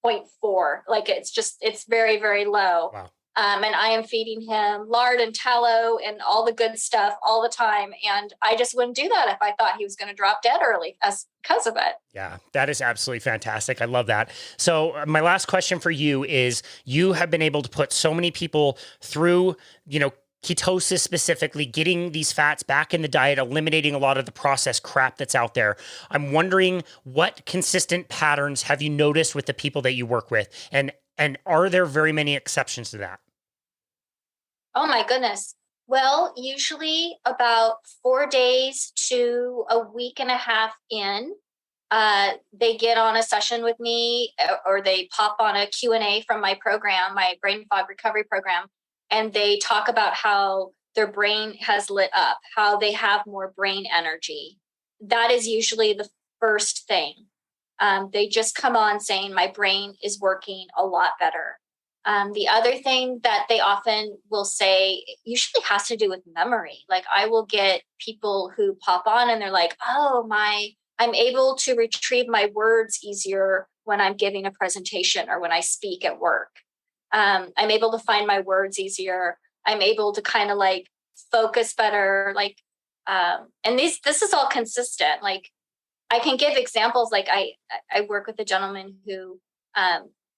0.4. Like it's very, very low. Wow. And I am feeding him lard and tallow and all the good stuff all the time. And I just wouldn't do that if I thought he was going to drop dead early because of it. Yeah, that is absolutely fantastic. I love that. So my last question for you is, you have been able to put so many people through, ketosis specifically, getting these fats back in the diet, eliminating a lot of the processed crap that's out there. I'm wondering, what consistent patterns have you noticed with the people that you work with? And are there very many exceptions to that? Oh my goodness. Well, usually about 4 days to a week and a half in, they get on a session with me, or they pop on a Q&A from my program, my brain fog recovery program, and they talk about how their brain has lit up, how they have more brain energy. That is usually the first thing. They just come on saying, my brain is working a lot better. The other thing that they often will say usually has to do with memory. Like, I will get people who pop on and they're like, oh, I'm able to retrieve my words easier when I'm giving a presentation or when I speak at work. I'm able to find my words easier. I'm able to kind of like focus better. Like, and this is all consistent. Like, I can give examples. Like, I work with a gentleman who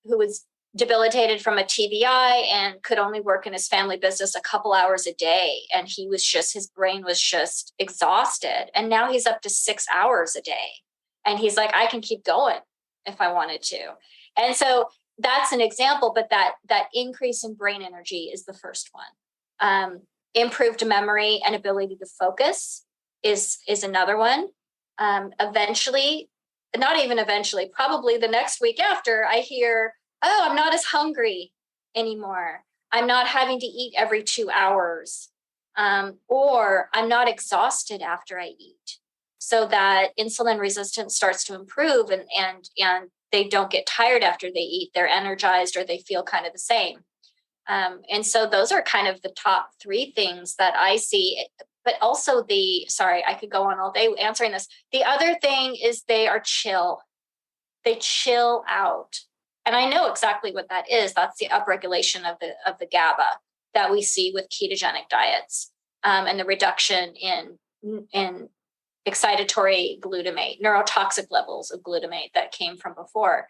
was debilitated from a TBI and could only work in his family business a couple hours a day. And his brain was just exhausted. And now he's up to 6 hours a day. And he's like, I can keep going if I wanted to. And so that's an example, but that increase in brain energy is the first one. Improved memory and ability to focus is another one. Eventually, probably the next week after, I hear, oh, I'm not as hungry anymore. I'm not having to eat every 2 hours. Or I'm not exhausted after I eat. So that insulin resistance starts to improve, and they don't get tired after they eat. They're energized, or they feel kind of the same. And so those are kind of the top 3 things that I see. But also I could go on all day answering this. The other thing is they are chill. They chill out. And I know exactly what that is. That's the upregulation of the GABA that we see with ketogenic diets, and the reduction in excitatory glutamate, neurotoxic levels of glutamate that came from before.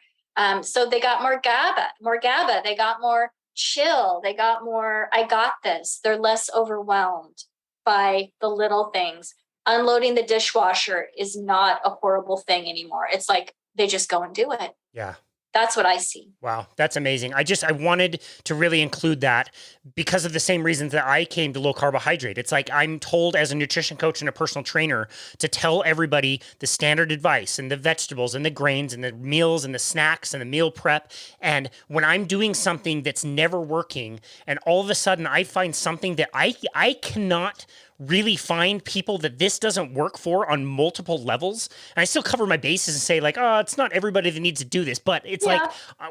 So they got more GABA. They got more chill. They got more, I got this. They're less overwhelmed by the little things. Unloading the dishwasher is not a horrible thing anymore. It's like they just go and do it. Yeah. That's what I see. Wow, that's amazing. I wanted to really include that because of the same reasons that I came to low carbohydrate. It's like I'm told as a nutrition coach and a personal trainer to tell everybody the standard advice and the vegetables and the grains and the meals and the snacks and the meal prep. And when I'm doing something that's never working, and all of a sudden I find something that I cannot really find people that this doesn't work for on multiple levels. And I still cover my bases and say like, oh, it's not everybody that needs to do this, but it's like,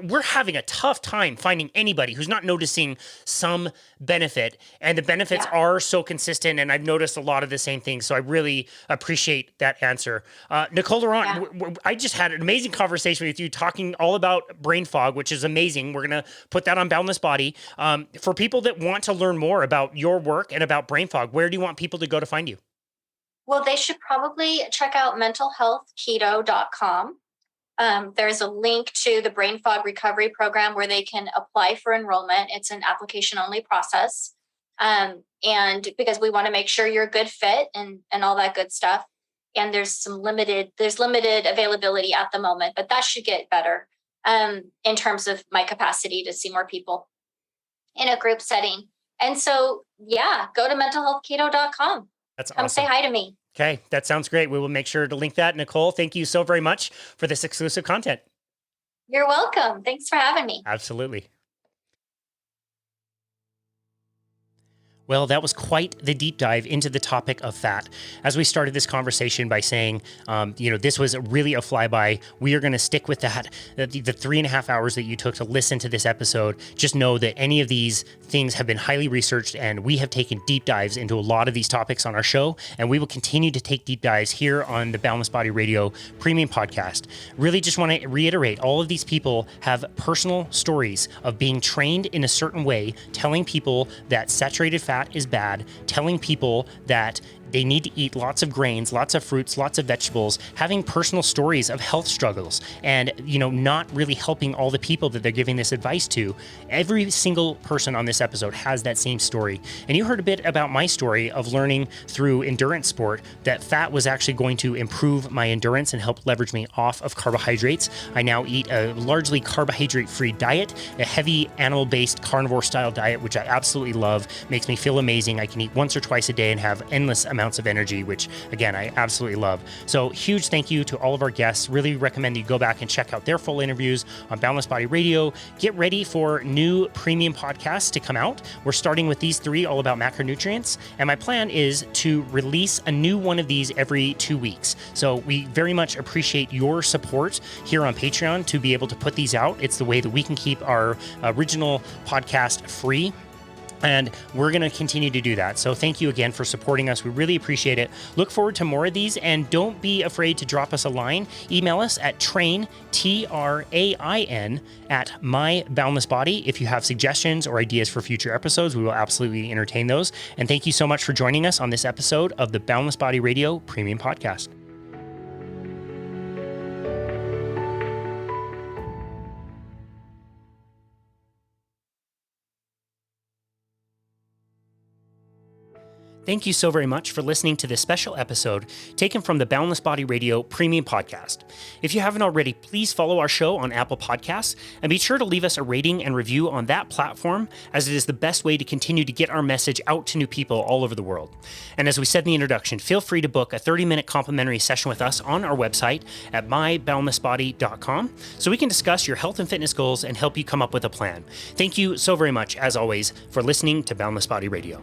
we're having a tough time finding anybody who's not noticing some benefit, and the benefits are so consistent. And I've noticed a lot of the same things. So I really appreciate that answer. Nicole Laurent, I just had an amazing conversation with you talking all about brain fog, which is amazing. We're going to put that on Boundless Body. For people that want to learn more about your work and about brain fog, where do you want people to go to find you? Well, they should probably check out mentalhealthketo.com. There's a link to the brain fog recovery program where they can apply for enrollment. It's an application only process. And because we want to make sure you're a good fit and all that good stuff. And there's limited availability at the moment, but that should get better in terms of my capacity to see more people in a group setting. And so, go to mentalhealthketo.com. That's awesome. Come say hi to me. Okay, that sounds great. We will make sure to link that. Nicole, thank you so very much for this exclusive content. You're welcome. Thanks for having me. Absolutely. Well, that was quite the deep dive into the topic of fat. As we started this conversation by saying, this was really a flyby. We are going to stick with that. The 3.5 hours that you took to listen to this episode, just know that any of these things have been highly researched, and we have taken deep dives into a lot of these topics on our show, and we will continue to take deep dives here on the Boundless Body Radio Premium Podcast. Really just want to reiterate, all of these people have personal stories of being trained in a certain way, telling people that saturated fat fat is bad, telling people that they need to eat lots of grains, lots of fruits, lots of vegetables, having personal stories of health struggles, and not really helping all the people that they're giving this advice to. Every single person on this episode has that same story. And you heard a bit about my story of learning through endurance sport that fat was actually going to improve my endurance and help leverage me off of carbohydrates. I now eat a largely carbohydrate-free diet, a heavy animal-based carnivore-style diet, which I absolutely love, makes me feel amazing. I can eat once or twice a day and have endless amounts of energy, which again, I absolutely love. So huge thank you to all of our guests. Really recommend you go back and check out their full interviews on Boundless Body Radio. Get ready for new premium podcasts to come out. We're starting with these 3 all about macronutrients. And my plan is to release a new one of these every 2 weeks. So we very much appreciate your support here on Patreon to be able to put these out. It's the way that we can keep our original podcast free. And we're going to continue to do that. So thank you again for supporting us. We really appreciate it. Look forward to more of these, and don't be afraid to drop us a line. Email us at train, TRAIN, at myboundlessbody. If you have suggestions or ideas for future episodes, we will absolutely entertain those. And thank you so much for joining us on this episode of the Boundless Body Radio Premium Podcast. Thank you so very much for listening to this special episode taken from the Boundless Body Radio Premium Podcast. If you haven't already, please follow our show on Apple Podcasts and be sure to leave us a rating and review on that platform, as it is the best way to continue to get our message out to new people all over the world. And as we said in the introduction, feel free to book a 30-minute complimentary session with us on our website at myboundlessbody.com so we can discuss your health and fitness goals and help you come up with a plan. Thank you so very much, as always, for listening to Boundless Body Radio.